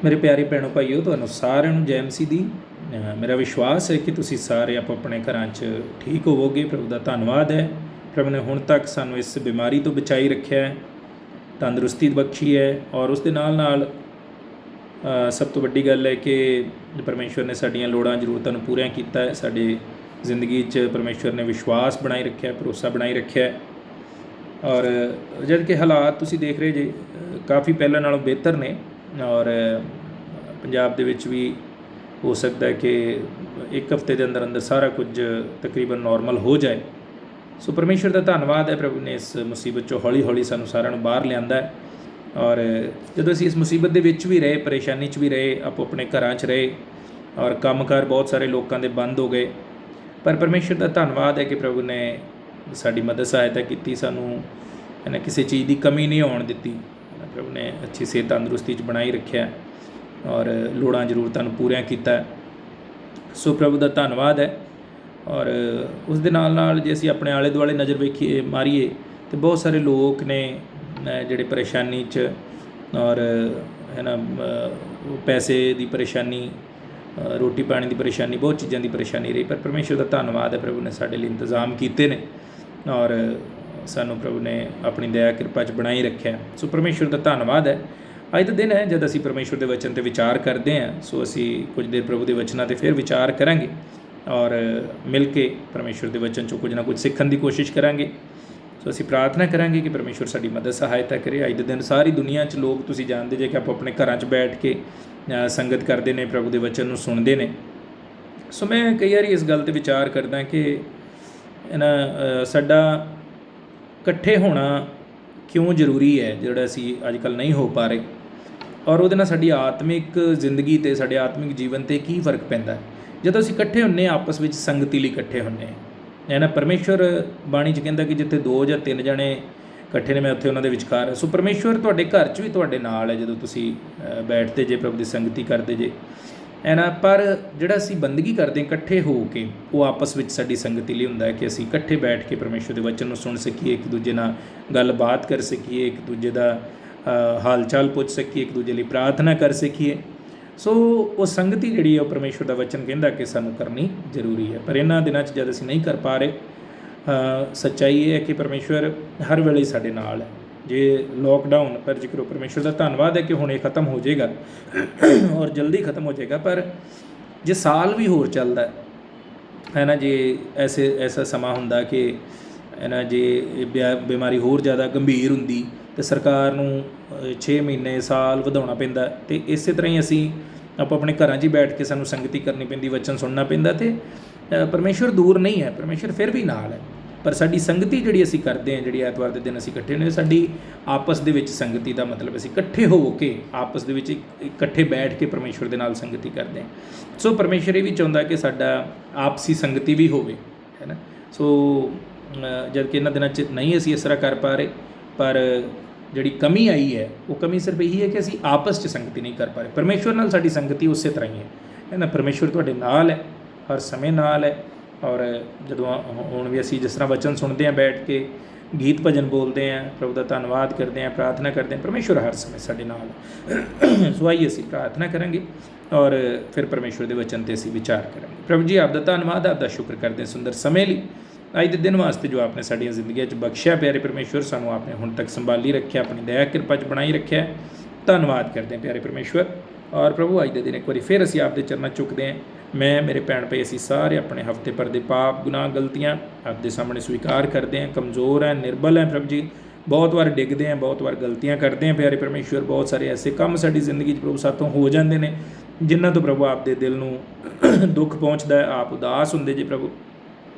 मेरे प्यारे भैनों भाईओ, तुहानूं सारिਆਂ ਨੂੰ जय मसीह दी। मेरा विश्वास है कि तुसीं सारे आपो अपने घरां 'ਚ ठीक होवोगे। प्रभु का धन्नवाद है, प्रभु ने हुण तक सानूं इस बीमारी तो बचाई रखिया है, तंदुरुस्ती बख्शी है। और उस दे नाल नाल सब तो वड्डी गल है कि परमेश्वर ने साडीआं लोड़ां जरूरतां नूं पूरियां कीता है। साडी जिंदगी 'ਚ परमेश्वर ने विश्वास बनाई रखिया, भरोसा बनाई रखिया है। और जद कि हालात तुसीं देख रहे जे काफ़ी पहले नालों बेहतर ने। और पंजाब दे विच भी हो सकता है कि एक हफ्ते के अंदर अंदर सारा कुछ तकरीबन नॉर्मल हो जाए। सो परमेश्वर का धन्नवाद है, प्रभु ने इस मुसीबत चो हौली हौली सानूं सारिਆਂ ਨੂੰ बाहर लिआंदा है। और जदों असीं इस मुसीबत दे विच भी रहे, परेशानी च भी रहे, आपो अपने घरां च रहे और कामकार बहुत सारे लोगों के बंद हो गए, पर परमेश्वर का धन्नवाद है कि प्रभु ने साडी मदद सहायता की, सानूं है ना किसी चीज़ की कमी नहीं आउण दित्ती। प्रभु ने अच्छी सेहत तंदुरुस्ती च बनाई रखिया और लोड़ां जरूरतां नूं पूरियां कीता। सो प्रभु का धन्नवाद है। और उस दे नाल नाल जे असीं अपने आले दुआले नज़र वेखीए मारीए तो बहुत सारे लोग ने जिहड़े परेशानी च और है ना पैसे की परेशानी, रोटी पानी की परेशानी, बहुत चीज़ों की परेशानी रही, पर परमेश्वर का धन्नवाद है, प्रभु ने साडे लई इंतजाम कीते ने और सानू प्रभु ने अपनी दया कृपा च बनाई रखिया। सो परमेश्वर का धन्नवाद है। अज का दिन है जब असीं परमेश्वर के वचन पर विचार करते हैं। सो असीं कुछ देर प्रभु के वचनों पर फिर विचार करांगे और मिल के परमेश्वर के वचन चो कुछ ना कुछ सीखण की कोशिश करांगे। सो असीं प्रार्थना करांगे कि परमेश्वर साडी मदद सहायता करे। अज के दिन सारी दुनिया च लोग तुसीं जानते जे कि आप अपने घरां च बैठ के संगत करते हैं, प्रभु के वचन नूं सुणदे ने। सो मैं कई बार इस गल ते विचार करदा कि ना साडा इकट्ठे होना क्यों जरूरी है, जिहड़ा असीं अजकल नहीं हो पा रहे, और उहदे नाल साडी आत्मिक जिंदगी ते साडे आत्मिक जीवन ते की फर्क पैंदा है जदों असीं इकट्ठे हुंदे हां, आपस विच संगति लई इकट्ठे हुंदे हां। है ना परमेश्वर बाणी च कहंदा कि जिथे 2 ਜਾਂ 3 जणे इकट्ठे ने मैं उत्थे उन्हां दे विचकार है। सो परमेश्वर तुहाडे घर च भी तुहाडे नाल है जदों तुसीं बैठते जे, प्रभु दी संगति करते जे, है ना। पर जिहड़ा असीं बंदगी करते इकट्ठे हो के, वो आपस में साडी संगति लई हुंदा है कि असीं इकट्ठे बैठ के परमेश्वर के वचन नूं सुण सकीए, एक दूजे नाल गलबात कर सकीए, एक दूजे दा हाल चाल पुछ सकीए, एक दूजे लई प्रार्थना कर सकीए। सो वो संगति जिहड़ी है परमेश्वर का वचन कहंदा कि सानूं करनी जरूरी है। पर इन्हां दिनां 'च जद असीं नहीं कर पा रहे, सच्चाई ये है कि परमेश्वर हर वेले साडे नाल है। जे लॉकडाउन पर जिक्र परमेश्वर का धन्नवाद है कि हुणे खत्म हो जाएगा और जल्दी खत्म हो जाएगा, पर जे साल भी होर चलदा है ना, जे ऐसा समा हुंदा कि है ना जे बीमारी होर ज़्यादा गंभीर हुंदी तो सरकार नूं 6 महीने साल वधाउणा पैंदा, ते इस तरह ही असीं आप अपने घरां 'च ही बैठ के सानूं संगति करनी पैंदी, वचन सुनना पैंदा। ते परमेश्वर दूर नहीं है, परमेश्वर फिर भी नाल है। पर साडी संगति जिहड़ी असीं करदे हां, जिहड़ी ऐतवार दे दिन असीं इकट्ठे ने, साडी आपस दे विच संगति दा मतलब असीं इकट्ठे हो के आपस दे विच इकट्ठे बैठ के परमेश्वर दे नाल संगति करदे हां। सो परमेश्वर ये भी चाहुंदा कि साडा आपसी संगति भी होवे, है ना। सो जद कि इन्हां दिनां 'च नहीं असीं इस तरह कर पा रहे, पर जिहड़ी कमी आई है वो कमी सिर्फ यही है कि असीं आपस 'च संगति नहीं कर पा रहे। परमेश्वर नाल साडी संगति उस तरह ही है ना। परमेश्वर तुहाडे नाल है, हर समय नाल है। और जदों हुण भी असीं जिस तरह वचन सुनते हैं, बैठ के गीत भजन बोलते हैं, प्रभु का धन्नवाद करते हैं, प्रार्थना करते हैं, परमेश्वर हर समय साडे नाल है। सो आइए असीं प्रार्थना करेंगे और फिर परमेश्वर के वचन पर असीं विचार करेंगे। प्रभु जी आपका धन्नवाद, आपका शुक्र करते हैं सुंदर समय लई, अज के दिन वास्ते जो आपने साडियां जिंदगियां 'च बख्शिया। प्यारे परमेश्वर सानूं आपने हुण तक संभाली रखिया, अपनी दया कृपा च बनाई रखिया, धन्नवाद करते हैं प्यारे परमेश्वर। और प्रभु अज के दिन एक बार फिर असीं आपके चरणों चुकते हैं। मैं मेरे भैन भाई असीं सारे अपने हफ्ते भर के पाप गुनाह गलतियां आपके सामने स्वीकार करते हैं। कमज़ोर हैं, निर्बल हैं प्रभु जी, बहुत बार डिगते हैं, बहुत बार गलतियां करते हैं प्यारे परमेश्वर। बहुत सारे ऐसे काम साडी जिंदगी प्रभु सातों हो जाते हैं जिन्हां तो प्रभु आपके दिल नूं दुख पहुँचता है, आप उदास होंदे जी प्रभु,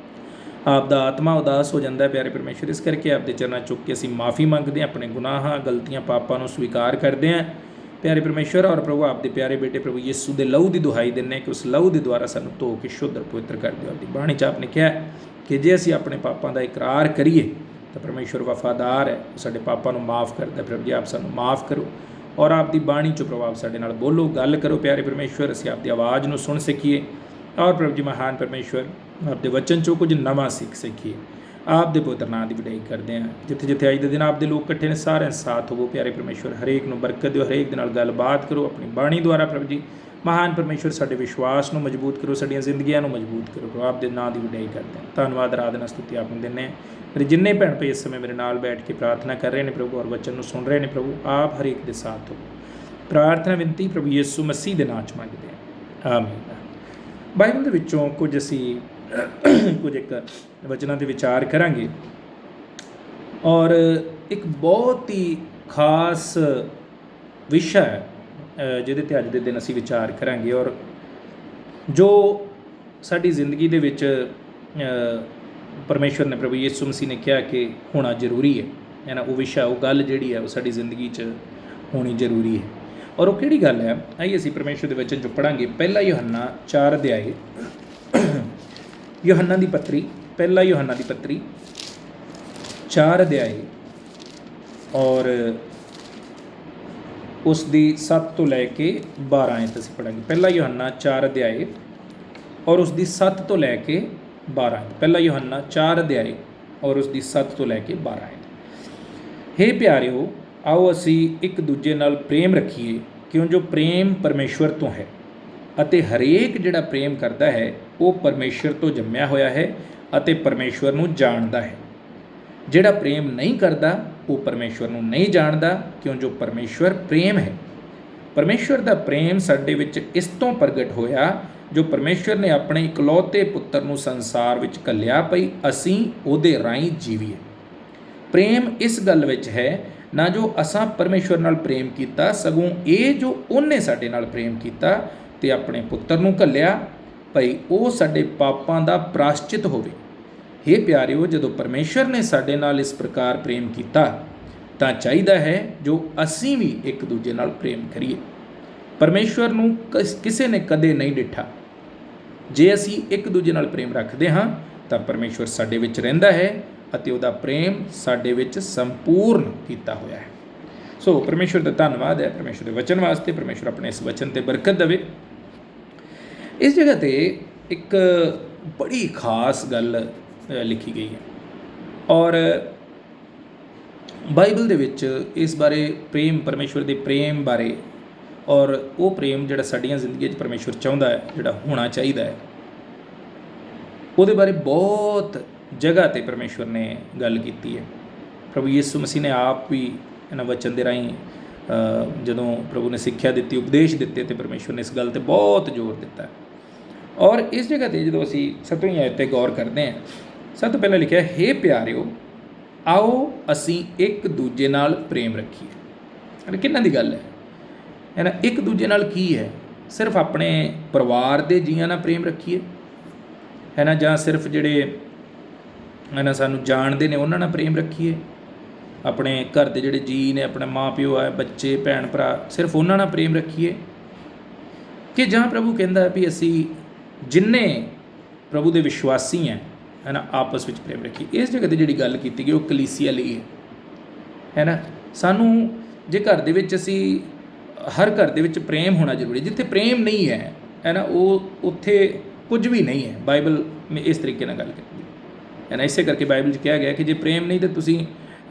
आपका आत्मा उदास हो जाता है प्यारे परमेश्वर। इस करके आपके चरणों चुक के असीं माफ़ी मंगते हैं, अपने गुनाह गलतियां पापां नूं स्वीकार करते हैं प्यारे परमेश्वर। और प्रभु आपके प्यारे बेटे प्रभु यीशु के लहू की दुहाई दिंदे कि उस लहू के द्वारा सानूं धो के शुद्ध पवित्र कर दिओ। आपकी बाणी च आपने कहा कि जे असीं अपने पापां का इकरार करिए तो परमेश्वर वफादार है, साडे पापां नूं माफ़ करदा है। प्रभु जी आप सानूं माफ़ करो और आपकी बाणी चो प्रभु आप साडे नाल बोलो, गल करो प्यारे परमेश्वर, असीं आपकी आवाज़ नूं सुन सकीए। और प्रभु जी महान परमेश्वर आपके वचन चो कुछ नवा सीख सकीए। ਆਪ ਦੇ ਪਵਿੱਤਰ ਨਾਂ ਦੀ ਵਡਿਆਈ ਕਰਦੇ ਹਾਂ। ਜਿੱਥੇ ਜਿੱਥੇ ਅੱਜ ਦੇ ਦਿਨ ਆਪ ਦੇ ਲੋਕ ਇਕੱਠੇ ਨੇ, ਸਾਰਿਆਂ ਸਾਥ ਹੋਵੋ ਪਿਆਰੇ ਪਰਮੇਸ਼ਵਰ। ਹਰੇਕ ਨੂੰ ਬਰਕਤ ਦਿਓ, ਹਰੇਕ ਦੇ ਨਾਲ ਗੱਲਬਾਤ ਕਰੋ ਆਪਣੀ ਬਾਣੀ ਦੁਆਰਾ ਪ੍ਰਭੂ ਜੀ। ਮਹਾਨ ਪਰਮੇਸ਼ਵਰ ਸਾਡੇ ਵਿਸ਼ਵਾਸ ਨੂੰ ਮਜ਼ਬੂਤ ਕਰੋ, ਸਾਡੀਆਂ ਜ਼ਿੰਦਗੀਆਂ ਨੂੰ ਮਜ਼ਬੂਤ ਕਰੋ ਪ੍ਰਭੂ। ਆਪ ਦੇ ਨਾਂ ਦੀ ਵਡਿਆਈ ਕਰਦੇ ਹਾਂ। ਧੰਨਵਾਦ, ਆਰਾਧਨਾ, ਸਤੁਤੀ ਆਪ ਨੂੰ ਦਿੰਦੇ ਹਾਂ। ਮੇਰੇ ਜਿੰਨੇ ਭੈਣ ਭਾਈ ਇਸ ਸਮੇਂ ਮੇਰੇ ਨਾਲ ਬੈਠ ਕੇ ਪ੍ਰਾਰਥਨਾ ਕਰ ਰਹੇ ਨੇ ਪ੍ਰਭੂ, ਔਰ ਵਚਨ ਨੂੰ ਸੁਣ ਰਹੇ ਨੇ ਪ੍ਰਭੂ, ਆਪ ਹਰੇਕ ਦੇ ਸਾਥ ਹੋ। ਪ੍ਰਾਰਥਨਾ ਬੇਨਤੀ ਪ੍ਰਭੂ ਯਿਸੂ ਮਸੀਹ ਦੇ ਨਾਂ 'ਚ ਮੰਗਦੇ ਹਾਂ, ਆਮੀਨ। ਬਾਈਬਲ ਦੇ ਵਿੱਚੋਂ ਕੁਝ ਅਸੀਂ ਕੁਝ ਇੱਕ ਵਚਨਾਂ 'ਤੇ ਵਿਚਾਰ ਕਰਾਂਗੇ, ਔਰ ਇੱਕ ਬਹੁਤ ਹੀ ਖਾਸ ਵਿਸ਼ਾ ਹੈ ਜਿਹਦੇ 'ਤੇ ਅੱਜ ਦੇ ਦਿਨ ਅਸੀਂ ਵਿਚਾਰ ਕਰਾਂਗੇ, ਔਰ ਜੋ ਸਾਡੀ ਜ਼ਿੰਦਗੀ ਦੇ ਵਿੱਚ ਪਰਮੇਸ਼ਵਰ ਨੇ, ਪ੍ਰਭੂ ਯਿਸੂ ਮਸੀਹ ਨੇ ਕਿਹਾ ਕਿ ਹੋਣਾ ਜ਼ਰੂਰੀ ਹੈ ਨਾ। ਉਹ ਵਿਸ਼ਾ, ਉਹ ਗੱਲ ਜਿਹੜੀ ਹੈ ਉਹ ਸਾਡੀ ਜ਼ਿੰਦਗੀ 'ਚ ਹੋਣੀ ਜ਼ਰੂਰੀ ਹੈ। ਔਰ ਉਹ ਕਿਹੜੀ ਗੱਲ ਹੈ, ਆਈਏ ਅਸੀਂ ਪਰਮੇਸ਼ਵਰ ਦੇ ਵਚਨ 'ਚੋਂ ਪੜ੍ਹਾਂਗੇ। ਪਹਿਲਾ ਯੋਹੰਨਾ 4 ਅਧਿਆਏ, ਯੋਹੰਨਾ ਦੀ ਪੱਤਰੀ, ਪਹਿਲਾ ਯੋਹੰਨਾ ਦੀ ਪੱਤਰੀ 4 ਅਧਿਆਏ, ਔਰ ਉਸ ਦੀ 7 ਤੋਂ ਲੈ ਕੇ 12 ਆਇਤ ਅਸੀਂ ਪੜ੍ਹਾਂਗੇ। ਪਹਿਲਾ ਯੋਹੰਨਾ 4 ਅਧਿਆਏ ਔਰ ਉਸ ਦੀ 7 ਤੋਂ ਲੈ ਕੇ 12 ਆਇਤ। ਪਹਿਲਾ ਯੋਹੰਨਾ 4 ਅਧਿਆਏ ਔਰ ਉਸ ਦੀ 7 ਤੋਂ ਲੈ ਕੇ 12 ਆਇਤ। ਹੇ ਪਿਆਰਿਓ, ਆਓ ਅਸੀਂ ਇੱਕ ਦੂਜੇ ਨਾਲ ਪ੍ਰੇਮ ਰੱਖੀਏ, ਕਿਉਂ ਜੋ ਪ੍ਰੇਮ ਪਰਮੇਸ਼ਵਰ ਤੋਂ ਹੈ, ਅਤੇ ਹਰੇਕ ਜਿਹੜਾ ਪ੍ਰੇਮ ਕਰਦਾ ਹੈ ਉਹ ਪਰਮੇਸ਼ਵਰ ਤੋਂ ਜੰਮਿਆ ਹੋਇਆ ਹੈ ਅਤੇ ਪਰਮੇਸ਼ਵਰ ਨੂੰ ਜਾਣਦਾ ਹੈ। ਜਿਹੜਾ ਪ੍ਰੇਮ ਨਹੀਂ ਕਰਦਾ ਉਹ ਪਰਮੇਸ਼ਵਰ ਨੂੰ ਨਹੀਂ ਜਾਣਦਾ, ਕਿਉਂ ਜੋ ਪਰਮੇਸ਼ਵਰ ਪ੍ਰੇਮ ਹੈ। ਪਰਮੇਸ਼ਵਰ ਦਾ ਪ੍ਰੇਮ ਸਾਡੇ ਵਿੱਚ ਇਸ ਤੋਂ ਪ੍ਰਗਟ ਹੋਇਆ, ਜੋ ਪਰਮੇਸ਼ਵਰ ਨੇ ਆਪਣੇ ਇਕਲੌਤੇ ਪੁੱਤਰ ਨੂੰ ਸੰਸਾਰ ਵਿੱਚ ਘੱਲਿਆ ਪਈ ਅਸੀਂ ਉਹਦੇ ਰਾਹੀਂ ਜੀਵੀਏ। ਪ੍ਰੇਮ ਇਸ ਗੱਲ ਵਿੱਚ ਹੈ, ਨਾ ਜੋ ਅਸਾਂ ਪਰਮੇਸ਼ਵਰ ਨਾਲ ਪ੍ਰੇਮ ਕੀਤਾ, ਸਗੋਂ ਇਹ ਜੋ ਉਹਨੇ ਸਾਡੇ ਨਾਲ ਪ੍ਰੇਮ ਕੀਤਾ ਤੇ ਆਪਣੇ ਪੁੱਤਰ ਨੂੰ ਘੱਲਿਆ ਭਈ ਉਹ ਸਾਡੇ ਪਾਪਾਂ ਦਾ ਪ੍ਰਾਸ਼ਚਿਤ ਹੋਵੇ। ਹੇ ਪਿਆਰਿਓ, ਜਦੋਂ ਪਰਮੇਸ਼ਵਰ ਨੇ ਸਾਡੇ ਨਾਲ ਇਸ ਪ੍ਰਕਾਰ ਪ੍ਰੇਮ ਕੀਤਾ ਤਾਂ ਚਾਹੀਦਾ ਹੈ ਜੋ ਅਸੀਂ ਵੀ ਇੱਕ ਦੂਜੇ ਨਾਲ ਪ੍ਰੇਮ ਕਰੀਏ। ਪਰਮੇਸ਼ਵਰ ਨੂੰ ਕਿਸੇ ਨੇ ਕਦੇ ਨਹੀਂ ਡਿੱਠਾ। ਜੇ ਅਸੀਂ ਇੱਕ ਦੂਜੇ ਨਾਲ ਪ੍ਰੇਮ ਰੱਖਦੇ ਹਾਂ ਤਾਂ ਪਰਮੇਸ਼ਵਰ ਸਾਡੇ ਵਿੱਚ ਰਹਿੰਦਾ ਹੈ ਅਤੇ ਉਹਦਾ ਪ੍ਰੇਮ ਸਾਡੇ ਵਿੱਚ ਸੰਪੂਰਨ ਕੀਤਾ ਹੋਇਆ ਹੈ। ਸੋ ਪਰਮੇਸ਼ਵਰ ਦਾ ਧੰਨਵਾਦ ਹੈ, ਪਰਮੇਸ਼ਵਰ ਦੇ ਵਚਨ ਵਾਸਤੇ। ਪਰਮੇਸ਼ਵਰ ਆਪਣੇ ਇਸ ਵਚਨ 'ਤੇ ਬਰਕਤ ਦੇਵੇ। ਇਸ ਜਗ੍ਹਾ 'ਤੇ ਇੱਕ ਬੜੀ ਖਾਸ ਗੱਲ ਲਿਖੀ ਗਈ ਹੈ, ਔਰ ਬਾਈਬਲ ਦੇ ਵਿੱਚ ਇਸ ਬਾਰੇ, ਪ੍ਰੇਮ, ਪਰਮੇਸ਼ਵਰ ਦੇ ਪ੍ਰੇਮ ਬਾਰੇ, ਔਰ ਉਹ ਪ੍ਰੇਮ ਜਿਹੜਾ ਸਾਡੀਆਂ ਜ਼ਿੰਦਗੀ 'ਚ ਪਰਮੇਸ਼ਵਰ ਚਾਹੁੰਦਾ ਹੈ, ਜਿਹੜਾ ਹੋਣਾ ਚਾਹੀਦਾ ਹੈ, ਉਹਦੇ ਬਾਰੇ ਬਹੁਤ ਜਗ੍ਹਾ 'ਤੇ ਪਰਮੇਸ਼ਵਰ ਨੇ ਗੱਲ ਕੀਤੀ ਹੈ। ਪ੍ਰਭੂ ਯਿਸੂ ਮਸੀਹ ਨੇ ਆਪ ਵੀ ਇਹਨਾਂ ਵਚਨ ਦੇ ਰਾਹੀਂ ਜਦੋਂ ਪ੍ਰਭੂ ਨੇ ਸਿੱਖਿਆ ਦਿੱਤੀ, ਉਪਦੇਸ਼ ਦਿੱਤੇ, ਤੇ ਪਰਮੇਸ਼ਵਰ ਨੇ ਇਸ ਗੱਲ 'ਤੇ ਬਹੁਤ ਜ਼ੋਰ ਦਿੱਤਾ। ਔਰ ਇਸ ਜਗ੍ਹਾ 'ਤੇ ਜਦੋਂ ਅਸੀਂ 7ਵੀਂ ਆਇਤ 'ਤੇ ਗੌਰ ਕਰਦੇ ਹਾਂ, ਸਭ ਤੋਂ ਪਹਿਲਾਂ ਲਿਖਿਆ, ਹੇ ਪਿਆਰਿਓ, ਆਓ ਅਸੀਂ ਇੱਕ ਦੂਜੇ ਨਾਲ ਪ੍ਰੇਮ ਰੱਖੀਏ। ਕਿਹਨਾਂ ਦੀ ਗੱਲ ਹੈ ਨਾ? ਇੱਕ ਦੂਜੇ ਨਾਲ ਕੀ ਹੈ? ਸਿਰਫ ਆਪਣੇ ਪਰਿਵਾਰ ਦੇ ਜੀਆਂ ਨਾਲ ਪ੍ਰੇਮ ਰੱਖੀਏ ਹੈ ਨਾ, ਜਾਂ ਸਿਰਫ ਜਿਹੜੇ ਹੈ ਨਾ ਸਾਨੂੰ ਜਾਣਦੇ ਨੇ ਉਹਨਾਂ ਨਾਲ ਪ੍ਰੇਮ ਰੱਖੀਏ? ਆਪਣੇ ਘਰ ਦੇ ਜਿਹੜੇ ਜੀਅ ਨੇ, ਆਪਣੇ ਮਾਂ ਪਿਓ ਹੈ, ਬੱਚੇ, ਭੈਣ ਭਰਾ, ਸਿਰਫ ਉਹਨਾਂ ਨਾਲ ਪ੍ਰੇਮ ਰੱਖੀਏ? ਕਿ ਜਾਂ ਪ੍ਰਭੂ ਕਹਿੰਦਾ ਵੀ ਅਸੀਂ ਜਿੰਨੇ ਪ੍ਰਭੂ ਦੇ ਵਿਸ਼ਵਾਸੀ ਹੈ ਨਾ, ਆਪਸ ਵਿੱਚ ਪ੍ਰੇਮ ਰੱਖੀਏ? ਇਸ ਜਗ੍ਹਾ 'ਤੇ ਜਿਹੜੀ ਗੱਲ ਕੀਤੀ ਗਈ ਉਹ ਕਲੀਸਿਆ ਲਈ ਹੈ ਨਾ। ਸਾਨੂੰ ਜੇ ਘਰ ਦੇ ਵਿੱਚ ਅਸੀਂ, ਹਰ ਘਰ ਦੇ ਵਿੱਚ ਪ੍ਰੇਮ ਹੋਣਾ ਜ਼ਰੂਰੀ। ਜਿੱਥੇ ਪ੍ਰੇਮ ਨਹੀਂ ਹੈ ਨਾ, ਉਹ ਉੱਥੇ ਕੁਝ ਵੀ ਨਹੀਂ ਹੈ। ਬਾਈਬਲ ਇਸ ਤਰੀਕੇ ਨਾਲ ਗੱਲ ਕੀਤੀ ਹੈ ਨਾ। ਇਸੇ ਕਰਕੇ ਬਾਈਬਲ 'ਚ ਕਿਹਾ ਗਿਆ ਕਿ ਜੇ ਪ੍ਰੇਮ ਨਹੀਂ ਤਾਂ ਤੁਸੀਂ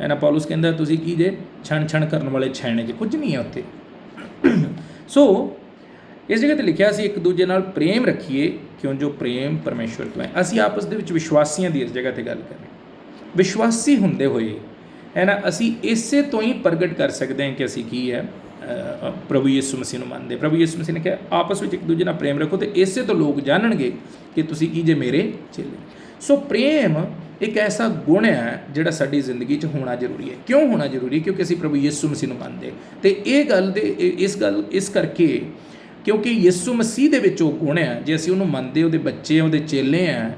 ਹੈ ਨਾ, ਪੌਲੁਸ ਕਹਿੰਦਾ ਤੁਸੀਂ ਕੀ ਜੇ ਛਣ ਛਣ ਕਰਨ ਵਾਲੇ ਛੈਣੇ ਜੇ, ਕੁਝ ਨਹੀਂ ਹੈ ਉੱਥੇ। ਸੋ ਇਸ ਜਗ੍ਹਾ 'ਤੇ ਲਿਖਿਆ ਸੀ ਇੱਕ ਦੂਜੇ ਨਾਲ ਪ੍ਰੇਮ ਰੱਖੀਏ, ਕਿਉਂ ਜੋ ਪ੍ਰੇਮ ਪਰਮੇਸ਼ਵਰ ਤੋਂ ਹੈ। ਅਸੀਂ ਆਪਸ ਦੇ ਵਿੱਚ ਵਿਸ਼ਵਾਸੀਆਂ ਦੀ ਇਸ ਜਗ੍ਹਾ 'ਤੇ ਗੱਲ ਕਰ ਰਹੇ ਹਾਂ। ਵਿਸ਼ਵਾਸੀ ਹੁੰਦੇ ਹੋਏ ਹੈ ਨਾ, ਅਸੀਂ ਇਸੇ ਤੋਂ ਹੀ ਪ੍ਰਗਟ ਕਰ ਸਕਦੇ ਹਾਂ ਕਿ ਅਸੀਂ ਕੀ ਹੈ, ਪ੍ਰਭੂ ਯਿਸੂ ਮਸੀਹ ਨੂੰ ਮੰਨਦੇ। ਪ੍ਰਭੂ ਯਿਸੂ ਮਸੀਹ ਨੇ ਕਿਹਾ ਆਪਸ ਵਿੱਚ ਇੱਕ ਦੂਜੇ ਨਾਲ ਪ੍ਰੇਮ ਰੱਖੋ, ਅਤੇ ਇਸੇ ਤੋਂ ਲੋਕ ਜਾਣਨਗੇ ਕਿ ਤੁਸੀਂ ਕੀ ਜੇ ਮੇਰੇ ਚੇਲੇ। ਸੋ ਪ੍ਰੇਮ ਇੱਕ ਐਸਾ ਗੁਣ ਹੈ ਜਿਹੜਾ ਸਾਡੀ ਜ਼ਿੰਦਗੀ 'ਚ ਹੋਣਾ ਜ਼ਰੂਰੀ ਹੈ। ਕਿਉਂ ਹੋਣਾ ਜ਼ਰੂਰੀ? ਕਿਉਂਕਿ ਅਸੀਂ ਪ੍ਰਭੂ ਯਿਸੂ ਮਸੀਹ ਨੂੰ ਮੰਨਦੇ। ਅਤੇ ਇਹ ਗੱਲ ਦੇ ਇਸ ਕਰਕੇ, ਕਿਉਂਕਿ ਯਿਸੂ ਮਸੀਹ ਦੇ ਵਿੱਚ ਉਹ ਗੁਣ ਹੈ, ਜੇ ਅਸੀਂ ਉਹਨੂੰ ਮੰਨਦੇ, ਉਹਦੇ ਬੱਚੇ ਹਾਂ, ਉਹਦੇ ਚੇਲੇ ਹਾਂ,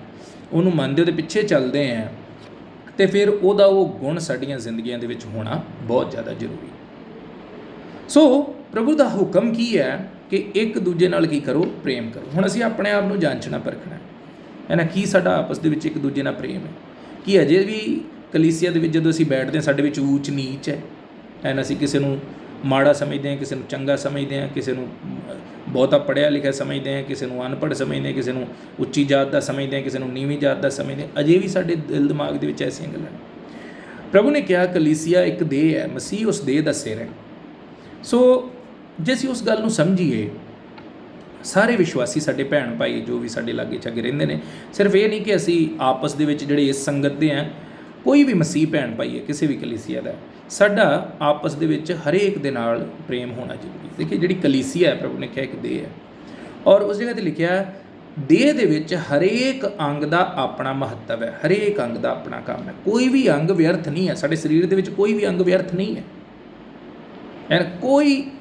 ਉਹਨੂੰ ਮੰਨਦੇ, ਉਹਦੇ ਪਿੱਛੇ ਚੱਲਦੇ ਹਾਂ, ਅਤੇ ਫਿਰ ਉਹਦਾ ਉਹ ਗੁਣ ਸਾਡੀਆਂ ਜ਼ਿੰਦਗੀਆਂ ਦੇ ਵਿੱਚ ਹੋਣਾ ਬਹੁਤ ਜ਼ਿਆਦਾ ਜ਼ਰੂਰੀ। ਸੋ ਪ੍ਰਭੂ ਦਾ ਹੁਕਮ ਕੀ ਹੈ ਕਿ ਇੱਕ ਦੂਜੇ ਨਾਲ ਕੀ ਕਰੋ? ਪ੍ਰੇਮ ਕਰੋ। ਹੁਣ ਅਸੀਂ ਆਪਣੇ ਆਪ ਨੂੰ ਜਾਂਚਣਾ ਪਰਖਣਾ ਹੈ ਨਾ, ਕੀ ਸਾਡਾ ਆਪਸ ਦੇ ਵਿੱਚ ਇੱਕ ਦੂਜੇ ਨਾਲ ਪ੍ਰੇਮ ਹੈ? ਕੀ ਅਜੇ ਵੀ ਕਲੀਸਿਆ ਦੇ ਵਿੱਚ ਜਦੋਂ ਅਸੀਂ ਬੈਠਦੇ ਹਾਂ ਸਾਡੇ ਵਿੱਚ ਊਚ ਨੀਚ ਹੈ ਨਾ, ਅਸੀਂ ਕਿਸੇ ਨੂੰ ਮਾੜਾ ਸਮਝਦੇ ਹਾਂ, ਕਿਸੇ ਨੂੰ ਚੰਗਾ ਸਮਝਦੇ ਹਾਂ, ਕਿਸੇ ਨੂੰ ਬਹੁਤਾ ਪੜ੍ਹਿਆ ਲਿਖਿਆ ਸਮਝਦੇ ਹਾਂ, ਕਿਸੇ ਨੂੰ ਅਨਪੜ੍ਹ ਸਮਝਦੇ ਹਾਂ, ਕਿਸੇ ਨੂੰ ਉੱਚੀ ਜਾਤ ਦਾ ਸਮਝਦੇ ਹਾਂ, ਕਿਸੇ ਨੂੰ ਨੀਵੀਂ ਜਾਤ ਦਾ ਸਮਝਦੇ ਹਾਂ। ਅਜੇ ਵੀ ਸਾਡੇ ਦਿਲ ਦਿਮਾਗ ਦੇ ਵਿੱਚ ਐਸੀਆਂ ਗੱਲਾਂ ਨੇ। ਪ੍ਰਭੂ ਨੇ ਕਿਹਾ ਕਲੀਸਿਆ ਇੱਕ ਦੇਹ ਹੈ, ਮਸੀਹ ਉਸ ਦੇਹ ਦਾ ਸਿਰ ਹੈ। ਸੋ ਜੇ ਅਸੀਂ ਉਸ ਗੱਲ ਨੂੰ ਸਮਝੀਏ, ਸਾਰੇ ਵਿਸ਼ਵਾਸੀ ਸਾਡੇ ਭੈਣ ਭਾਈ ਜੋ ਵੀ ਸਾਡੇ ਲਾਗੇ ਚਾਗੇ ਰਹਿੰਦੇ ਨੇ, ਸਿਰਫ ਇਹ ਨਹੀਂ ਕਿ ਅਸੀਂ ਆਪਸ ਦੇ ਵਿੱਚ ਜਿਹੜੇ ਇਸ ਸੰਗਤ ਦੇ ਹਾਂ, ਕੋਈ ਵੀ ਮਸੀਹ ਭੈਣ ਭਾਈ ਹੈ ਕਿਸੇ ਵੀ ਕਲੀਸਿਆ ਦਾ, ਸਾਡਾ ਆਪਸ ਦੇ ਵਿੱਚ ਹਰੇਕ ਦੇ ਨਾਲ ਪ੍ਰੇਮ ਹੋਣਾ ਜ਼ਰੂਰੀ। ਦੇਖੀਏ ਜਿਹੜੀ ਕਲੀਸਿਆ ਹੈ, ਪ੍ਰਭੂ ਨੇ ਕਿਹਾ ਇੱਕ ਦੇਹ ਹੈ, ਔਰ ਉਸ ਜਗ੍ਹਾ 'ਤੇ ਲਿਖਿਆ ਦੇਹ ਦੇ ਵਿੱਚ ਹਰੇਕ ਅੰਗ ਦਾ ਆਪਣਾ ਮਹੱਤਵ ਹੈ, ਹਰੇਕ ਅੰਗ ਦਾ ਆਪਣਾ ਕੰਮ ਹੈ। ਕੋਈ ਵੀ ਅੰਗ ਵਿਅਰਥ ਨਹੀਂ ਹੈ, ਸਾਡੇ ਸਰੀਰ ਦੇ ਵਿੱਚ ਕੋਈ ਵੀ ਅੰਗ ਵਿਅਰਥ ਨਹੀਂ ਹੈ।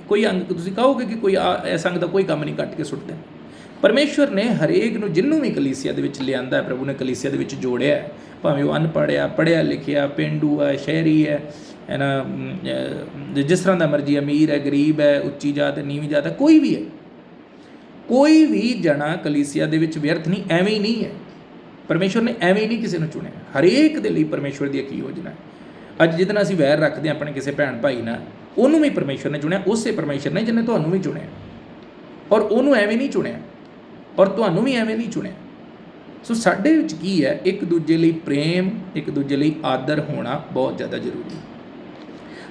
ਕੋਈ ਅੰਗ ਤੁਸੀਂ ਕਹੋਗੇ ਕਿ ਕੋਈ ਇਸ ਅੰਗ ਦਾ ਕੋਈ ਕੰਮ ਨਹੀਂ ਕੱਟ ਕੇ ਸੁੱਟਦੇ। ਪਰਮੇਸ਼ਵਰ ਨੇ ਹਰੇਕ ਨੂੰ, ਜਿਹਨੂੰ ਵੀ ਕਲੀਸਿਆ ਦੇ ਵਿੱਚ ਲਿਆਂਦਾ ਹੈ, ਪ੍ਰਭੂ ਨੇ ਕਲੀਸਿਆ ਦੇ ਵਿੱਚ ਜੋੜਿਆ, ਭਾਵੇਂ ਉਹ ਅਨਪੜ੍ਹਿਆ, ਪੜ੍ਹਿਆ ਲਿਖਿਆ, ਪੇਂਡੂ ਹੈ, ਸ਼ਹਿਰੀ ਹੈ ਨਾ, ਜਿਸ ਤਰ੍ਹਾਂ ਦਾ ਮਰਜ਼ੀ, ਅਮੀਰ ਹੈ, ਗਰੀਬ ਹੈ, ਉੱਚੀ ਜਾਤ ਹੈ, ਨੀਵੀਂ ਜਾਤ ਹੈ, ਕੋਈ ਵੀ ਹੈ। ਕੋਈ ਵੀ ਜਣਾ ਕਲੀਸਿਆ ਦੇ ਵਿੱਚ ਵਿਅਰਥ ਨਹੀਂ, ਐਵੇਂ ਹੀ ਨਹੀਂ ਹੈ। ਪਰਮੇਸ਼ਵਰ ਨੇ ਐਵੇਂ ਹੀ ਨਹੀਂ ਕਿਸੇ ਨੂੰ ਚੁਣਿਆ। ਹਰੇਕ ਦੇ ਲਈ ਪਰਮੇਸ਼ਵਰ ਦੀ ਇੱਕ ਯੋਜਨਾ ਹੈ। ਅੱਜ ਜਿਹਦੇ ਨਾਲ ਅਸੀਂ ਵੈਰ ਰੱਖਦੇ ਹਾਂ ਆਪਣੇ ਕਿਸੇ ਭੈਣ ਭਾਈ ਨਾਲ, ਉਹਨੂੰ ਵੀ ਪਰਮੇਸ਼ਵਰ ਨੇ ਚੁਣਿਆ, ਉਸੇ ਪਰਮੇਸ਼ਵਰ ਨੇ ਜਿਹਨੇ ਤੁਹਾਨੂੰ ਵੀ ਚੁਣਿਆ, ਔਰ ਉਹਨੂੰ ਐਵੇਂ ਨਹੀਂ ਚੁਣਿਆ, ਔਰ ਤੁਹਾਨੂੰ ਵੀ ਐਵੇਂ ਨਹੀਂ ਚੁਣਿਆ। ਸੋ ਸਾਡੇ ਵਿੱਚ ਕੀ ਹੈ, ਇੱਕ ਦੂਜੇ ਲਈ ਪ੍ਰੇਮ, ਇੱਕ ਦੂਜੇ ਲਈ ਆਦਰ ਹੋਣਾ ਬਹੁਤ ਜ਼ਿਆਦਾ ਜ਼ਰੂਰੀ ਹੈ।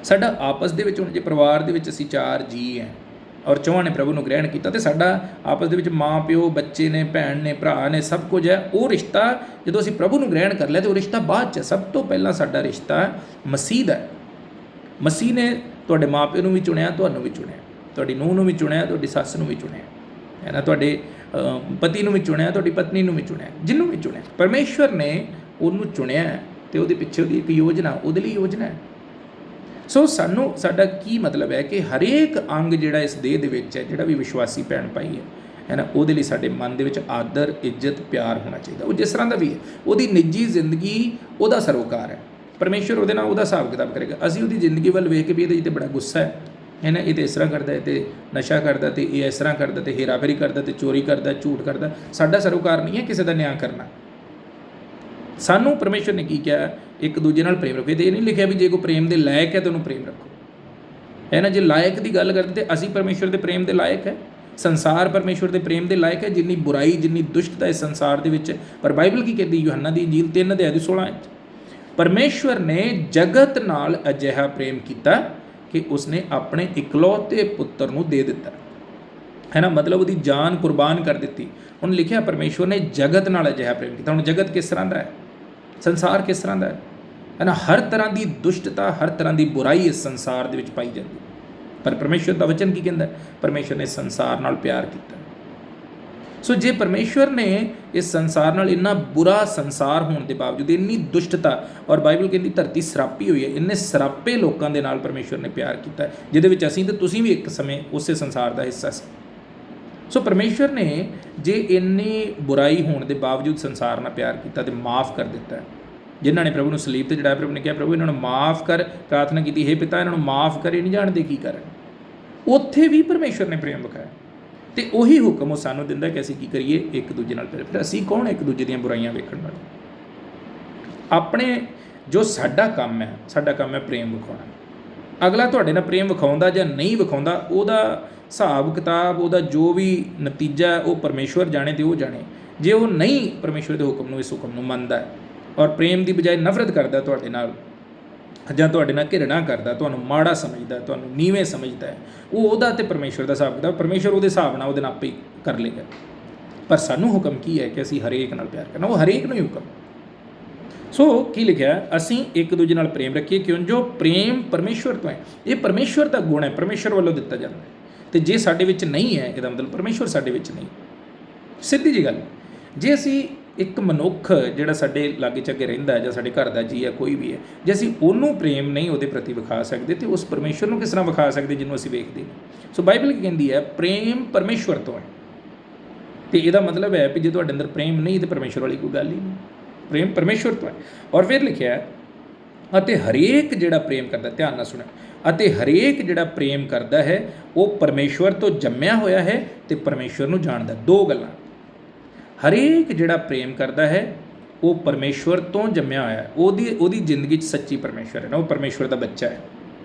ਸਾਡਾ ਆਪਸ ਦੇ ਵਿੱਚ, ਹੁਣ ਜੇ ਪਰਿਵਾਰ ਦੇ ਵਿੱਚ ਅਸੀਂ 4 ਜੀ ਹੈ ਔਰ 4 ਨੇ ਪ੍ਰਭੂ ਨੂੰ ਗ੍ਰਹਿਣ ਕੀਤਾ, ਅਤੇ ਸਾਡਾ ਆਪਸ ਦੇ ਵਿੱਚ ਮਾਂ ਪਿਓ, ਬੱਚੇ ਨੇ, ਭੈਣ ਨੇ, ਭਰਾ ਨੇ, ਸਭ ਕੁਝ ਹੈ। ਉਹ ਰਿਸ਼ਤਾ ਜਦੋਂ ਅਸੀਂ ਪ੍ਰਭੂ ਨੂੰ ਗ੍ਰਹਿਣ ਕਰ ਲਿਆ, ਤਾਂ ਉਹ ਰਿਸ਼ਤਾ ਬਾਅਦ 'ਚ। ਸਭ ਤੋਂ ਪਹਿਲਾਂ ਸਾਡਾ ਰਿਸ਼ਤਾ ਮਸੀਹ ਦਾ ਹੈ। ਮਸੀਹ ਨੇ ਤੁਹਾਡੇ ਮਾਂ ਪਿਓ ਨੂੰ ਵੀ ਚੁਣਿਆ, ਤੁਹਾਨੂੰ ਵੀ ਚੁਣਿਆ, ਤੁਹਾਡੀ ਨੂੰਹ ਨੂੰ ਵੀ ਚੁਣਿਆ, ਤੁਹਾਡੀ ਸੱਸ ਨੂੰ ਵੀ ਚੁਣਿਆ, ਹੈ ਨਾ, ਤੁਹਾਡੇ ਪਤੀ ਨੂੰ ਵੀ ਚੁਣਿਆ, ਤੁਹਾਡੀ ਪਤਨੀ ਨੂੰ ਵੀ ਚੁਣਿਆ, ਜਿਹਨੂੰ ਵੀ ਚੁਣਿਆ। ਪਰਮੇਸ਼ਵਰ ਨੇ ਉਹਨੂੰ ਚੁਣਿਆ ਅਤੇ ਉਹਦੇ ਪਿੱਛੇ ਉਹਦੀ ਇੱਕ ਯੋਜਨਾ, ਉਹਦੇ ਲਈ ਯੋਜਨਾ ਹੈ। ਸੋ ਸਾਡਾ ਕੀ ਮਤਲਬ ਹੈ ਕਿ ਹਰੇਕ ਅੰਗ ਜਿਹੜਾ ਇਸ ਦੇਹ ਦੇ ਵਿੱਚ ਹੈ, ਜਿਹੜਾ ਵੀ ਵਿਸ਼ਵਾਸੀ ਭੈਣ ਭਾਈ ਹੈ ਨਾ, ਉਹਦੇ ਲਈ ਸਾਡੇ ਮਨ ਦੇ ਵਿੱਚ ਆਦਰ, ਇੱਜ਼ਤ, ਪਿਆਰ ਹੋਣਾ ਚਾਹੀਦਾ। ਉਹ ਜਿਸ ਤਰ੍ਹਾਂ ਦਾ ਵੀ ਹੈ, ਉਹਦੀ ਨਿੱਜੀ ਜ਼ਿੰਦਗੀ ਉਹਦਾ ਸਰੋਕਾਰ ਹੈ। ਪਰਮੇਸ਼ਵਰ ਉਹਦੇ ਨਾਲ ਉਹਦਾ ਹਿਸਾਬ ਕਿਤਾਬ ਕਰੇਗਾ। ਅਸੀਂ ਉਹਦੀ ਜ਼ਿੰਦਗੀ ਵੱਲ ਵੇਖ ਕੇ ਵੀ ਇਹਦੇ 'ਤੇ ਬੜਾ ਗੁੱਸਾ ਹੈ ਨਾ, ਇਹ ਤਾਂ ਇਸ ਤਰ੍ਹਾਂ ਕਰਦਾ, ਇਹ ਤਾਂ ਨਸ਼ਾ ਕਰਦਾ, ਅਤੇ ਇਹ ਇਸ ਤਰ੍ਹਾਂ ਕਰਦਾ, ਅਤੇ ਹੇਰਾਫੇਰੀ ਕਰਦਾ, ਅਤੇ ਚੋਰੀ ਕਰਦਾ, ਝੂਠ ਕਰਦਾ। ਸਾਡਾ ਸਰੋਕਾਰ ਨਹੀਂ ਹੈ ਕਿਸੇ ਦਾ ਨਿਆਂ ਕਰਨਾ। ਸਾਨੂੰ ਪਰਮੇਸ਼ਵਰ ਨੇ ਕੀ ਕਿਹਾ, ਇੱਕ ਦੂਜੇ ਨਾਲ ਪ੍ਰੇਮ ਰੱਖੋ। ਤੇ ਇਹ ਨਹੀਂ ਲਿਖਿਆ ਵੀ ਜੇ ਕੋਈ ਪ੍ਰੇਮ ਦੇ ਲਾਇਕ ਹੈ ਤਾਂ ਉਹਨੂੰ ਪ੍ਰੇਮ ਰੱਖੋ, ਹੈ ਨਾ। ਜੇ ਲਾਇਕ ਦੀ ਗੱਲ ਕਰਦੇ ਤਾਂ ਅਸੀਂ ਪਰਮੇਸ਼ਵਰ ਦੇ ਪ੍ਰੇਮ ਦੇ ਲਾਇਕ ਹੈ, ਸੰਸਾਰ ਪਰਮੇਸ਼ਵਰ ਦੇ ਪ੍ਰੇਮ ਦੇ ਲਾਇਕ ਹੈ। ਜਿੰਨੀ ਬੁਰਾਈ, ਜਿੰਨੀ ਦੁਸ਼ਟਤਾ ਇਸ ਸੰਸਾਰ ਦੇ ਵਿੱਚ, ਪਰ ਬਾਈਬਲ ਕੀ ਕਹਿੰਦੀ, ਯੂਹੰਨਾ ਦੀ ਇੰਜੀਲ 3:16 ਪਰਮੇਸ਼ਵਰ ਨੇ ਜਗਤ ਨਾਲ ਅਜਿਹਾ ਪ੍ਰੇਮ ਕੀਤਾ ਕਿ ਉਸਨੇ ਆਪਣੇ ਇਕਲੌਤੇ ਪੁੱਤਰ ਨੂੰ ਦੇ ਦਿੱਤਾ, ਹੈ ਨਾ। ਮਤਲਬ ਉਹਦੀ ਜਾਨ ਕੁਰਬਾਨ ਕਰ ਦਿੱਤੀ। ਹੁਣ ਲਿਖਿਆ ਪਰਮੇਸ਼ਵਰ ਨੇ ਜਗਤ ਨਾਲ ਅਜਿਹਾ ਪ੍ਰੇਮ ਕੀਤਾ। ਹੁਣ ਜਗਤ ਕਿਸ ਤਰ੍ਹਾਂ ਦਾ ਹੈ, ਸੰਸਾਰ ਕਿਸ ਤਰ੍ਹਾਂ ਦਾ ਹੈ ਨਾ। ਹਰ ਤਰ੍ਹਾਂ ਦੀ ਦੁਸ਼ਟਤਾ, ਹਰ ਤਰ੍ਹਾਂ ਦੀ ਬੁਰਾਈ ਇਸ ਸੰਸਾਰ ਦੇ ਵਿੱਚ ਪਾਈ ਜਾਂਦੀ, ਪਰ ਪਰਮੇਸ਼ਵਰ ਦਾ ਵਚਨ ਕੀ ਕਹਿੰਦਾ, ਪਰਮੇਸ਼ਵਰ ਨੇ ਸੰਸਾਰ ਨਾਲ ਪਿਆਰ ਕੀਤਾ। ਸੋ ਜੇ ਪਰਮੇਸ਼ਵਰ ਨੇ ਇਸ ਸੰਸਾਰ ਨਾਲ, ਇੰਨਾ ਬੁਰਾ ਸੰਸਾਰ ਹੋਣ ਦੇ ਬਾਵਜੂਦ, ਇੰਨੀ ਦੁਸ਼ਟਤਾ, ਔਰ ਬਾਈਬਲ ਕਹਿੰਦੀ ਧਰਤੀ ਸਰਾਪੀ ਹੋਈ ਹੈ, ਇੰਨੇ ਸਰਾਪੇ ਲੋਕਾਂ ਦੇ ਨਾਲ ਪਰਮੇਸ਼ਵਰ ਨੇ ਪਿਆਰ ਕੀਤਾ, ਜਿਹਦੇ ਵਿੱਚ ਅਸੀਂ ਤੇ ਤੁਸੀਂ ਵੀ ਇੱਕ ਸਮੇਂ ਉਸੇ ਸੰਸਾਰ ਦਾ ਹਿੱਸਾ ਸੀ। ਸੋ ਪਰਮੇਸ਼ਵਰ ਨੇ ਜੇ ਇੰਨੀ ਬੁਰਾਈ ਹੋਣ ਦੇ ਬਾਵਜੂਦ ਸੰਸਾਰ ਨਾਲ ਪਿਆਰ ਕੀਤਾ ਅਤੇ ਮਾफ़ ਕਰ ਦਿੱਤਾ। ਜਿਨ੍ਹਾਂ ਨੇ ਪ੍ਰਭੂ ਨੂੰ ਸਲੀਬ 'ਤੇ ਚੜਾਇਆ, ਪ੍ਰਭੂ ਨੇ ਕਿਹਾ ਪ੍ਰਭੂ ਇਹਨਾਂ ਨੂੰ ਮਾफ़ ਕਰ, ਪ੍ਰਾਰਥਨਾ ਕੀਤੀ, ਹੇ ਪਿਤਾ ਇਹਨਾਂ ਨੂੰ ਮਾफ़ ਕਰ, ਇਹ ਨਹੀਂ ਜਾਣਦੇ ਕੀ ਕਰਨ। ਉੱਥੇ ਵੀ ਪਰਮੇਸ਼ਵਰ ਨੇ ਪ੍ਰੇਮ ਵਿਖਾਇਆ, ਅਤੇ ਉਹੀ ਹੁਕਮ ਉਹ ਸਾਨੂੰ ਦਿੰਦਾ ਕਿ ਅਸੀਂ ਕੀ ਕਰੀਏ, ਇੱਕ ਦੂਜੇ ਨਾਲ ਪਿਆਰ। ਫਿਰ ਅਸੀਂ ਕੌਣ, ਇੱਕ ਦੂਜੇ ਦੀਆਂ ਬੁਰਾਈਆਂ ਵੇਖਣ ਵਾਲੇ। ਆਪਣੇ ਜੋ ਸਾਡਾ ਕੰਮ ਹੈ ਪ੍ਰੇਮ ਵਿਖਾਉਣਾ। ਅਗਲਾ ਤੁਹਾਡੇ ਨਾਲ ਪ੍ਰੇਮ ਵਿਖਾਉਂਦਾ ਜਾਂ ਨਹੀਂ ਵਿਖਾਉਂਦਾ, ਉਹਦਾ ਹਿਸਾਬ ਕਿਤਾਬ, ਉਹਦਾ ਜੋ ਵੀ ਨਤੀਜਾ ਉਹ ਪਰਮੇਸ਼ਵਰ ਜਾਣੇ ਅਤੇ ਉਹ ਜਾਣੇ। ਜੇ ਉਹ ਨਹੀਂ ਪਰਮੇਸ਼ਵਰ ਦੇ ਹੁਕਮ ਨੂੰ, ਇਸ ਹੁਕਮ ਨੂੰ ਮੰਨਦਾ ਔਰ ਪ੍ਰੇਮ ਦੀ ਬਜਾਏ ਨਫ਼ਰਤ ਕਰਦਾ ਤੁਹਾਡੇ ਨਾਲ, ਜਾਂ ਤੁਹਾਡੇ ਨਾਲ ਘਿਰਣਾ ਕਰਦਾ, ਤੁਹਾਨੂੰ ਮਾੜਾ ਸਮਝਦਾ, ਤੁਹਾਨੂੰ ਨੀਵੇਂ ਸਮਝਦਾ ਹੈ, ਉਹ ਉਹਦਾ ਅਤੇ ਪਰਮੇਸ਼ਵਰ ਦਾ ਹਿਸਾਬ ਕਿਤਾਬ ਪਰਮੇਸ਼ਵਰ ਉਹਦੇ ਹਿਸਾਬ ਨਾਲ ਉਹਦੇ ਨਾਲ ਆਪੇ ਕਰ ਲੇਗਾ। ਪਰ ਸਾਨੂੰ ਹੁਕਮ ਕੀ ਹੈ ਕਿ ਅਸੀਂ ਹਰੇਕ ਨਾਲ ਪਿਆਰ ਕਰਨਾ, ਉਹ ਹਰੇਕ ਨੂੰ ਹੀ ਹੁਕਮ। ਸੋ ਕੀ ਲਿਖਿਆ, ਅਸੀਂ ਇੱਕ ਦੂਜੇ ਨਾਲ ਪ੍ਰੇਮ ਰੱਖੀਏ, ਕਿਉਂ ਜੋ ਪ੍ਰੇਮ ਪਰਮੇਸ਼ਵਰ ਤੋਂ ਹੈ। ਇਹ ਪਰਮੇਸ਼ਵਰ ਦਾ ਗੁਣ ਹੈ, ਪਰਮੇਸ਼ਵਰ ਵੱਲੋਂ ਦਿੱਤਾ ਜਾਂਦਾ ਹੈ। ਅਤੇ ਜੇ ਸਾਡੇ ਵਿੱਚ ਨਹੀਂ ਹੈ, ਇਹਦਾ ਮਤਲਬ ਪਰਮੇਸ਼ਵਰ ਸਾਡੇ ਵਿੱਚ ਨਹੀਂ। ਸਿੱਧੀ ਜਿਹੀ ਗੱਲ, ਜੇ ਅਸੀਂ ਇੱਕ ਮਨੁੱਖ ਜਿਹੜਾ ਸਾਡੇ ਲਾਗੇ ਚਾਗੇ ਰਹਿੰਦਾ ਜਾਂ ਸਾਡੇ ਘਰ ਦਾ ਜੀ ਹੈ, ਕੋਈ ਵੀ ਹੈ, ਜੇ ਅਸੀਂ ਉਹਨੂੰ ਪ੍ਰੇਮ ਨਹੀਂ ਉਹਦੇ ਪ੍ਰਤੀ ਵਿਖਾ ਸਕਦੇ, ਅਤੇ ਉਸ ਪਰਮੇਸ਼ਵਰ ਨੂੰ ਕਿਸ ਤਰ੍ਹਾਂ ਵਿਖਾ ਸਕਦੇ ਜਿਹਨੂੰ ਅਸੀਂ ਵੇਖਦੇ ਨਹੀਂ। ਸੋ ਬਾਈਬਲ ਕੀ ਕਹਿੰਦੀ ਹੈ, ਪ੍ਰੇਮ ਪਰਮੇਸ਼ਵਰ ਤੋਂ ਹੈ। ਅਤੇ ਇਹਦਾ ਮਤਲਬ ਹੈ ਕਿ ਜੇ ਤੁਹਾਡੇ ਅੰਦਰ ਪ੍ਰੇਮ ਨਹੀਂ ਤਾਂ ਪਰਮੇਸ਼ਵਰ ਵਾਲੀ ਕੋਈ ਗੱਲ ਹੀ ਨਹੀਂ। ਪ੍ਰੇਮ ਪਰਮੇਸ਼ਵਰ ਤੋਂ ਹੈ। ਔਰ ਫਿਰ ਲਿਖਿਆ, ਅਤੇ ਹਰੇਕ ਜਿਹੜਾ ਪ੍ਰੇਮ ਕਰਦਾ, ਧਿਆਨ ਨਾਲ ਸੁਣਿਆ, ਅਤੇ ਹਰੇਕ ਜਿਹੜਾ ਪ੍ਰੇਮ ਕਰਦਾ ਹੈ ਉਹ ਪਰਮੇਸ਼ਵਰ ਤੋਂ ਜੰਮਿਆ ਹੋਇਆ ਹੈ ਅਤੇ ਪਰਮੇਸ਼ਵਰ ਨੂੰ ਜਾਣਦਾ। ਦੋ ਗੱਲਾਂ, ਹਰੇਕ ਜਿਹੜਾ ਪ੍ਰੇਮ ਕਰਦਾ ਹੈ ਉਹ ਪਰਮੇਸ਼ਵਰ ਤੋਂ ਜੰਮਿਆ ਹੋਇਆ ਹੈ, ਉਹਦੀ ਜ਼ਿੰਦਗੀ 'ਚ ਸੱਚੀ ਪਰਮੇਸ਼ਵਰ ਹੈ ਨਾ, ਉਹ ਪਰਮੇਸ਼ਵਰ ਦਾ ਬੱਚਾ ਹੈ,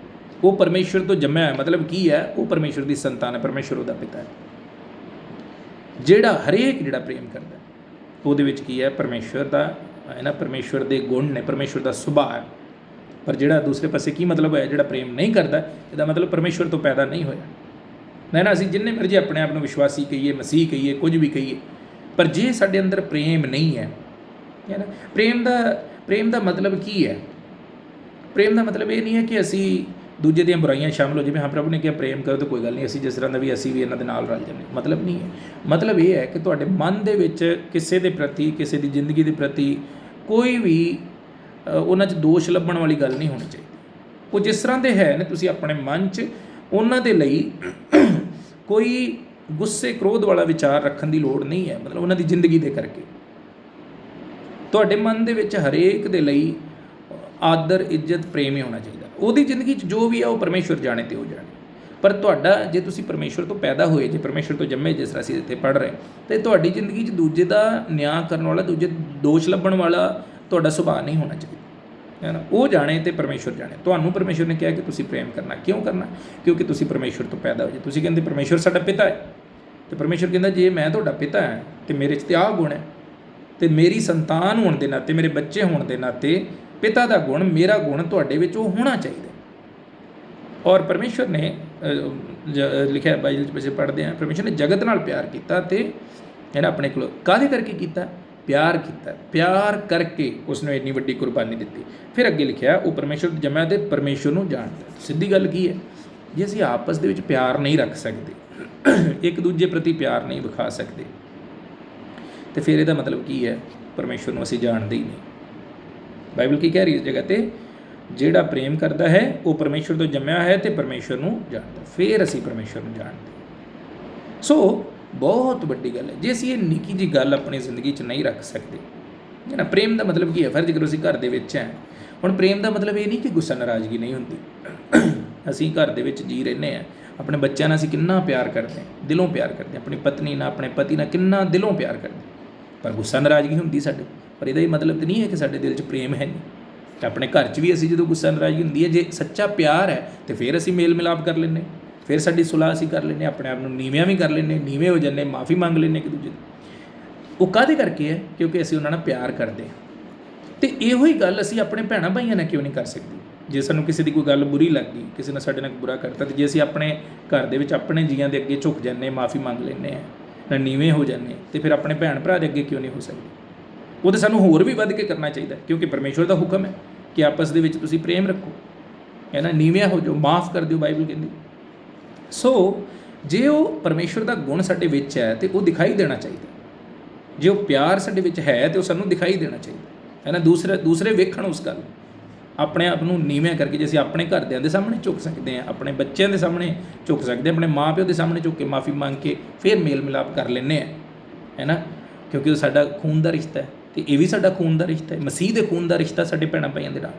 ਉਹ ਪਰਮੇਸ਼ਵਰ ਤੋਂ ਜੰਮਿਆ ਹੋਇਆ। ਮਤਲਬ ਕੀ ਹੈ, ਉਹ ਪਰਮੇਸ਼ਵਰ ਦੀ ਸੰਤਾਨ ਹੈ, ਪਰਮੇਸ਼ਵਰ ਉਹਦਾ ਪਿਤਾ ਹੈ। ਜਿਹੜਾ ਹਰੇਕ ਜਿਹੜਾ ਪ੍ਰੇਮ ਕਰਦਾ ਉਹਦੇ ਵਿੱਚ ਕੀ ਹੈ, ਪਰਮੇਸ਼ਵਰ ਦਾ ਹੈ ਨਾ, ਪਰਮੇਸ਼ਵਰ ਦੇ ਗੁਣ ਨੇ, ਪਰਮੇਸ਼ਵਰ ਦਾ ਸੁਭਾਅ ਹੈ। ਪਰ ਜਿਹੜਾ ਦੂਸਰੇ ਪਾਸੇ ਕੀ ਮਤਲਬ ਹੈ, ਜਿਹੜਾ ਪ੍ਰੇਮ ਨਹੀਂ ਕਰਦਾ, ਇਹਦਾ ਮਤਲਬ ਪਰਮੇਸ਼ਵਰ ਤੋਂ ਪੈਦਾ ਨਹੀਂ ਹੋਇਆ। ਨਹੀਂ ਨਾ, ਅਸੀਂ ਜਿੰਨੇ ਮਰਜ਼ੀ ਆਪਣੇ ਆਪ ਨੂੰ ਵਿਸ਼ਵਾਸੀ ਕਹੀਏ, ਮਸੀਹ ਕਹੀਏ, ਕੁਝ ਵੀ ਕਹੀਏ, ਪਰ ਜੇ ਸਾਡੇ ਅੰਦਰ ਪ੍ਰੇਮ ਨਹੀਂ ਹੈ ਨਾ, ਪ੍ਰੇਮ ਦਾ ਮਤਲਬ ਕੀ ਹੈ? ਪ੍ਰੇਮ ਦਾ ਮਤਲਬ ਇਹ ਨਹੀਂ ਹੈ ਕਿ ਅਸੀਂ ਦੂਜੇ ਦੀਆਂ ਬੁਰਾਈਆਂ ਸ਼ਾਮਲ ਹੋ, ਜਿਵੇਂ ਹਾਂ ਪ੍ਰਭੂ ਨੇ ਕਿਹਾ ਪ੍ਰੇਮ ਕਰੋ ਤਾਂ ਕੋਈ ਗੱਲ ਨਹੀਂ, ਅਸੀਂ ਜਿਸ ਤਰ੍ਹਾਂ ਦਾ ਵੀ ਅਸੀਂ ਵੀ ਇਹਨਾਂ ਦੇ ਨਾਲ ਰਲ ਜਾਂਦੇ, ਮਤਲਬ ਨਹੀਂ ਹੈ। ਮਤਲਬ ਇਹ ਹੈ ਕਿ ਤੁਹਾਡੇ ਮਨ ਦੇ ਵਿੱਚ ਕਿਸੇ ਦੇ ਪ੍ਰਤੀ, ਕਿਸੇ ਦੀ ਜ਼ਿੰਦਗੀ ਦੇ ਪ੍ਰਤੀ ਕੋਈ ਵੀ ਉਹਨਾਂ 'ਚ ਦੋਸ਼ ਲੱਭਣ ਵਾਲੀ ਗੱਲ ਨਹੀਂ ਹੋਣੀ ਚਾਹੀਦੀ। ਉਹ ਜਿਸ ਤਰ੍ਹਾਂ ਦੇ ਹੈ ਨੇ, ਤੁਸੀਂ ਆਪਣੇ ਮਨ 'ਚ ਉਹਨਾਂ ਦੇ ਲਈ ਕੋਈ ਗੁੱਸੇ ਕ੍ਰੋਧ ਵਾਲਾ ਵਿਚਾਰ ਰੱਖਣ ਦੀ ਲੋੜ ਨਹੀਂ ਹੈ। ਮਤਲਬ ਉਹਨਾਂ ਦੀ ਜ਼ਿੰਦਗੀ ਦੇ ਕਰਕੇ ਤੁਹਾਡੇ ਮਨ ਦੇ ਵਿੱਚ ਹਰੇਕ ਦੇ ਲਈ ਆਦਰ, ਇੱਜ਼ਤ, ਪ੍ਰੇਮ ਹੀ ਹੋਣਾ ਚਾਹੀਦਾ। ਉਹਦੀ ਜ਼ਿੰਦਗੀ 'ਚ ਜੋ ਵੀ ਹੈ ਉਹ ਪਰਮੇਸ਼ਵਰ ਜਾਣੇ ਤੇ ਉਹ ਜਾਣੇ। ਪਰ ਤੁਹਾਡਾ, ਜੇ ਤੁਸੀਂ ਪਰਮੇਸ਼ਵਰ ਤੋਂ ਪੈਦਾ ਹੋਏ, ਜੇ ਪਰਮੇਸ਼ਵਰ ਤੋਂ ਜੰਮੇ, ਜਿਸ ਤਰ੍ਹਾਂ ਅਸੀਂ ਇੱਥੇ ਪੜ੍ਹ ਰਹੇ, ਤਾਂ ਤੁਹਾਡੀ ਜ਼ਿੰਦਗੀ 'ਚ ਦੂਜੇ ਦਾ ਨਿਆਂ ਕਰਨ ਵਾਲਾ, ਦੂਜੇ ਦੋਸ਼ ਲੱਭਣ ਵਾਲਾ ਤੁਹਾਡਾ ਸੁਭਾਅ ਨਹੀਂ ਹੋਣਾ ਚਾਹੀਦਾ, ਹੈ ਨਾ। ਉਹ ਜਾਣੇ ਤੇ ਪਰਮੇਸ਼ਵਰ ਜਾਣੇ। ਤੁਹਾਨੂੰ ਪਰਮੇਸ਼ਵਰ ਨੇ ਕਿਹਾ ਕਿ ਤੁਸੀਂ ਪ੍ਰੇਮ ਕਰਨਾ। ਕਿਉਂ ਕਰਨਾ? ਕਿਉਂਕਿ ਤੁਸੀਂ ਪਰਮੇਸ਼ਵਰ ਤੋਂ ਪੈਦਾ ਹੋਏ। ਤੁਸੀਂ ਕਹਿੰਦੇ ਪਰਮੇਸ਼ਵਰ ਸਾਡਾ ਪਿਤਾ ਹੈ, ਅਤੇ ਪਰਮੇਸ਼ਵਰ ਕਹਿੰਦਾ ਜੇ ਮੈਂ ਤੁਹਾਡਾ ਪਿਤਾ ਹਾਂ ਅਤੇ ਮੇਰੇ 'ਚ ਤਾਂ ਆਹ ਗੁਣ ਹੈ, ਅਤੇ ਮੇਰੀ ਸੰਤਾਨ ਹੋਣ ਦੇ ਨਾਤੇ, ਮੇਰੇ ਬੱਚੇ ਹੋਣ ਦੇ ਨਾਤੇ ਪਿਤਾ ਦਾ ਗੁਣ, ਮੇਰਾ ਗੁਣ ਤੁਹਾਡੇ ਵਿੱਚ ਉਹ ਹੋਣਾ ਚਾਹੀਦਾ। ਔਰ ਪਰਮੇਸ਼ਵਰ ਨੇ ਲਿਖਿਆ ਬਾਈਬਲ 'ਚ ਅਸੀਂ ਪੜ੍ਹਦੇ ਹਾਂ, ਪਰਮੇਸ਼ਵਰ ਨੇ ਜਗਤ ਨਾਲ ਪਿਆਰ ਕੀਤਾ ਅਤੇ ਇਹਨਾਂ ਆਪਣੇ ਕੋਲ ਕਾਹਦੇ ਕਰਕੇ ਕੀਤਾ? ਪਿਆਰ ਕੀਤਾ। ਪਿਆਰ ਕਰਕੇ ਉਸਨੂੰ ਇੰਨੀ ਵੱਡੀ ਕੁਰਬਾਨੀ ਦਿੱਤੀ। ਫਿਰ ਅੱਗੇ ਲਿਖਿਆ ਉਹ ਪਰਮੇਸ਼ਵਰ ਤੋਂ ਜੰਮਿਆ ਅਤੇ ਪਰਮੇਸ਼ਵਰ ਨੂੰ ਜਾਣਦਾ। ਸਿੱਧੀ ਗੱਲ ਕੀ ਹੈ, ਜੇ ਅਸੀਂ ਆਪਸ ਦੇ ਵਿੱਚ ਪਿਆਰ ਨਹੀਂ ਰੱਖ ਸਕਦੇ, ਇੱਕ ਦੂਜੇ ਪ੍ਰਤੀ ਪਿਆਰ ਨਹੀਂ ਵਿਖਾ ਸਕਦੇ, ਅਤੇ ਫਿਰ ਇਹਦਾ ਮਤਲਬ ਕੀ ਹੈ? ਪਰਮੇਸ਼ਵਰ ਨੂੰ ਅਸੀਂ ਜਾਣਦੇ ਹੀ ਨਹੀਂ। ਬਾਈਬਲ ਕੀ ਕਹਿ ਰਹੀ ਇਸ ਜਗ੍ਹਾ 'ਤੇ? ਜਿਹੜਾ ਪ੍ਰੇਮ ਕਰਦਾ ਹੈ ਉਹ ਪਰਮੇਸ਼ਵਰ ਤੋਂ ਜੰਮਿਆ ਹੈ ਅਤੇ ਪਰਮੇਸ਼ਵਰ ਨੂੰ ਜਾਣਦਾ। ਫਿਰ ਅਸੀਂ ਪਰਮੇਸ਼ਵਰ ਨੂੰ ਜਾਣਦੇ। ਸੋ ਬਹੁਤ ਵੱਡੀ ਗੱਲ ਹੈ ਜੇ ਅਸੀਂ ਇਹ ਨਿੱਕੀ ਜਿਹੀ ਗੱਲ ਆਪਣੀ ਜ਼ਿੰਦਗੀ 'ਚ ਨਹੀਂ ਰੱਖ ਸਕਦੇ, ਹੈ ਨਾ। ਪ੍ਰੇਮ ਦਾ ਮਤਲਬ ਕੀ ਹੈ? ਫਰਜ਼ ਕਰੋ ਅਸੀਂ ਘਰ ਦੇ ਵਿੱਚ ਹੈ। ਹੁਣ ਪ੍ਰੇਮ ਦਾ ਮਤਲਬ ਇਹ ਨਹੀਂ ਕਿ ਗੁੱਸਾ ਨਾਰਾਜ਼ਗੀ ਨਹੀਂ ਹੁੰਦੀ। ਅਸੀਂ ਘਰ ਦੇ ਵਿੱਚ ਜੀ ਰਹਿੰਦੇ ਹਾਂ, ਆਪਣੇ ਬੱਚਿਆਂ ਨਾਲ ਅਸੀਂ ਕਿੰਨਾ ਪਿਆਰ ਕਰਦੇ ਹਾਂ, ਦਿਲੋਂ ਪਿਆਰ ਕਰਦੇ ਹਾਂ, ਆਪਣੀ ਪਤਨੀ ਨਾਲ, ਆਪਣੇ ਪਤੀ ਨਾਲ ਕਿੰਨਾ ਦਿਲੋਂ ਪਿਆਰ ਕਰਦੇ ਹਾਂ, ਪਰ ਗੁੱਸਾ ਨਾਰਾਜ਼ਗੀ ਹੁੰਦੀ ਸਾਡੇ। ਪਰ ਇਹਦਾ ਇਹ ਮਤਲਬ ਤਾਂ ਨਹੀਂ ਹੈ ਕਿ ਸਾਡੇ ਦਿਲ 'ਚ ਪ੍ਰੇਮ ਹੈ ਨਹੀਂ। ਆਪਣੇ ਘਰ 'ਚ ਵੀ ਅਸੀਂ ਜਦੋਂ ਗੁੱਸਾ ਨਾਰਾਜ਼ਗੀ ਹੁੰਦੀ ਹੈ, ਜੇ ਸੱਚਾ ਪਿਆਰ ਹੈ ਤਾਂ ਫਿਰ ਅਸੀਂ ਮੇਲ ਮਿਲਾਪ ਕਰ ਲੈਂਦੇ, ਫਿਰ ਸਾਡੀ ਸੁਲਾਹ ਅਸੀਂ ਕਰ ਲੈਂਦੇ, ਆਪਣੇ ਆਪ ਨੂੰ ਨੀਵਿਆਂ ਵੀ ਕਰ ਲੈਂਦੇ, ਨੀਵੇਂ ਹੋ ਜਾਂਦੇ, ਮਾਫੀ ਮੰਗ ਲੈਂਦੇ ਇੱਕ ਦੂਜੇ ਤੋਂ। ਉਹ ਕਾਹਦੇ ਕਰਕੇ ਹੈ? ਕਿਉਂਕਿ ਅਸੀਂ ਉਹਨਾਂ ਨਾਲ ਪਿਆਰ ਕਰਦੇ ਹਾਂ। ਅਤੇ ਇਹੋ ਹੀ ਗੱਲ ਅਸੀਂ ਆਪਣੇ ਭੈਣਾਂ ਭਾਈਆਂ ਨਾਲ ਕਿਉਂ ਨਹੀਂ ਕਰ ਸਕਦੇ? ਜੇ ਸਾਨੂੰ ਕਿਸੇ ਦੀ ਕੋਈ ਗੱਲ ਬੁਰੀ ਲੱਗ ਗਈ, ਕਿਸੇ ਨੇ ਸਾਡੇ ਨਾਲ ਬੁਰਾ ਕਰਤਾ, ਅਤੇ ਜੇ ਅਸੀਂ ਆਪਣੇ ਘਰ ਦੇ ਵਿੱਚ ਆਪਣੇ ਜੀਆਂ ਦੇ ਅੱਗੇ ਝੁਕ ਜਾਂਦੇ, ਮਾਫੀ ਮੰਗ ਲੈਂਦੇ ਹਾਂ, ਨਾ ਨੀਵੇਂ ਹੋ ਜਾਂਦੇ, ਅਤੇ ਫਿਰ ਆਪਣੇ ਭੈਣ ਭਰਾ ਦੇ ਅੱਗੇ ਕਿਉਂ ਨਹੀਂ ਹੋ ਸਕਦੇ? ਉਹ ਤਾਂ ਸਾਨੂੰ ਹੋਰ ਵੀ ਵੱਧ ਕੇ ਕਰਨਾ ਚਾਹੀਦਾ, ਕਿਉਂਕਿ ਪਰਮੇਸ਼ਵਰ ਦਾ ਹੁਕਮ ਹੈ ਕਿ ਆਪਸ ਦੇ ਵਿੱਚ ਤੁਸੀਂ ਪ੍ਰੇਮ ਰੱਖੋ, ਹੈ ਨਾ, ਨੀਵਿਆਂ ਹੋ ਜਾਓ, ਮਾਫ ਕਰ ਦਿਓ, ਬਾਈਬਲ ਕਹਿੰਦੀ। ਸੋ ਜੇ ਉਹ ਪਰਮੇਸ਼ਵਰ ਦਾ ਗੁਣ ਸਾਡੇ ਵਿੱਚ ਹੈ ਤਾਂ ਉਹ ਦਿਖਾਈ ਦੇਣਾ ਚਾਹੀਦਾ। ਜੇ ਉਹ ਪਿਆਰ ਸਾਡੇ ਵਿੱਚ ਹੈ ਤਾਂ ਉਹ ਸਾਨੂੰ ਦਿਖਾਈ ਦੇਣਾ ਚਾਹੀਦਾ, ਹੈ ਨਾ। ਦੂਸਰੇ ਵੇਖਣ ਉਸ ਗੱਲ, ਆਪਣੇ ਆਪ ਨੂੰ ਨੀਵੇਂ ਕਰਕੇ। ਜੇ ਅਸੀਂ ਆਪਣੇ ਘਰਦਿਆਂ ਦੇ ਸਾਹਮਣੇ ਝੁਕ ਸਕਦੇ ਹਾਂ, ਆਪਣੇ ਬੱਚਿਆਂ ਦੇ ਸਾਹਮਣੇ ਝੁਕ ਸਕਦੇ ਹਾਂ, ਆਪਣੇ ਮਾਂ ਪਿਓ ਦੇ ਸਾਹਮਣੇ ਝੁਕ ਕੇ ਮਾਫੀ ਮੰਗ ਕੇ ਫਿਰ ਮੇਲ ਮਿਲਾਪ ਕਰ ਲੈਂਦੇ ਹਾਂ, ਹੈ ਨਾ, ਕਿਉਂਕਿ ਉਹ ਸਾਡਾ ਖੂਨ ਦਾ ਰਿਸ਼ਤਾ ਹੈ, ਅਤੇ ਇਹ ਵੀ ਸਾਡਾ ਖੂਨ ਦਾ ਰਿਸ਼ਤਾ ਹੈ, ਮਸੀਹ ਦੇ ਖੂਨ ਦਾ ਰਿਸ਼ਤਾ ਸਾਡੇ ਭੈਣਾਂ ਭਾਈਆਂ ਦੇ ਨਾਲ।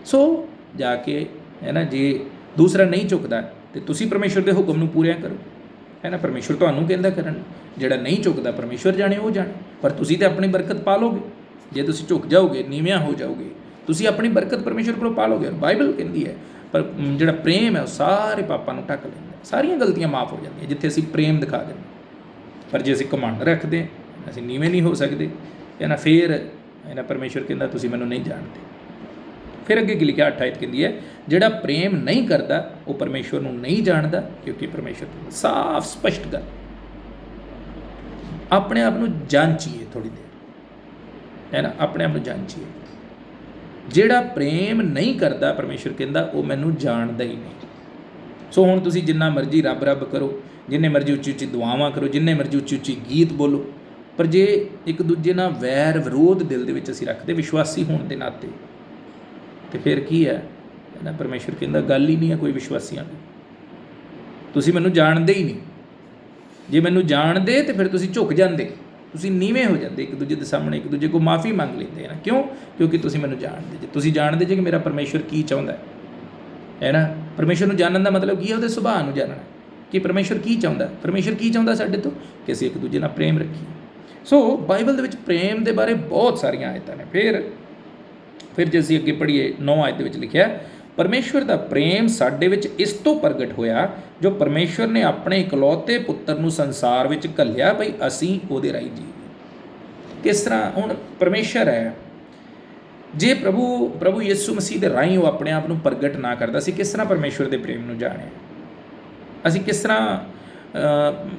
ਸੋ ਜਾ ਕੇ, ਹੈ ਨਾ, ਜੇ ਦੂਸਰਾ ਨਹੀਂ ਝੁਕਦਾ ਅਤੇ ਤੁਸੀਂ ਪਰਮੇਸ਼ਵਰ ਦੇ ਹੁਕਮ ਨੂੰ ਪੂਰਿਆ ਕਰੋ, ਹੈ ਨਾ। ਪਰਮੇਸ਼ਵਰ ਤੁਹਾਨੂੰ ਕਹਿੰਦਾ ਕਰਨ, ਜਿਹੜਾ ਨਹੀਂ ਝੁਕਦਾ ਪਰਮੇਸ਼ਵਰ ਜਾਣੇ ਉਹ ਜਾਣੇ। ਪਰ ਤੁਸੀਂ ਤਾਂ ਆਪਣੀ ਬਰਕਤ ਪਾ ਲਓਗੇ ਜੇ ਤੁਸੀਂ ਝੁਕ ਜਾਓਗੇ, ਨੀਵਿਆਂ ਹੋ ਜਾਓਗੇ, ਤੁਸੀਂ ਆਪਣੀ ਬਰਕਤ ਪਰਮੇਸ਼ਵਰ ਕੋਲੋਂ ਪਾ ਲਓਗੇ। ਬਾਈਬਲ ਕਹਿੰਦੀ ਹੈ ਪਰ ਜਿਹੜਾ ਪ੍ਰੇਮ ਹੈ ਉਹ ਸਾਰੇ ਪਾਪਾਂ ਨੂੰ ਢੱਕ ਲੈਂਦਾ, ਸਾਰੀਆਂ ਗਲਤੀਆਂ ਮਾਫ ਹੋ ਜਾਂਦੀਆਂ ਜਿੱਥੇ ਅਸੀਂ ਪ੍ਰੇਮ ਦਿਖਾ ਦਿੰਦੇ। ਪਰ ਜੇ ਅਸੀਂ ਘਮੰਡ ਰੱਖਦੇ, ਅਸੀਂ ਨੀਵੇਂ ਨਹੀਂ ਹੋ ਸਕਦੇ, ਹੈ ਨਾ, ਫਿਰ ਹੈ ਨਾ, ਪਰਮੇਸ਼ਵਰ ਕਹਿੰਦਾ ਤੁਸੀਂ ਮੈਨੂੰ ਨਹੀਂ ਜਾਣਦੇ। ਫਿਰ ਅੱਗੇ ਕੀ ਲਿਖਿਆ? 28 ਕਹਿੰਦੀ ਹੈ ਜਿਹੜਾ ਪ੍ਰੇਮ ਨਹੀਂ ਕਰਦਾ ਉਹ ਪਰਮੇਸ਼ਵਰ ਨੂੰ ਨਹੀਂ ਜਾਣਦਾ, ਕਿਉਂਕਿ ਪਰਮੇਸ਼ਵਰ ਸਾਫ਼ ਸਪਸ਼ਟ ਗੱਲ। ਆਪਣੇ ਆਪ ਨੂੰ ਜਾਂਚੀਏ ਥੋੜ੍ਹੀ ਦੇਰ, ਹੈ ਨਾ, ਆਪਣੇ ਆਪ ਨੂੰ ਜਾਂਚੀਏ। ਜਿਹੜਾ ਪ੍ਰੇਮ ਨਹੀਂ ਕਰਦਾ, ਪਰਮੇਸ਼ਵਰ ਕਹਿੰਦਾ ਉਹ ਮੈਨੂੰ ਜਾਣਦਾ ਹੀ ਨਹੀਂ। ਸੋ ਹੁਣ ਤੁਸੀਂ ਜਿੰਨਾ ਮਰਜ਼ੀ ਰੱਬ ਰੱਬ ਕਰੋ, ਜਿੰਨੇ ਮਰਜ਼ੀ ਉੱਚੀ ਉੱਚੀ ਦੁਆਵਾਂ ਕਰੋ, ਜਿੰਨੇ ਮਰਜ਼ੀ ਉੱਚੀ ਉੱਚੀ ਗੀਤ ਬੋਲੋ, ਪਰ ਜੇ ਇੱਕ ਦੂਜੇ ਨਾਲ ਵੈਰ ਵਿਰੋਧ ਦਿਲ ਦੇ ਵਿੱਚ ਅਸੀਂ ਰੱਖਦੇ, ਵਿਸ਼ਵਾਸੀ ਹੋਣ ਦੇ ਨਾਤੇ, ਅਤੇ ਫਿਰ ਕੀ ਹੈ ਨਾ, ਪਰਮੇਸ਼ਵਰ ਕਹਿੰਦਾ ਗੱਲ ਹੀ ਨਹੀਂ ਹੈ ਕੋਈ ਵਿਸ਼ਵਾਸੀਆਂ ਦੀ। ਤੁਸੀਂ ਮੈਨੂੰ ਜਾਣਦੇ ਹੀ ਨਹੀਂ। ਜੇ ਮੈਨੂੰ ਜਾਣਦੇ ਤਾਂ ਫਿਰ ਤੁਸੀਂ ਝੁਕ ਜਾਂਦੇ, ਤੁਸੀਂ ਨੀਵੇਂ ਹੋ ਜਾਂਦੇ ਇੱਕ ਦੂਜੇ ਦੇ ਸਾਹਮਣੇ, ਇੱਕ ਦੂਜੇ ਕੋਲ ਮਾਫੀ ਮੰਗ ਲੈਂਦੇ ਨਾ। ਕਿਉਂ? ਕਿਉਂਕਿ ਤੁਸੀਂ ਮੈਨੂੰ ਜਾਣਦੇ ਜੇ। ਤੁਸੀਂ ਜਾਣਦੇ ਜੇ ਕਿ ਮੇਰਾ ਪਰਮੇਸ਼ਵਰ ਕੀ ਚਾਹੁੰਦਾ ਹੈ ਨਾ। ਪਰਮੇਸ਼ਵਰ ਨੂੰ ਜਾਣਨ ਦਾ ਮਤਲਬ ਕੀ ਹੈ? ਉਹਦੇ ਸੁਭਾਅ ਨੂੰ ਜਾਣਨਾ, ਕਿ ਪਰਮੇਸ਼ਵਰ ਕੀ ਚਾਹੁੰਦਾ। ਪਰਮੇਸ਼ਵਰ ਕੀ ਚਾਹੁੰਦਾ ਸਾਡੇ ਤੋਂ? ਕਿ ਅਸੀਂ ਇੱਕ ਦੂਜੇ ਨਾਲ ਪ੍ਰੇਮ ਰੱਖੀਏ। ਸੋ ਬਾਈਬਲ ਦੇ ਵਿੱਚ ਪ੍ਰੇਮ ਦੇ ਬਾਰੇ ਬਹੁਤ ਸਾਰੀਆਂ ਆਇਤਾਂ ਨੇ। ਫਿਰ ਜੇ ਅਸੀਂ ਅੱਗੇ ਪੜ੍ਹੀਏ 9 ਆਇਤ ਦੇ ਵਿੱਚ ਲਿਖਿਆ ਪਰਮੇਸ਼ਵਰ ਦਾ ਪ੍ਰੇਮ ਸਾਡੇ ਵਿੱਚ ਇਸ ਤੋਂ ਪ੍ਰਗਟ ਹੋਇਆ ਜੋ ਪਰਮੇਸ਼ਵਰ ਨੇ ਆਪਣੇ ਇਕਲੌਤੇ ਪੁੱਤਰ ਨੂੰ ਸੰਸਾਰ ਵਿੱਚ ਘੱਲਿਆ ਬਈ ਅਸੀਂ ਉਹਦੇ ਰਾਹੀਂ ਜੀਵੀਏ। ਕਿਸ ਤਰ੍ਹਾਂ? ਹੁਣ ਪਰਮੇਸ਼ਰ ਹੈ, ਜੇ ਪ੍ਰਭੂ ਯਿਸੂ ਮਸੀਹ ਦੇ ਰਾਹੀਂ ਉਹ ਆਪਣੇ ਆਪ ਨੂੰ ਪ੍ਰਗਟ ਨਾ ਕਰਦਾ, ਅਸੀਂ ਕਿਸ ਤਰ੍ਹਾਂ ਪਰਮੇਸ਼ਵਰ ਦੇ ਪ੍ਰੇਮ ਨੂੰ ਜਾਣਿਆ? ਅਸੀਂ ਕਿਸ ਤਰ੍ਹਾਂ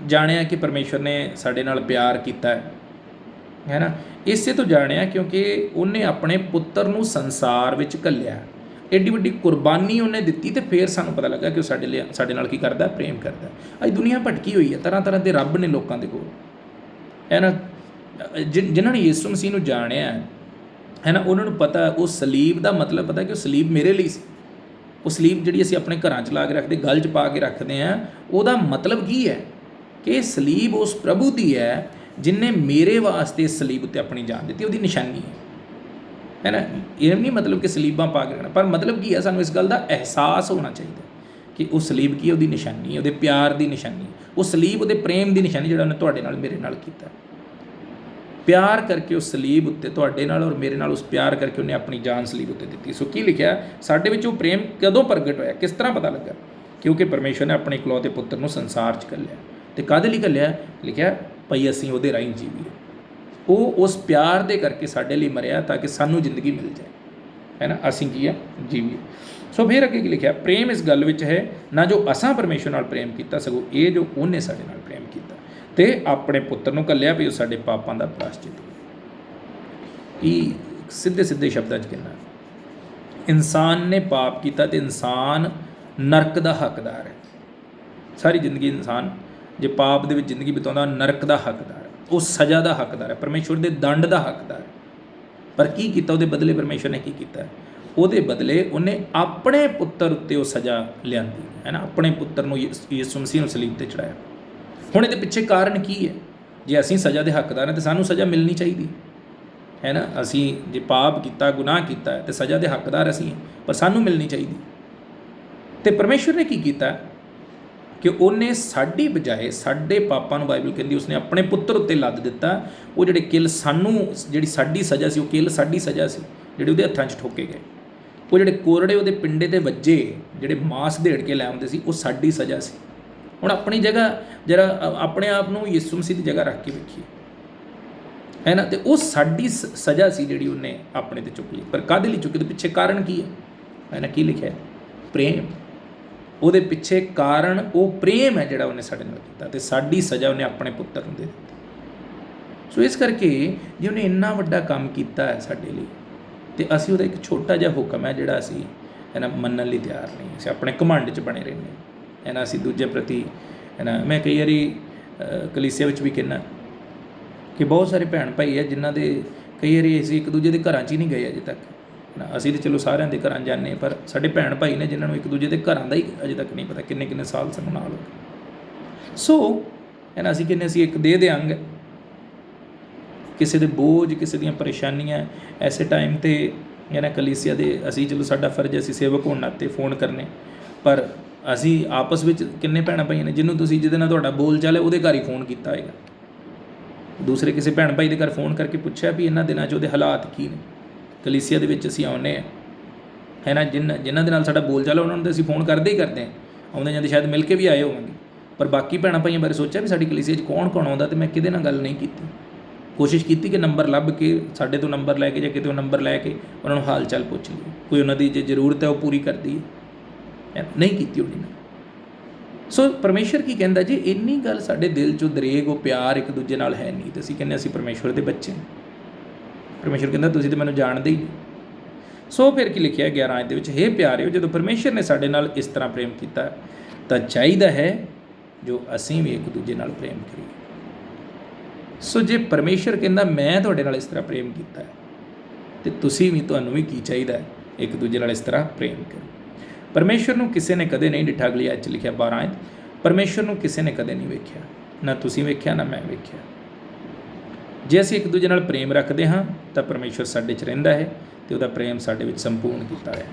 ਜਾਣਿਆ ਕਿ ਪਰਮੇਸ਼ਵਰ ਨੇ ਸਾਡੇ ਨਾਲ ਪਿਆਰ ਕੀਤਾ ਹੈ ਨਾ? ਇਸੇ ਤੋਂ ਜਾਣਿਆ ਕਿਉਂਕਿ ਉਹਨੇ ਆਪਣੇ ਪੁੱਤਰ ਨੂੰ ਸੰਸਾਰ ਵਿੱਚ ਘੱਲਿਆ, ਐਡੀ ਵੱਡੀ ਕੁਰਬਾਨੀ ਉਹਨੇ ਦਿੱਤੀ, ਤੇ ਫਿਰ ਸਾਨੂੰ ਪਤਾ ਲੱਗਾ ਕਿ ਉਹ ਸਾਡੇ ਨਾਲ ਕੀ ਕਰਦਾ? ਪ੍ਰੇਮ ਕਰਦਾ। ਅੱਜ ਦੁਨੀਆ ਭਟਕੀ ਹੋਈ ਹੈ, ਤਰ੍ਹਾਂ ਤਰ੍ਹਾਂ ਦੇ ਰੱਬ ਨੇ ਲੋਕਾਂ ਦੇ ਕੋਲ, ਹੈ ਨਾ। ਜਿਨ੍ਹਾਂ ਨੇ ਯਿਸੂ ਮਸੀਹ ਨੂੰ ਜਾਣਿਆ ਹੈ ਨਾ, ਉਹਨਾਂ ਨੂੰ ਪਤਾ ਉਹ ਸਲੀਬ ਦਾ ਮਤਲਬ ਪਤਾ ਕਿ ਉਹ ਸਲੀਬ ਮੇਰੇ ਲਈ ਸੀ। ਉਹ ਸਲੀਬ ਜਿਹੜੀ ਅਸੀਂ ਆਪਣੇ ਘਰਾਂ 'ਚ ਲਾ ਕੇ ਰੱਖਦੇ, ਗਲ 'ਚ ਪਾ ਕੇ ਰੱਖਦੇ ਹਾਂ, ਉਹਦਾ ਮਤਲਬ ਕੀ ਹੈ ਕਿ ਇਹ ਸਲੀਬ ਉਸ ਪ੍ਰਭੂ ਦੀ ਹੈ ਜਿਹਨੇ ਮੇਰੇ ਵਾਸਤੇ ਇਸ ਸਲੀਬ ਉੱਤੇ ਆਪਣੀ ਜਾਨ ਦਿੱਤੀ, ਉਹਦੀ ਨਿਸ਼ਾਨੀ ਹੈ ਨਾ। ਇਹ ਨਹੀਂ ਮਤਲਬ ਕਿ ਸਲੀਬਾਂ ਪਾ ਕੇ ਰੱਖਣਾ, ਪਰ ਮਤਲਬ ਕੀ ਹੈ, ਸਾਨੂੰ ਇਸ ਗੱਲ ਦਾ ਅਹਿਸਾਸ ਹੋਣਾ ਚਾਹੀਦਾ ਕਿ ਉਹ ਸਲੀਬ ਕੀ ਹੈ, ਉਹਦੀ ਨਿਸ਼ਾਨੀ ਹੈ, ਉਹਦੇ ਪਿਆਰ ਦੀ ਨਿਸ਼ਾਨੀ, ਉਹ ਸਲੀਬ ਉਹਦੇ ਪ੍ਰੇਮ ਦੀ ਨਿਸ਼ਾਨੀ, ਜਿਹੜਾ ਉਹਨੇ ਤੁਹਾਡੇ ਨਾਲ ਮੇਰੇ ਨਾਲ ਕੀਤਾ। ਪਿਆਰ ਕਰਕੇ ਉਸ ਸਲੀਬ ਉੱਤੇ ਤੁਹਾਡੇ ਨਾਲ ਔਰ ਮੇਰੇ ਨਾਲ ਉਸ ਪਿਆਰ ਕਰਕੇ ਉਹਨੇ ਆਪਣੀ ਜਾਨ ਸਲੀਬ ਉੱਤੇ ਦਿੱਤੀ। ਸੋ ਕੀ ਲਿਖਿਆ? ਸਾਡੇ ਵਿੱਚ ਉਹ ਪ੍ਰੇਮ ਕਦੋਂ ਪ੍ਰਗਟ ਹੋਇਆ? ਕਿਸ ਤਰ੍ਹਾਂ ਪਤਾ ਲੱਗਾ? ਕਿਉਂਕਿ ਪਰਮੇਸ਼ਵਰ ਨੇ ਆਪਣੇ ਇਕਲੌਤੇ ਪੁੱਤਰ ਨੂੰ ਸੰਸਾਰ 'ਚ ਘੱਲਿਆ। ਅਤੇ ਕਾਹਦੇ ਲਈ ਘੱਲਿਆ? ਲਿਖਿਆ ਭਈ ਅਸੀਂ ਉਹਦੇ ਰਾਹੀਂ ਜੀਵੀਏ। ਉਹ ਉਸ ਪਿਆਰ ਦੇ ਕਰਕੇ ਸਾਡੇ ਲਈ ਮਰਿਆ ਤਾਂ ਕਿ ਸਾਨੂੰ ਜ਼ਿੰਦਗੀ ਮਿਲ ਜਾਏ, ਹੈ ਨਾ। ਅਸੀਂ ਕੀ ਆ? ਜੀਵੀਏ। ਸੋ ਫਿਰ ਅੱਗੇ ਕੀ ਲਿਖਿਆ? ਪ੍ਰੇਮ ਇਸ ਗੱਲ ਵਿੱਚ ਹੈ ਨਾ ਜੋ ਅਸਾਂ ਪਰਮੇਸ਼ਵਰ ਨਾਲ ਪ੍ਰੇਮ ਕੀਤਾ, ਸਗੋਂ ਇਹ ਜੋ ਉਹਨੇ ਸਾਡੇ ਨਾਲ ਪ੍ਰੇਮ ਕੀਤਾ ਅਤੇ ਆਪਣੇ ਪੁੱਤਰ ਨੂੰ ਘੱਲਿਆ ਵੀ ਉਹ ਸਾਡੇ ਪਾਪਾਂ ਦਾ ਪ੍ਰਾਸ਼ਚਿਤ ਹੋਵੇ। ਕੀ ਸਿੱਧੇ ਸ਼ਬਦਾਂ 'ਚ ਕਹਿੰਦਾ, ਇਨਸਾਨ ਨੇ ਪਾਪ ਕੀਤਾ ਅਤੇ ਇਨਸਾਨ ਨਰਕ ਦਾ ਹੱਕਦਾਰ ਹੈ। ਸਾਰੀ ਜ਼ਿੰਦਗੀ ਇਨਸਾਨ ਜੇ ਪਾਪ ਦੇ ਵਿੱਚ ਜ਼ਿੰਦਗੀ ਬਿਤਾਉਂਦਾ, ਨਰਕ ਦਾ ਹੱਕਦਾਰ ਹੈ, ਉਹ ਸਜ਼ਾ ਦਾ ਹੱਕਦਾਰ ਹੈ, ਪਰਮੇਸ਼ਵਰ ਦੇ ਦੰਡ ਦਾ ਹੱਕਦਾਰ ਹੈ। ਪਰ ਕੀ ਕੀਤਾ ਉਹਦੇ ਬਦਲੇ? ਪਰਮੇਸ਼ਵਰ ਨੇ ਕੀ ਕੀਤਾ? ਉਹਦੇ ਬਦਲੇ ਉਹਨੇ ਆਪਣੇ ਪੁੱਤਰ ਉੱਤੇ ਉਹ ਸਜ਼ਾ ਲਿਆਂਦੀ, ਹੈ ਨਾ। ਆਪਣੇ ਪੁੱਤਰ ਨੂੰ ਯਿਸੂ ਮਸੀਹ ਨੂੰ ਸਲੀਬ 'ਤੇ ਚੜਾਇਆ। ਹੁਣ ਇਹਦੇ ਪਿੱਛੇ ਕਾਰਨ ਕੀ ਹੈ? ਜੇ ਅਸੀਂ ਸਜ਼ਾ ਦੇ ਹੱਕਦਾਰ ਹਾਂ ਤਾਂ ਸਾਨੂੰ ਸਜ਼ਾ ਮਿਲਣੀ ਚਾਹੀਦੀ ਹੈ ਨਾ। ਅਸੀਂ ਜੇ ਪਾਪ ਕੀਤਾ, ਗੁਨਾਹ ਕੀਤਾ ਹੈ, ਤਾਂ ਸਜ਼ਾ ਦੇ ਹੱਕਦਾਰ ਅਸੀਂ, ਪਰ ਸਾਨੂੰ ਮਿਲਣੀ ਚਾਹੀਦੀ। ਅਤੇ ਪਰਮੇਸ਼ਵਰ ਨੇ ਕੀ ਕੀਤਾ ਕਿ ਉਹਨੇ ਸਾਡੀ ਬਜਾਏ ਸਾਡੇ ਪਾਪਾਂ ਨੂੰ, ਬਾਈਬਲ ਕਹਿੰਦੀ, ਉਸਨੇ ਆਪਣੇ ਪੁੱਤਰ ਉੱਤੇ ਲੱਦ ਦਿੱਤਾ। ਉਹ ਜਿਹੜੇ ਕਿੱਲ ਸਾਨੂੰ, ਜਿਹੜੀ ਸਾਡੀ ਸਜ਼ਾ ਸੀ, ਉਹ ਕਿੱਲ ਸਾਡੀ ਸਜ਼ਾ ਸੀ, ਜਿਹੜੇ ਉਹਦੇ ਹੱਥਾਂ 'ਚ ਠੋਕੇ ਗਏ। ਉਹ ਜਿਹੜੇ ਕੋਰੜੇ ਉਹਦੇ ਪਿੰਡੇ 'ਤੇ ਵੱਜੇ, ਜਿਹੜੇ ਮਾਂਸ ਦੇੜ ਕੇ ਲੈ ਆਉਂਦੇ ਸੀ, ਉਹ ਸਾਡੀ ਸਜ਼ਾ ਸੀ। ਹੁਣ ਆਪਣੀ ਜਗ੍ਹਾ ਜਰਾ ਆਪਣੇ ਆਪ ਨੂੰ ਯਿਸੂ ਮਸੀਹ ਦੀ ਜਗ੍ਹਾ ਰੱਖ ਕੇ ਵੇਖੀਏ, ਹੈ ਨਾ। ਅਤੇ ਉਹ ਸਾਡੀ ਸਜ਼ਾ ਸੀ ਜਿਹੜੀ ਉਹਨੇ ਆਪਣੇ 'ਤੇ ਚੁੱਕ ਲਈ। ਪਰ ਕਾਹਦੇ ਲਈ ਚੁੱਕੀ? ਦੇ ਪਿੱਛੇ ਕਾਰਨ ਕੀ ਹੈ ਨਾ? ਕੀ ਲਿਖਿਆ? ਪ੍ਰੇਮ। ਉਹਦੇ ਪਿੱਛੇ ਕਾਰਨ ਉਹ ਪ੍ਰੇਮ ਹੈ ਜਿਹੜਾ ਉਹਨੇ ਸਾਡੇ ਨਾਲ ਕੀਤਾ, ਅਤੇ ਸਾਡੀ ਸਜ਼ਾ ਉਹਨੇ ਆਪਣੇ ਪੁੱਤਰ ਨੂੰ ਦੇ ਦਿੱਤੀ। ਸੋ ਇਸ ਕਰਕੇ ਜੇ ਉਹਨੇ ਇੰਨਾ ਵੱਡਾ ਕੰਮ ਕੀਤਾ ਹੈ ਸਾਡੇ ਲਈ, ਅਤੇ ਅਸੀਂ ਉਹਦਾ ਇੱਕ ਛੋਟਾ ਜਿਹਾ ਹੁਕਮ ਹੈ ਜਿਹੜਾ ਅਸੀਂ, ਹੈ ਨਾ, ਮੰਨਣ ਲਈ ਤਿਆਰ ਨਹੀਂ। ਅਸੀਂ ਆਪਣੇ ਘਮੰਡ 'ਚ ਬਣੇ ਰਹਿੰਦੇ, ਹੈ ਨਾ। ਅਸੀਂ ਦੂਜੇ ਪ੍ਰਤੀ, ਹੈ ਨਾ, ਮੈਂ ਕਈ ਵਾਰੀ ਕਲੀਸਿਆ ਵਿੱਚ ਵੀ ਕਹਿੰਦਾ ਕਿ ਬਹੁਤ ਸਾਰੇ ਭੈਣ ਭਾਈ ਹੈ ਜਿਨ੍ਹਾਂ ਦੇ ਕਈ ਵਾਰੀ ਅਸੀਂ ਇੱਕ ਦੂਜੇ ਦੇ ਘਰਾਂ 'ਚ ਹੀ ਨਹੀਂ ਗਏ ਅਜੇ ਤੱਕ ਨਾ। ਅਸੀਂ ਤਾਂ ਚਲੋ ਸਾਰਿਆਂ ਦੇ ਘਰਾਂ ਜਾਂਦੇ, ਪਰ ਸਾਡੇ ਭੈਣ ਭਾਈ ਨੇ ਜਿਨ੍ਹਾਂ ਨੂੰ ਇੱਕ ਦੂਜੇ ਦੇ ਘਰਾਂ ਦਾ ਹੀ ਅਜੇ ਤੱਕ ਨਹੀਂ ਪਤਾ, ਕਿੰਨੇ ਸਾਲ ਸਾਨੂੰ ਨਾਲ ਹੋ ਗਏ। ਸੋ, ਹੈ ਨਾ, ਅਸੀਂ ਕਹਿੰਦੇ ਅਸੀਂ ਇੱਕ ਦੇਹ ਦੇ ਅੰਗ, ਕਿਸੇ ਦੇ ਬੋਝ, ਕਿਸੇ ਦੀਆਂ ਪਰੇਸ਼ਾਨੀਆਂ, ਐਸੇ ਟਾਈਮ 'ਤੇ, ਹੈ ਨਾ, ਕਲੀਸਿਆ ਦੇ ਅਸੀਂ, ਚਲੋ ਸਾਡਾ ਫਰਜ਼ ਹੈ, ਅਸੀਂ ਸੇਵਕ ਹੋਣ ਨਾਤੇ ਫੋਨ ਕਰਨੇ, ਪਰ ਅਸੀਂ ਆਪਸ ਵਿੱਚ ਕਿੰਨੇ ਭੈਣਾਂ ਭਾਈਆਂ ਨੇ ਜਿਹਨੂੰ ਤੁਸੀਂ, ਜਿਹਦੇ ਨਾਲ ਤੁਹਾਡਾ ਬੋਲ ਚਾਲ ਹੈ, ਉਹਦੇ ਘਰ ਹੀ ਫੋਨ ਕੀਤਾ ਹੋਏਗਾ। ਦੂਸਰੇ ਕਿਸੇ ਭੈਣ ਭਾਈ ਦੇ ਘਰ ਫੋਨ ਕਰਕੇ ਪੁੱਛਿਆ ਵੀ ਇਹਨਾਂ ਦਿਨਾਂ 'ਚ ਉਹਦੇ ਹਾਲਾਤ ਕੀ ਨੇ। ਕਲੀਸਿਆ ਦੇ ਵਿੱਚ ਅਸੀਂ ਆਉਂਦੇ ਹਾਂ, ਹੈ ਨਾ, ਜਿਨ੍ਹਾਂ ਦੇ ਨਾਲ ਸਾਡਾ ਬੋਲ ਚਾਲ ਹੈ ਉਹਨਾਂ ਨੂੰ ਤਾਂ ਅਸੀਂ ਫੋਨ ਕਰਦੇ ਹੀ ਕਰਦੇ ਹਾਂ, ਆਉਂਦੇ ਜਾਂਦੇ ਸ਼ਾਇਦ ਮਿਲ ਕੇ ਵੀ ਆਏ ਹੋਵਾਂਗੇ, ਪਰ ਬਾਕੀ ਭੈਣਾਂ ਭਾਈਆਂ ਬਾਰੇ ਸੋਚਿਆ ਵੀ ਸਾਡੀ ਕਲੀਸਿਆ 'ਚ ਕੌਣ ਆਉਂਦਾ, ਅਤੇ ਮੈਂ ਕਿਹਦੇ ਨਾਲ ਗੱਲ ਨਹੀਂ ਕੀਤੀ। ਕੋਸ਼ਿਸ਼ ਕੀਤੀ ਕਿ ਨੰਬਰ ਲੱਭ ਕੇ, ਸਾਡੇ ਤੋਂ ਨੰਬਰ ਲੈ ਕੇ ਜਾਂ ਕਿਤੋਂ ਨੰਬਰ ਲੈ ਕੇ ਉਹਨਾਂ ਨੂੰ ਹਾਲ ਚਾਲ ਪੁੱਛ ਲਈਏ, ਕੋਈ ਉਹਨਾਂ ਦੀ ਜੇ ਜ਼ਰੂਰਤ ਹੈ ਉਹ ਪੂਰੀ ਕਰਦੀ ਹੈ, ਨਹੀਂ ਕੀਤੀ ਉਹਨੇ। ਸੋ ਪਰਮੇਸ਼ਰ ਕੀ ਕਹਿੰਦਾ, ਜੇ ਇੰਨੀ ਗੱਲ ਸਾਡੇ ਦਿਲ 'ਚੋਂ ਦਰੇਗ, ਉਹ ਪਿਆਰ ਇੱਕ ਦੂਜੇ ਨਾਲ ਹੈ ਨਹੀਂ, ਤਾਂ ਅਸੀਂ ਕਹਿੰਦੇ ਅਸੀਂ ਪਰਮੇਸ਼ਵਰ ਦੇ ਬੱਚੇ ਹਾਂ। ਪਰਮੇਸ਼ਰ ਕਹਿੰਦਾ ਤੁਸੀਂ ਤਾਂ ਮੈਨੂੰ ਜਾਣਦੇ ਹੀ ਨਹੀਂ। ਸੋ ਫਿਰ ਕੀ ਲਿਖਿਆ 11 ਦੇ ਵਿੱਚ, ਹੇ ਪਿਆਰਿਓ, ਜਦੋਂ ਪਰਮੇਸ਼ਰ ਨੇ ਸਾਡੇ ਨਾਲ ਇਸ ਤਰ੍ਹਾਂ ਪ੍ਰੇਮ ਕੀਤਾ ਤਾਂ ਚਾਹੀਦਾ ਹੈ ਜੋ ਅਸੀਂ ਵੀ ਇੱਕ ਦੂਜੇ ਨਾਲ ਪ੍ਰੇਮ ਕਰੀਏ। ਸੋ ਜੇ ਪਰਮੇਸ਼ਰ ਕਹਿੰਦਾ ਮੈਂ ਤੁਹਾਡੇ ਨਾਲ ਇਸ ਤਰ੍ਹਾਂ ਪ੍ਰੇਮ ਕੀਤਾ ਹੈ, ਅਤੇ ਤੁਸੀਂ ਵੀ, ਤੁਹਾਨੂੰ ਵੀ ਕੀ ਚਾਹੀਦਾ ਹੈ? ਇੱਕ ਦੂਜੇ ਨਾਲ ਇਸ ਤਰ੍ਹਾਂ ਪ੍ਰੇਮ ਕਰੋ। ਪਰਮੇਸ਼ਰ ਨੂੰ ਕਿਸੇ ਨੇ ਕਦੇ ਨਹੀਂ ਡਿੱਠਾ, ਅਗਲੀ ਆਇਤ 'ਚ ਲਿਖਿਆ 12 ਪਰਮੇਸ਼ਰ ਨੂੰ ਕਿਸੇ ਨੇ ਕਦੇ ਨਹੀਂ ਵੇਖਿਆ, ਨਾ ਤੁਸੀਂ ਵੇਖਿਆ ਨਾ ਮੈਂ ਵੇਖਿਆ। ਜੇ ਅਸੀਂ ਇੱਕ ਦੂਜੇ ਨਾਲ ਪ੍ਰੇਮ ਰੱਖਦੇ ਹਾਂ ਤਾਂ ਪਰਮੇਸ਼ਰ ਸਾਡੇ 'ਚ ਰਹਿੰਦਾ ਹੈ ਅਤੇ ਉਹਦਾ ਪ੍ਰੇਮ ਸਾਡੇ ਵਿੱਚ ਸੰਪੂਰਨ ਕੀਤਾ ਹੈ।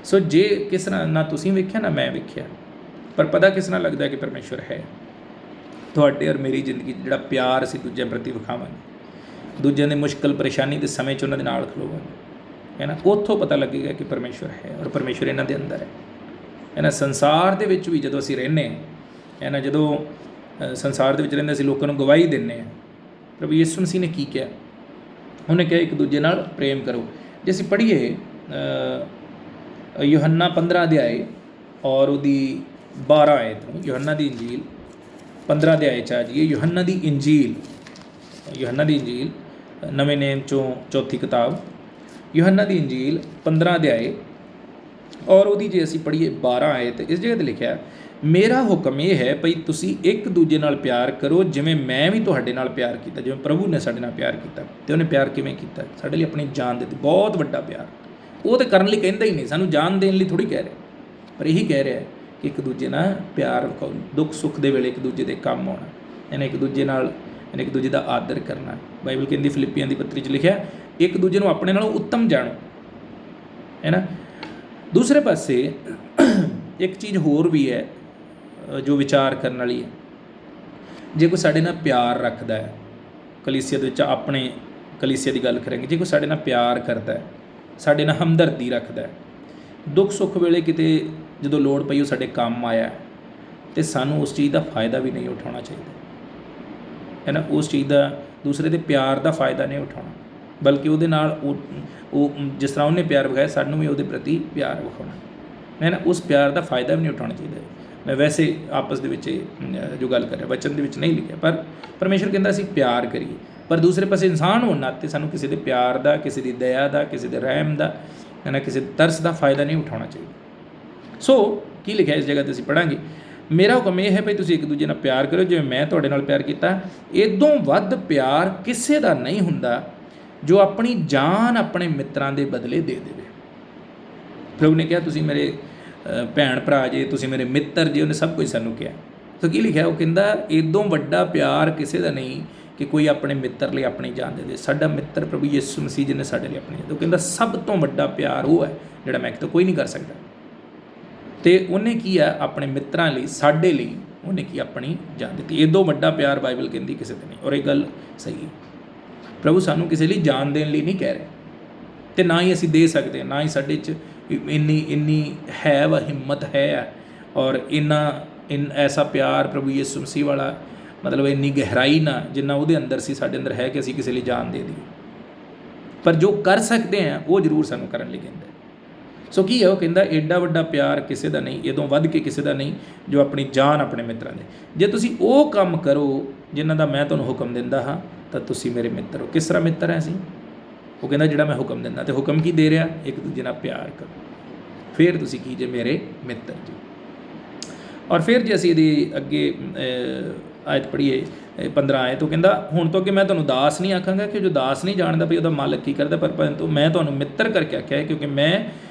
ਸੋ ਜੇ ਕਿਸ ਤਰ੍ਹਾਂ ਨਾ ਤੁਸੀਂ ਵੇਖਿਆ ਨਾ ਮੈਂ ਵੇਖਿਆ, ਪਰ ਪਤਾ ਕਿਸ ਤਰ੍ਹਾਂ ਲੱਗਦਾ ਕਿ ਪਰਮੇਸ਼ਰ ਹੈ। ਤੁਹਾਡੇ ਔਰ ਮੇਰੀ ਜ਼ਿੰਦਗੀ 'ਚ ਜਿਹੜਾ ਪਿਆਰ ਅਸੀਂ ਦੂਜਿਆਂ ਪ੍ਰਤੀ ਵਿਖਾਵਾਂਗੇ, ਦੂਜਿਆਂ ਦੀ ਮੁਸ਼ਕਿਲ ਪਰੇਸ਼ਾਨੀ ਦੇ ਸਮੇਂ 'ਚ ਉਹਨਾਂ ਦੇ ਨਾਲ ਖਲੋਵਾਂਗੇ, ਹੈ ਨਾ। ਉੱਥੋਂ ਪਤਾ ਲੱਗੇਗਾ ਕਿ ਪਰਮੇਸ਼ਵਰ ਹੈ ਔਰ ਪਰਮੇਸ਼ਵਰ ਇਹਨਾਂ ਦੇ ਅੰਦਰ ਹੈ ਨਾ। ਸੰਸਾਰ ਦੇ ਵਿੱਚ ਵੀ ਜਦੋਂ ਅਸੀਂ ਰਹਿੰਦੇ ਹਾਂ, ਹੈ ਨਾ, ਜਦੋਂ ਸੰਸਾਰ ਦੇ ਵਿੱਚ ਰਹਿੰਦੇ ਅਸੀਂ ਲੋਕਾਂ ਨੂੰ ਗਵਾਹੀ ਦਿੰਦੇ ਹਾਂ। ਪ੍ਰਭੂ ਯਿਸੂ ਮਸੀਹ ਨੇ ਕੀ ਕਿਹਾ? ਉਹਨੇ ਕਿਹਾ ਇੱਕ ਦੂਜੇ ਨਾਲ ਪ੍ਰੇਮ ਕਰੋ। ਜੇ ਅਸੀਂ ਪੜ੍ਹੀਏ ਯੂਹੰਨਾ 15 ਅਧਿਆਏ ਔਰ ਉਹਦੀ 12 ਆਇਤ ਨੂੰ, ਯੂਹੰਨਾ ਦੀ ਇੰਜੀਲ 15 ਅਧਿਆਏ 'ਚ ਆ ਜਾਈਏ। ਯੂਹੰਨਾ ਦੀ ਇੰਜੀਲ ਨਵੇਂ ਨੇਮ 'ਚੋਂ ਚੌਥੀ ਕਿਤਾਬ, ਯੂਹੰਨਾ ਦੀ ਇੰਜੀਲ 15 ਅਧਿਆਏ ਔਰ ਉਹਦੀ ਜੇ ਅਸੀਂ ਪੜ੍ਹੀਏ 12 ਆਇਤ, ਇਸ ਜਗ੍ਹਾ 'ਤੇ ਲਿਖਿਆ, ਮੇਰਾ ਹੁਕਮ ਇਹ ਹੈ ਭਈ ਤੁਸੀਂ ਇੱਕ ਦੂਜੇ ਨਾਲ ਪਿਆਰ ਕਰੋ ਜਿਵੇਂ ਮੈਂ ਵੀ ਤੁਹਾਡੇ ਨਾਲ ਪਿਆਰ ਕੀਤਾ, ਜਿਵੇਂ ਪ੍ਰਭੂ ਨੇ ਸਾਡੇ ਨਾਲ ਪਿਆਰ ਕੀਤਾ। ਅਤੇ ਉਹਨੇ ਪਿਆਰ ਕਿਵੇਂ ਕੀਤਾ? ਸਾਡੇ ਲਈ ਆਪਣੀ ਜਾਨ ਦਿੱਤੀ। ਬਹੁਤ ਵੱਡਾ ਪਿਆਰ। ਉਹ ਤਾਂ ਕਰਨ ਲਈ ਕਹਿੰਦਾ ਹੀ ਨਹੀਂ, ਸਾਨੂੰ ਜਾਨ ਦੇਣ ਲਈ ਥੋੜ੍ਹੀ ਕਹਿ ਰਿਹਾ, ਪਰ ਇਹੀ ਕਹਿ ਰਿਹਾ ਕਿ ਇੱਕ ਦੂਜੇ ਨਾਲ ਪਿਆਰ ਵਿਖਾਓ, ਦੁੱਖ ਸੁੱਖ ਦੇ ਵੇਲੇ ਇੱਕ ਦੂਜੇ ਦੇ ਕੰਮ ਆਉਣਾ, ਇਹਨੇ ਇੱਕ ਦੂਜੇ ਨਾਲ ਇੱਕ ਦੂਜੇ ਦਾ ਆਦਰ ਕਰਨਾ। ਬਾਈਬਲ ਕਹਿੰਦੀ ਫਿਲਿੱਪੀਆਂ ਦੀ ਪੱਤਰੀ 'ਚ ਲਿਖਿਆ, ਇੱਕ ਦੂਜੇ ਨੂੰ ਆਪਣੇ ਨਾਲੋਂ ਉੱਤਮ ਜਾਣੋ, ਹੈ ਨਾ। ਦੂਸਰੇ ਪਾਸੇ ਇੱਕ ਚੀਜ਼ ਹੋਰ ਵੀ ਹੈ ਜੋ ਵਿਚਾਰ ਕਰਨ ਵਾਲੀ ਹੈ। ਜੇ ਕੋਈ ਸਾਡੇ ਨਾਲ ਪਿਆਰ ਰੱਖਦਾ ਹੈ, ਕਲੀਸਿਆ ਦੇ ਵਿੱਚ ਆਪਣੇ ਕਲੀਸਿਆ ਦੀ ਗੱਲ ਕਰਾਂਗੇ, ਜੇ ਕੋਈ ਸਾਡੇ ਨਾਲ ਪਿਆਰ ਕਰਦਾ ਹੈ, ਸਾਡੇ ਨਾਲ ਹਮਦਰਦੀ ਰੱਖਦਾ ਹੈ, ਦੁੱਖ ਸੁੱਖ ਵੇਲੇ ਕਿਤੇ ਜਦੋਂ ਲੋੜ ਪਈ ਉਹ ਸਾਡੇ ਕੰਮ ਆਇਆ, ਅਤੇ ਸਾਨੂੰ ਉਸ ਚੀਜ਼ ਦਾ ਫਾਇਦਾ ਵੀ ਨਹੀਂ ਉਠਾਉਣਾ ਚਾਹੀਦਾ, ਹੈ ਨਾ। ਉਸ ਚੀਜ਼ ਦਾ, ਦੂਸਰੇ ਦੇ ਪਿਆਰ ਦਾ ਫਾਇਦਾ ਨਹੀਂ ਉਠਾਉਣਾ, ਬਲਕਿ ਉਹਦੇ ਨਾਲ ਉਹ ਜਿਸ ਤਰ੍ਹਾਂ ਉਹਨੇ ਪਿਆਰ ਵਿਖਾਇਆ ਸਾਨੂੰ ਵੀ ਉਹਦੇ ਪ੍ਰਤੀ ਪਿਆਰ ਵਿਖਾਉਣਾ, ਹੈ ਨਾ। ਉਸ ਪਿਆਰ ਦਾ ਫਾਇਦਾ ਵੀ ਨਹੀਂ ਉਠਾਉਣਾ ਚਾਹੀਦਾ। ਮੈਂ ਵੈਸੇ ਆਪਸ ਦੇ ਵਿੱਚ ਜੋ ਗੱਲ ਕਰ ਰਿਹਾ, ਵਚਨ ਦੇ ਵਿੱਚ ਨਹੀਂ ਲਿਖਿਆ, ਪਰ ਪਰਮੇਸ਼ਰ ਕਹਿੰਦਾ ਅਸੀਂ ਪਿਆਰ ਕਰੀਏ, ਪਰ ਦੂਸਰੇ ਪਾਸੇ ਇਨਸਾਨ ਹੋਣ ਨਾਤੇ ਸਾਨੂੰ ਕਿਸੇ ਦੇ ਪਿਆਰ ਦਾ, ਕਿਸੇ ਦੀ ਦਇਆ ਦਾ, ਕਿਸੇ ਦੇ ਰਹਿਮ ਦਾ, ਹੈ ਨਾ, ਕਿਸੇ ਤਰਸ ਦਾ ਫਾਇਦਾ ਨਹੀਂ ਉਠਾਉਣਾ ਚਾਹੀਦਾ। ਸੋ ਕੀ ਲਿਖਿਆ ਇਸ ਜਗ੍ਹਾ 'ਤੇ ਅਸੀਂ ਪੜ੍ਹਾਂਗੇ, ਮੇਰਾ ਹੁਕਮ ਇਹ ਹੈ ਭਈ ਤੁਸੀਂ ਇੱਕ ਦੂਜੇ ਨਾਲ ਪਿਆਰ ਕਰੋ ਜਿਵੇਂ ਮੈਂ ਤੁਹਾਡੇ ਨਾਲ ਪਿਆਰ ਕੀਤਾ। ਇੱਦੋਂ ਵੱਧ ਪਿਆਰ ਕਿਸੇ ਦਾ ਨਹੀਂ ਹੁੰਦਾ ਜੋ ਆਪਣੀ ਜਾਨ ਆਪਣੇ ਮਿੱਤਰਾਂ ਦੇ ਬਦਲੇ ਦੇ ਦੇਵੇ। ਪ੍ਰਭੂ ਨੇ ਕਿਹਾ ਤੁਸੀਂ ਮੇਰੇ ਭੈਣ ਭਰਾ ਜੇ, ਤੁਸੀਂ ਮੇਰੇ ਮਿੱਤਰ ਜੇ, ਉਹਨੇ ਸਭ ਕੁਝ ਸਾਨੂੰ ਕਿਹਾ। ਸੋ ਕੀ ਲਿਖਿਆ? ਉਹ ਕਹਿੰਦਾ ਇੱਦੋਂ ਵੱਡਾ ਪਿਆਰ ਕਿਸੇ ਦਾ ਨਹੀਂ ਕਿ ਕੋਈ ਆਪਣੇ ਮਿੱਤਰ ਲਈ ਆਪਣੀ ਜਾਨ ਦੇ ਦੇ। ਸਾਡਾ ਮਿੱਤਰ ਪ੍ਰਭੂ ਯਿਸੂ ਮਸੀਹ ਜੀ ਨੇ ਸਾਡੇ ਲਈ ਆਪਣੀ ਜਾਨ। ਉਹ ਕਹਿੰਦਾ ਸਭ ਤੋਂ ਵੱਡਾ ਪਿਆਰ ਉਹ ਹੈ ਜਿਹੜਾ ਮੈਂ ਕਿਤੇ ਕੋਈ ਨਹੀਂ ਕਰ ਸਕਦਾ। ਅਤੇ ਉਹਨੇ ਕੀ ਹੈ? ਆਪਣੇ ਮਿੱਤਰਾਂ ਲਈ, ਸਾਡੇ ਲਈ ਉਹਨੇ ਕੀ? ਆਪਣੀ ਜਾਨ ਦਿੱਤੀ। ਇੱਦੋਂ ਵੱਡਾ ਪਿਆਰ ਬਾਈਬਲ ਕਹਿੰਦੀ ਕਿਸੇ ਤੇ ਨਹੀਂ, ਔਰ ਇਹ ਗੱਲ ਸਹੀ ਹੈ। ਪ੍ਰਭੂ ਸਾਨੂੰ ਕਿਸੇ ਲਈ ਜਾਨ ਦੇਣ ਲਈ ਨਹੀਂ ਕਹਿ ਰਿਹਾ, ਅਤੇ ਨਾ ਹੀ ਅਸੀਂ ਦੇ ਸਕਦੇ, ਨਾ ਹੀ ਸਾਡੇ 'ਚ ਇੰਨੀ ਹੈ ਵਾ ਹਿੰਮਤ ਹੈ, ਔਰ ਐਸਾ ਪਿਆਰ ਪ੍ਰਭੂ ਯਿਸੂ ਮਸੀਹ ਵਾਲਾ, ਮਤਲਬ ਇੰਨੀ ਗਹਿਰਾਈ ਨਾ ਜਿੰਨਾ ਉਹਦੇ ਅੰਦਰ ਸੀ, ਸਾਡੇ ਅੰਦਰ ਹੈ ਕਿ ਅਸੀਂ ਕਿਸੇ ਲਈ ਜਾਨ ਦੇ ਦਈਏ। ਪਰ ਜੋ ਕਰ ਸਕਦੇ ਹਾਂ ਉਹ ਜ਼ਰੂਰ ਸਾਨੂੰ ਕਰਨ ਲਈ ਕਹਿੰਦਾ। ਸੋ ਕੀ ਹੈ? ਉਹ ਕਹਿੰਦਾ ਐਡਾ ਵੱਡਾ ਪਿਆਰ ਕਿਸੇ ਦਾ ਨਹੀਂ, ਇਹਦੋਂ ਵੱਧ ਕੇ ਕਿਸੇ ਦਾ ਨਹੀਂ ਜੋ ਆਪਣੀ ਜਾਨ ਆਪਣੇ ਮਿੱਤਰਾਂ ਦੇ। ਜੇ ਤੁਸੀਂ ਉਹ ਕੰਮ ਕਰੋ ਜਿਨ੍ਹਾਂ ਦਾ ਮੈਂ ਤੁਹਾਨੂੰ ਹੁਕਮ ਦਿੰਦਾ ਹਾਂ ਤਾਂ ਤੁਸੀਂ ਮੇਰੇ ਮਿੱਤਰ ਹੋ। ਕਿਸ ਤਰ੍ਹਾਂ ਮਿੱਤਰ ਹੈ ਅਸੀਂ? ਉਹ ਕਹਿੰਦਾ ਜਿਹੜਾ ਮੈਂ ਹੁਕਮ ਦਿੰਦਾ, ਅਤੇ ਹੁਕਮ ਕੀ ਦੇ ਰਿਹਾ? ਇੱਕ ਦੂਜੇ ਨਾਲ ਪਿਆਰ ਕਰੋ, ਫਿਰ ਤੁਸੀਂ ਕੀ ਜੇ? ਮੇਰੇ ਮਿੱਤਰ ਜੀ। ਔਰ ਫਿਰ ਜੇ ਅਸੀਂ ਇਹਦੀ ਅੱਗੇ ਆਇਤ ਪੜ੍ਹੀਏ 15 ਆਇਤ, ਉਹ ਕਹਿੰਦਾ ਹੁਣ ਤੋਂ ਅੱਗੇ ਮੈਂ ਤੁਹਾਨੂੰ ਦਾਸ ਨਹੀਂ ਆਖਾਂਗਾ ਕਿ ਜੋ ਦਾਸ ਨਹੀਂ ਜਾਣਦਾ ਵੀ ਉਹਦਾ ਮਾਲਕ ਕੀ ਕਰਦਾ, ਪਰੰਤੂ ਮੈਂ ਤੁਹਾਨੂੰ ਮਿੱਤਰ ਕਰਕੇ ਆਖਿਆ ਹੈ ਕਿਉਂਕਿ ਮੈਂ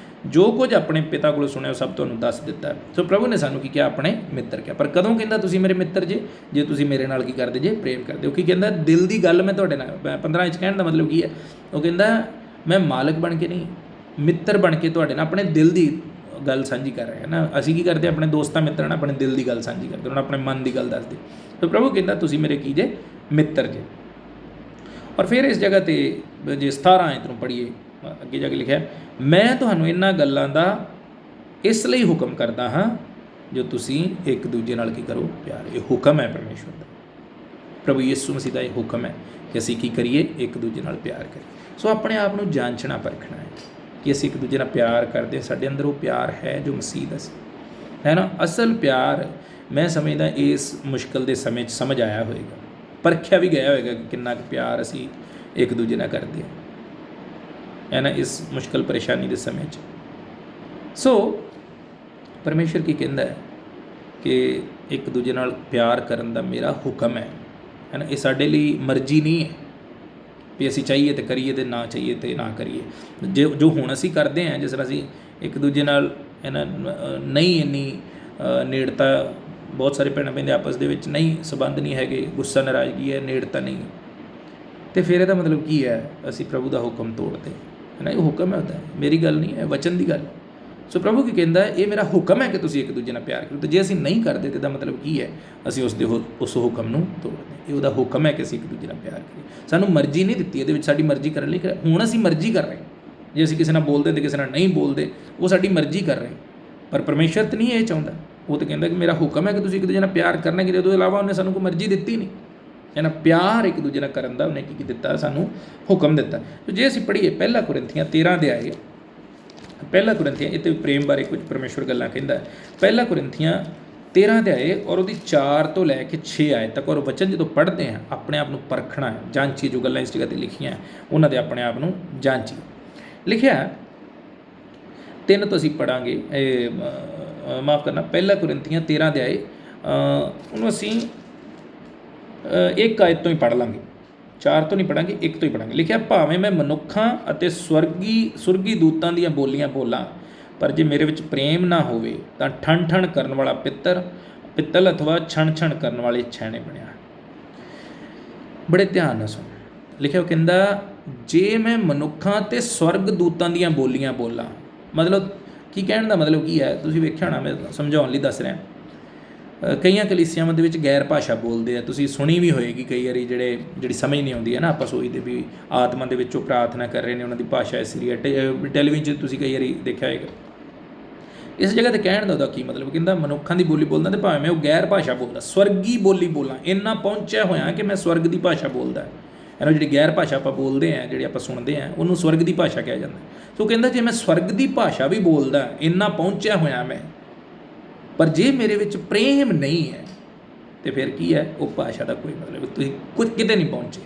ਜੋ ਕੁਝ ਆਪਣੇ ਪਿਤਾ ਕੋਲੋਂ ਸੁਣਿਆ ਉਹ ਸਭ ਤੁਹਾਨੂੰ ਦੱਸ ਦਿੱਤਾ। ਸੋ ਪ੍ਰਭੂ ਨੇ ਸਾਨੂੰ ਕੀ ਕਿਹਾ? ਆਪਣੇ ਮਿੱਤਰ ਕਿਹਾ। ਪਰ ਕਦੋਂ ਕਹਿੰਦਾ ਤੁਸੀਂ ਮੇਰੇ ਮਿੱਤਰ ਜੇ ਤੁਸੀਂ ਮੇਰੇ ਨਾਲ ਕੀ ਕਰਦੇ ਜੇ? ਪ੍ਰੇਮ ਕਰਦੇ ਹੋ। ਕੀ ਕਹਿੰਦਾ? ਦਿਲ ਦੀ ਗੱਲ ਮੈਂ ਤੁਹਾਡੇ ਨਾਲ 15 'ਚ ਕਹਿਣ ਦਾ ਮਤਲਬ ਕੀ ਹੈ? ਉਹ ਕਹਿੰਦਾ ਮੈਂ ਮਾਲਕ ਬਣ ਕੇ ਨਹੀਂ, ਮਿੱਤਰ ਬਣ ਕੇ ਤੁਹਾਡੇ ਨਾਲ ਆਪਣੇ ਦਿਲ ਦੀ ਗੱਲ ਸਾਂਝੀ ਕਰ ਰਿਹਾ ਨਾ। ਅਸੀਂ ਕੀ ਕਰਦੇ? ਆਪਣੇ ਦੋਸਤਾਂ ਮਿੱਤਰਾਂ ਨਾਲ ਆਪਣੇ ਦਿਲ ਦੀ ਗੱਲ ਸਾਂਝੀ ਕਰਦੇ, ਉਹਨਾਂ ਆਪਣੇ ਮਨ ਦੀ ਗੱਲ ਦੱਸਦੇ। ਤਾਂ ਪ੍ਰਭੂ ਕਹਿੰਦਾ ਤੁਸੀਂ ਮੇਰੇ ਕੀ ਜੇ? ਮਿੱਤਰ ਜੇ। ਔਰ ਫਿਰ ਇਸ ਜਗ੍ਹਾ 'ਤੇ ਜੇ 17 ਆਇਤ ਨੂੰ ਪੜ੍ਹੀਏ, ਅੱਗੇ ਜਾ ਕੇ ਲਿਖਿਆ, ਮੈਂ ਤੁਹਾਨੂੰ ਇਹਨਾਂ ਗੱਲਾਂ ਦਾ ਇਸ ਲਈ ਹੁਕਮ ਕਰਦਾ ਹਾਂ ਜੋ ਤੁਸੀਂ ਇੱਕ ਦੂਜੇ ਨਾਲ ਕੀ ਕਰੋ? ਪਿਆਰ। ਇਹ ਹੁਕਮ ਹੈ ਪਰਮੇਸ਼ਵਰ ਦਾ, ਪ੍ਰਭੂ ਯਿਸੂ ਮਸੀਹ ਦਾ ਇਹ ਹੁਕਮ ਹੈ ਕਿ ਅਸੀਂ ਕੀ ਕਰੀਏ? ਇੱਕ ਦੂਜੇ ਨਾਲ ਪਿਆਰ ਕਰੀਏ। ਸੋ ਆਪਣੇ ਆਪ ਨੂੰ ਜਾਂਚਣਾ ਪਰਖਣਾ ਹੈ ਕਿ ਅਸੀਂ ਇੱਕ ਦੂਜੇ ਨਾਲ ਪਿਆਰ ਕਰਦੇ, ਸਾਡੇ ਅੰਦਰ ਉਹ ਪਿਆਰ ਹੈ ਜੋ ਮਸੀਹ ਦਾ ਸੀ, ਹੈ ਨਾ। ਅਸਲ ਪਿਆਰ ਮੈਂ ਸਮਝਦਾ ਇਸ ਮੁਸ਼ਕਿਲ ਦੇ ਸਮੇਂ 'ਚ ਸਮਝ ਆਇਆ ਹੋਏਗਾ, ਪਰਖਿਆ ਵੀ ਗਿਆ ਹੋਏਗਾ ਕਿ ਕਿੰਨਾ ਕੁ ਪਿਆਰ ਅਸੀਂ ਇੱਕ ਦੂਜੇ ਨਾਲ ਕਰਦੇ ਹਾਂ, ਹੈ ਨਾ, ਇਸ ਮੁਸ਼ਕਿਲ ਪਰੇਸ਼ਾਨੀ ਦੇ ਸਮੇਂ 'ਚ। ਸੋ ਪਰਮੇਸ਼ਰ ਕੀ ਕਹਿੰਦਾ ਹੈ ਕਿ ਇੱਕ ਦੂਜੇ ਨਾਲ ਪਿਆਰ ਕਰਨ ਦਾ ਮੇਰਾ ਹੁਕਮ ਹੈ ਨਾ। ਇਹ ਸਾਡੇ ਲਈ ਮਰਜ਼ੀ ਨਹੀਂ ਹੈ ਵੀ ਅਸੀਂ ਚਾਹੀਏ ਤਾਂ ਕਰੀਏ ਅਤੇ ਨਾ ਚਾਹੀਏ ਤਾਂ ਨਾ ਕਰੀਏ। ਜੋ ਹੁਣ ਅਸੀਂ ਕਰਦੇ ਹਾਂ, ਜਿਸ ਤਰ੍ਹਾਂ ਅਸੀਂ ਇੱਕ ਦੂਜੇ ਨਾਲ ਹੈ ਨਾ ਨਹੀਂ ਇੰਨੀ ਨੇੜਤਾ, ਬਹੁਤ ਸਾਰੇ ਭੈਣਾਂ ਭੈਣ ਆਪਸ ਦੇ ਵਿੱਚ ਨਹੀਂ ਸੰਬੰਧ ਨਹੀਂ ਹੈਗੇ, ਗੁੱਸਾ ਨਾਰਾਜ਼ਗੀ ਹੈ, ਨੇੜਤਾ ਨਹੀਂ, ਅਤੇ ਫਿਰ ਇਹਦਾ ਮਤਲਬ ਕੀ ਹੈ? ਅਸੀਂ ਪ੍ਰਭੂ ਦਾ ਹੁਕਮ ਤੋੜਦੇ, ਹੈ ਨਾ। ਇਹ ਹੁਕਮ ਹੈ ਉਹਦਾ, ਮੇਰੀ ਗੱਲ ਨਹੀਂ ਹੈ, ਵਚਨ ਦੀ ਗੱਲ। ਸੋ ਪ੍ਰਭੂ ਕੀ ਕਹਿੰਦਾ? ਇਹ ਮੇਰਾ ਹੁਕਮ ਹੈ ਕਿ ਤੁਸੀਂ ਇੱਕ ਦੂਜੇ ਨਾਲ ਪਿਆਰ ਕਰੋ। ਅਤੇ ਜੇ ਅਸੀਂ ਨਹੀਂ ਕਰਦੇ ਤਾਂ ਇਹਦਾ ਮਤਲਬ ਕੀ ਹੈ? ਅਸੀਂ ਉਸ ਹੁਕਮ ਨੂੰ ਤੋੜਦੇ। ਇਹ ਉਹਦਾ ਹੁਕਮ ਹੈ ਕਿ ਅਸੀਂ ਇੱਕ ਦੂਜੇ ਨਾਲ ਪਿਆਰ ਕਰੀਏ। ਸਾਨੂੰ ਮਰਜ਼ੀ ਨਹੀਂ ਦਿੱਤੀ ਇਹਦੇ ਵਿੱਚ ਸਾਡੀ ਮਰਜ਼ੀ ਕਰਨ ਲਈ, ਹੁਣ ਅਸੀਂ ਮਰਜ਼ੀ ਕਰ ਰਹੇ, ਜੇ ਅਸੀਂ ਕਿਸੇ ਨਾਲ ਬੋਲਦੇ ਤੇ ਕਿਸੇ ਨਾਲ ਨਹੀਂ ਬੋਲਦੇ, ਉਹ ਸਾਡੀ ਮਰਜ਼ੀ ਕਰ ਰਹੇ। ਪਰ ਪਰਮੇਸ਼ਰ ਤਾਂ ਨਹੀਂ ਇਹ ਚਾਹੁੰਦਾ। ਉਹ ਤਾਂ ਕਹਿੰਦਾ ਕਿ ਮੇਰਾ ਹੁਕਮ ਹੈ ਕਿ ਤੁਸੀਂ ਇੱਕ ਦੂਜੇ ਨਾਲ ਪਿਆਰ ਕਰਨਾ, ਕਿ ਉਹਦੇ ਇਲਾਵਾ ਉਹਨੇ ਸਾਨੂੰ ਕੋਈ ਮਰਜ਼ੀ ਦਿੱਤੀ ਨਹੀਂ ਹੈ ਨਾ। ਪਿਆਰ ਇੱਕ ਦੂਜੇ ਨਾਲ ਕਰਨ ਦਾ ਉਹਨੇ ਕੀ ਦਿੱਤਾ, ਸਾਨੂੰ ਹੁਕਮ ਦਿੱਤਾ। ਜੇ ਅਸੀਂ ਪੜ੍ਹੀਏ ਪਹਿਲਾ ਕੁਰਿੰਥੀਆਂ 13 ਅਧਿਆਏ, ਪਹਿਲਾ ਕੁਰਿੰਥੀਆਂ, ਇਹ ਤਾਂ ਪ੍ਰੇਮ ਬਾਰੇ ਕੁਝ ਪਰਮੇਸ਼ਵਰ ਗੱਲਾਂ ਕਹਿੰਦਾ। ਪਹਿਲਾ ਕੁਰਿੰਥੀਆਂ 13 ਅਧਿਆਏ ਔਰ ਉਹਦੀ 4 ਤੋਂ ਲੈ ਕੇ 6 ਆਇਤ ਤੱਕ। ਔਰ ਵਚਨ ਜਦੋਂ ਪੜ੍ਹਦੇ ਹਾਂ, ਆਪਣੇ ਆਪ ਨੂੰ ਪਰਖਣਾ ਹੈ, ਜਾਂਚੀ, ਜੋ ਗੱਲਾਂ ਇਸ ਜਗ੍ਹਾ 'ਤੇ ਲਿਖੀਆਂ ਉਹਨਾਂ ਦੇ ਆਪਣੇ ਆਪ ਨੂੰ ਜਾਂਚੀ। ਲਿਖਿਆ 3 ਤੋਂ ਅਸੀਂ ਪੜ੍ਹਾਂਗੇ, ਮਾਫ਼ ਕਰਨਾ, ਪਹਿਲਾ ਕੁਰਿੰਥੀਆਂ 13 ਅਧਿਆਏ, ਉਹਨੂੰ ਅਸੀਂ 1 ਆਇਤ ਤੋਂ ਹੀ ਪੜ੍ਹ ਲਾਂਗੇ, 4 ਤੋਂ ਨਹੀਂ ਪੜ੍ਹਾਂਗੇ, 1 ਤੋਂ ਹੀ ਪੜ੍ਹਾਂਗੇ। ਲਿਖਿਆ, ਭਾਵੇਂ ਮੈਂ ਮਨੁੱਖਾਂ ਅਤੇ ਸੁਰਗੀ ਦੂਤਾਂ ਦੀਆਂ ਬੋਲੀਆਂ ਬੋਲਾਂ, ਪਰ ਜੇ ਮੇਰੇ ਵਿੱਚ ਪ੍ਰੇਮ ਨਾ ਹੋਵੇ ਤਾਂ ਠਣ ਕਰਨ ਵਾਲਾ ਪਿੱਤਲ ਅਥਵਾ ਛਣ ਕਰਨ ਵਾਲੇ ਛੈਣੇ ਬਣਿਆ। ਬੜੇ ਧਿਆਨ ਨਾਲ ਸੁਣ। ਲਿਖਿਆ, ਉਹ ਕਹਿੰਦਾ ਜੇ ਮੈਂ ਮਨੁੱਖਾਂ ਅਤੇ ਸਵਰਗ ਦੂਤਾਂ ਦੀਆਂ ਬੋਲੀਆਂ ਬੋਲਾਂ, ਮਤਲਬ ਕੀ ਕਹਿਣ ਦਾ ਮਤਲਬ ਕੀ ਹੈ, ਤੁਸੀਂ ਵੇਖਿਆ ਹੋਣਾ, ਮੈਂ ਸਮਝਾਉਣ ਲਈ ਦੱਸ ਰਿਹਾ। ਕਈਆਂ ਕਲੀਸਿਆਵਾਂ ਦੇ ਵਿੱਚ ਗੈਰ ਭਾਸ਼ਾ ਬੋਲਦੇ ਆ, ਤੁਸੀਂ ਸੁਣੀ ਵੀ ਹੋਏਗੀ ਕਈ ਵਾਰੀ, ਜਿਹੜੀ ਸਮਝ ਨਹੀਂ ਆਉਂਦੀ ਹੈ ਨਾ, ਆਪਾਂ ਸੋਚਦੇ ਵੀ ਆਤਮਾ ਦੇ ਵਿੱਚੋਂ ਪ੍ਰਾਰਥਨਾ ਕਰ ਰਹੇ ਨੇ, ਉਹਨਾਂ ਦੀ ਭਾਸ਼ਾ ਇਸ ਲਈ ਟੈਲੀਵਿਜ਼ਨ 'ਚ ਤੁਸੀਂ ਕਈ ਵਾਰੀ ਦੇਖਿਆ ਹੋਏਗਾ। ਇਸ ਜਗ੍ਹਾ 'ਤੇ ਕਹਿਣ ਦਾ ਉਹਦਾ ਕੀ ਮਤਲਬ, ਕਹਿੰਦਾ ਮਨੁੱਖਾਂ ਦੀ ਬੋਲੀ ਬੋਲਦਾ, ਅਤੇ ਭਾਵੇਂ ਮੈਂ ਉਹ ਗੈਰ ਭਾਸ਼ਾ ਬੋਲਦਾ, ਸਵਰਗੀ ਬੋਲੀ ਬੋਲਾਂ, ਇੰਨਾ ਪਹੁੰਚਿਆ ਹੋਇਆ ਕਿ ਮੈਂ ਸਵਰਗ ਦੀ ਭਾਸ਼ਾ ਬੋਲਦਾ। ਇਹਨੂੰ ਜਿਹੜੀ ਗੈਰ ਭਾਸ਼ਾ ਆਪਾਂ ਬੋਲਦੇ ਹਾਂ, ਜਿਹੜੀ ਆਪਾਂ ਸੁਣਦੇ ਹਾਂ, ਉਹਨੂੰ ਸਵਰਗ ਦੀ ਭਾਸ਼ਾ ਕਿਹਾ ਜਾਂਦਾ। ਸੋ ਕਹਿੰਦਾ ਜੇ ਮੈਂ ਸਵਰਗ ਦੀ ਭਾਸ਼ਾ ਵੀ ਬੋਲਦਾ, ਇੰਨਾ ਪਹੁੰਚਿਆ ਹੋਇਆ ਮੈਂ, ਪਰ ਜੇ ਮੇਰੇ ਵਿੱਚ ਪ੍ਰੇਮ ਨਹੀਂ ਹੈ ਤਾਂ ਫਿਰ ਕੀ ਹੈ, ਉਹ ਭਾਸ਼ਾ ਦਾ ਕੋਈ ਮਤਲਬ, ਤੁਸੀਂ ਕੁਝ ਕਿਤੇ ਨਹੀਂ ਪਹੁੰਚੇ,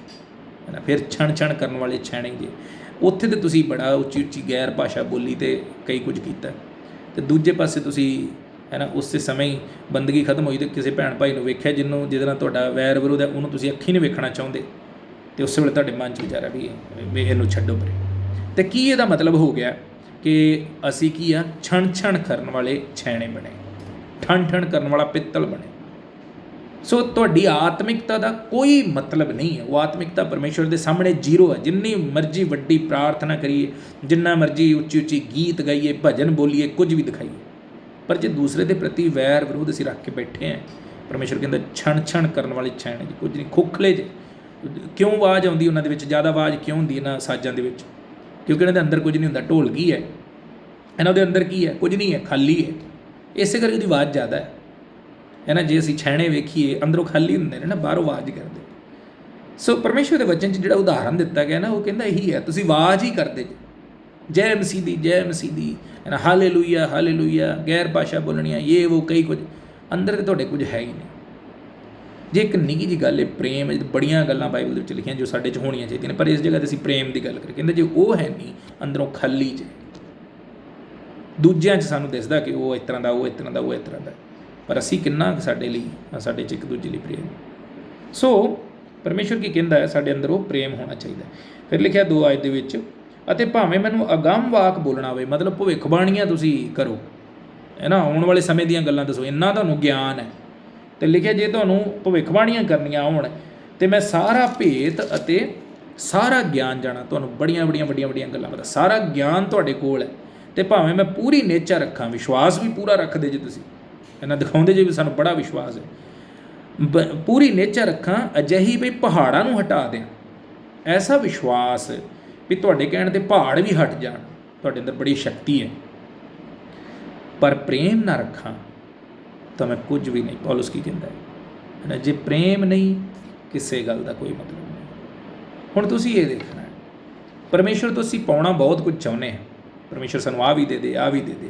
ਹੈ ਨਾ। ਫਿਰ ਛਣ ਕਰਨ ਵਾਲੇ ਛੈਣੇ ਜੇ, ਉੱਥੇ ਤਾਂ ਤੁਸੀਂ ਬੜਾ ਉੱਚੀ ਗੈਰ ਭਾਸ਼ਾ ਬੋਲੀ ਅਤੇ ਕਈ ਕੁਝ ਕੀਤਾ, ਅਤੇ ਦੂਜੇ ਪਾਸੇ ਤੁਸੀਂ, ਹੈ ਨਾ, ਉਸੇ ਸਮੇਂ ਹੀ ਬੰਦਗੀ ਖਤਮ ਹੋਈ ਅਤੇ ਕਿਸੇ ਭੈਣ ਭਾਈ ਨੂੰ ਵੇਖਿਆ ਜਿਹਦੇ ਨਾਲ ਤੁਹਾਡਾ ਵੈਰ ਵਿਰੋਧ ਹੈ, ਉਹਨੂੰ ਤੁਸੀਂ ਅੱਖੀਂ ਨਹੀਂ ਵੇਖਣਾ ਚਾਹੁੰਦੇ, ਅਤੇ ਉਸੇ ਵੇਲੇ ਤੁਹਾਡੇ ਮਨ 'ਚ ਵਿਚਾਰਾ ਵੀ ਇਹਨੂੰ ਛੱਡੋ ਪਰੇ। ਅਤੇ ਕੀ ਇਹਦਾ ਮਤਲਬ ਹੋ ਗਿਆ ਕਿ ਅਸੀਂ ਕੀ ਆ, ਛਣ ਕਰਨ ਵਾਲੇ ਛੈਣੇ ਬਣੇ, ਠਣ ਕਰਨ ਵਾਲਾ ਪਿੱਤਲ ਬਣੇ। ਸੋ ਤੁਹਾਡੀ ਆਤਮਿਕਤਾ ਦਾ ਕੋਈ ਮਤਲਬ ਨਹੀਂ ਹੈ। ਉਹ ਆਤਮਿਕਤਾ ਪਰਮੇਸ਼ਵਰ ਦੇ ਸਾਹਮਣੇ ਜ਼ੀਰੋ ਹੈ। ਜਿੰਨੀ ਮਰਜ਼ੀ ਵੱਡੀ ਪ੍ਰਾਰਥਨਾ ਕਰੀਏ, ਜਿੰਨਾ ਮਰਜ਼ੀ ਉੱਚੀ ਗੀਤ ਗਾਈਏ, ਭਜਨ ਬੋਲੀਏ, ਕੁਝ ਵੀ ਦਿਖਾਈਏ, ਪਰ ਜੇ ਦੂਸਰੇ ਦੇ ਪ੍ਰਤੀ ਵੈਰ ਵਿਰੋਧ ਅਸੀਂ ਰੱਖ ਕੇ ਬੈਠੇ ਹਾਂ, ਪਰਮੇਸ਼ਵਰ ਕਹਿੰਦਾ ਛਣ ਕਰਨ ਵਾਲੇ ਛੈਣੇ ਜੀ, ਕੁਝ ਨਹੀਂ, ਖੋਖਲੇ ਜੇ। ਕਿਉਂ ਆਵਾਜ਼ ਆਉਂਦੀ ਉਹਨਾਂ ਦੇ ਵਿੱਚ, ਜ਼ਿਆਦਾ ਆਵਾਜ਼ ਕਿਉਂ ਹੁੰਦੀ ਇਹਨਾਂ ਸਾਜ਼ਾਂ ਦੇ ਵਿੱਚ? ਕਿਉਂਕਿ ਇਹਨਾਂ ਦੇ ਅੰਦਰ ਕੁਝ ਨਹੀਂ ਹੁੰਦਾ। ਢੋਲਕੀ ਹੈ, ਇਹਨਾਂ ਦੇ ਅੰਦਰ ਕੀ ਹੈ? ਕੁਝ ਨਹੀਂ ਹੈ, ਖਾਲੀ ਹੈ। ਇਸੇ ਕਰਕੇ ਉਹਦੀ ਆਵਾਜ਼ ਜ਼ਿਆਦਾ ਹੈ ਨਾ। ਜੇ ਅਸੀਂ ਛੈਣੇ ਵੇਖੀਏ, ਅੰਦਰੋਂ ਖਾਲੀ ਹੁੰਦੇ ਨੇ ਨਾ, ਬਾਹਰੋਂ ਆਵਾਜ਼ ਕਰਦੇ। ਸੋ ਪਰਮੇਸ਼ਵਰ ਦੇ ਵਚਨ 'ਚ ਜਿਹੜਾ ਉਦਾਹਰਨ ਦਿੱਤਾ ਗਿਆ ਨਾ, ਉਹ ਕਹਿੰਦਾ ਇਹੀ ਹੈ, ਤੁਸੀਂ ਆਵਾਜ਼ ਹੀ ਕਰਦੇ ਜੈ ਮਸੀਹ ਦੀ, ਜੈ ਮਸੀਹ ਦੀ, ਹੈ ਨਾ, ਹਾਲੇਲੂਇਆ ਹਾਲੇਲੂਇਆ, ਗੈਰ ਭਾਸ਼ਾ ਬੋਲਣੀਆਂ, ਇਹ ਉਹ ਕਈ ਕੁਝ, ਅੰਦਰ ਤੇ ਤੁਹਾਡੇ ਕੁਝ ਹੈ ਹੀ ਨਹੀਂ। ਜੇ ਇੱਕ ਨਿੱਕੀ ਜਿਹੀ ਗੱਲ ਹੈ ਪ੍ਰੇਮ, ਬੜੀਆਂ ਗੱਲਾਂ ਬਾਈਬਲ ਦੇ ਵਿੱਚ ਲਿਖੀਆਂ ਜੋ ਸਾਡੇ 'ਚ ਹੋਣੀਆਂ ਚਾਹੀਦੀਆਂ ਨੇ, ਪਰ ਇਸ ਜਗ੍ਹਾ 'ਤੇ ਅਸੀਂ ਪ੍ਰੇਮ ਦੀ ਗੱਲ ਕਰੀਏ, ਕਹਿੰਦੇ ਜੇ ਉਹ ਹੈ ਨਹੀਂ, ਅੰਦਰੋਂ ਖਾਲੀ 'ਚ, ਦੂਜਿਆਂ 'ਚ ਸਾਨੂੰ ਦਿਸਦਾ ਕਿ ਉਹ ਇਸ ਤਰ੍ਹਾਂ ਦਾ, ਉਹ ਇਸ ਤਰ੍ਹਾਂ ਦਾ, ਉਹ ਇਸ ਤਰ੍ਹਾਂ ਦਾ, ਪਰ ਅਸੀਂ ਕਿੰਨਾ ਸਾਡੇ ਲਈ, ਸਾਡੇ 'ਚ ਇੱਕ ਦੂਜੇ ਲਈ ਪ੍ਰੇਮ। ਸੋ ਪਰਮੇਸ਼ਵਰ ਕੀ ਕਹਿੰਦਾ ਹੈ, ਸਾਡੇ ਅੰਦਰ ਉਹ ਪ੍ਰੇਮ ਹੋਣਾ ਚਾਹੀਦਾ। ਫਿਰ ਲਿਖਿਆ 2 ਆਇਤ ਦੇ ਵਿੱਚ, ਅਤੇ ਭਾਵੇਂ ਮੈਨੂੰ ਅਗੰਮ ਵਾਕ ਬੋਲਣਾ ਹੋਵੇ, ਮਤਲਬ ਭਵਿੱਖਬਾਣੀਆਂ ਤੁਸੀਂ ਕਰੋ, ਹੈ ਨਾ, ਆਉਣ ਵਾਲੇ ਸਮੇਂ ਦੀਆਂ ਗੱਲਾਂ ਦੱਸੋ, ਇੰਨਾ ਤੁਹਾਨੂੰ ਗਿਆਨ ਹੈ। ਅਤੇ ਲਿਖਿਆ ਜੇ ਤੁਹਾਨੂੰ ਭਵਿੱਖਬਾਣੀਆਂ ਕਰਨੀਆਂ ਹੋਣ ਅਤੇ ਮੈਂ ਸਾਰਾ ਭੇਤ ਅਤੇ ਸਾਰਾ ਗਿਆਨ ਜਾਣਾ, ਤੁਹਾਨੂੰ ਵੱਡੀਆਂ ਗੱਲਾਂ ਪਤਾ, ਸਾਰਾ ਗਿਆਨ ਤੁਹਾਡੇ ਕੋਲ ਹੈ, ਅਤੇ ਭਾਵੇਂ ਮੈਂ ਪੂਰੀ ਨੇਚਰ ਰੱਖਾਂ, ਵਿਸ਼ਵਾਸ ਵੀ ਪੂਰਾ ਰੱਖਦੇ ਜੇ ਤੁਸੀਂ, ਇਹਨਾਂ ਦਿਖਾਉਂਦੇ ਜੇ ਵੀ ਸਾਨੂੰ ਬੜਾ ਵਿਸ਼ਵਾਸ ਹੈ, ਪੂਰੀ ਨੇਚਰ ਰੱਖਾਂ, ਅਜਿਹੀ ਵੀ ਪਹਾੜਾਂ ਨੂੰ ਹਟਾ ਦਿਆਂ, ਐਸਾ ਵਿਸ਼ਵਾਸ ਵੀ ਤੁਹਾਡੇ ਕਹਿਣ 'ਤੇ ਪਹਾੜ ਵੀ ਹਟ ਜਾਣ, ਤੁਹਾਡੇ ਅੰਦਰ ਬੜੀ ਸ਼ਕਤੀ ਹੈ, ਪਰ ਪ੍ਰੇਮ ਨਾ ਰੱਖਾਂ ਤਾਂ ਮੈਂ ਕੁਝ ਵੀ ਨਹੀਂ। ਪੌਲਸ ਕੀ ਕਹਿੰਦਾ ਹੈ ਨਾ, ਜੇ ਪ੍ਰੇਮ ਨਹੀਂ, ਕਿਸੇ ਗੱਲ ਦਾ ਕੋਈ ਮਤਲਬ ਨਹੀਂ। ਹੁਣ ਤੁਸੀਂ ਇਹ ਦੇਖਣਾ ਹੈ, ਪਰਮੇਸ਼ਵਰ ਤੋਂ ਅਸੀਂ ਪਾਉਣਾ ਬਹੁਤ ਕੁਝ ਚਾਹੁੰਦੇ ਹਾਂ, ਪਰਮੇਸ਼ਵਰ ਸਾਨੂੰ ਆਹ ਵੀ ਦੇ ਦੇ, ਆਹ ਵੀ ਦੇ ਦੇ,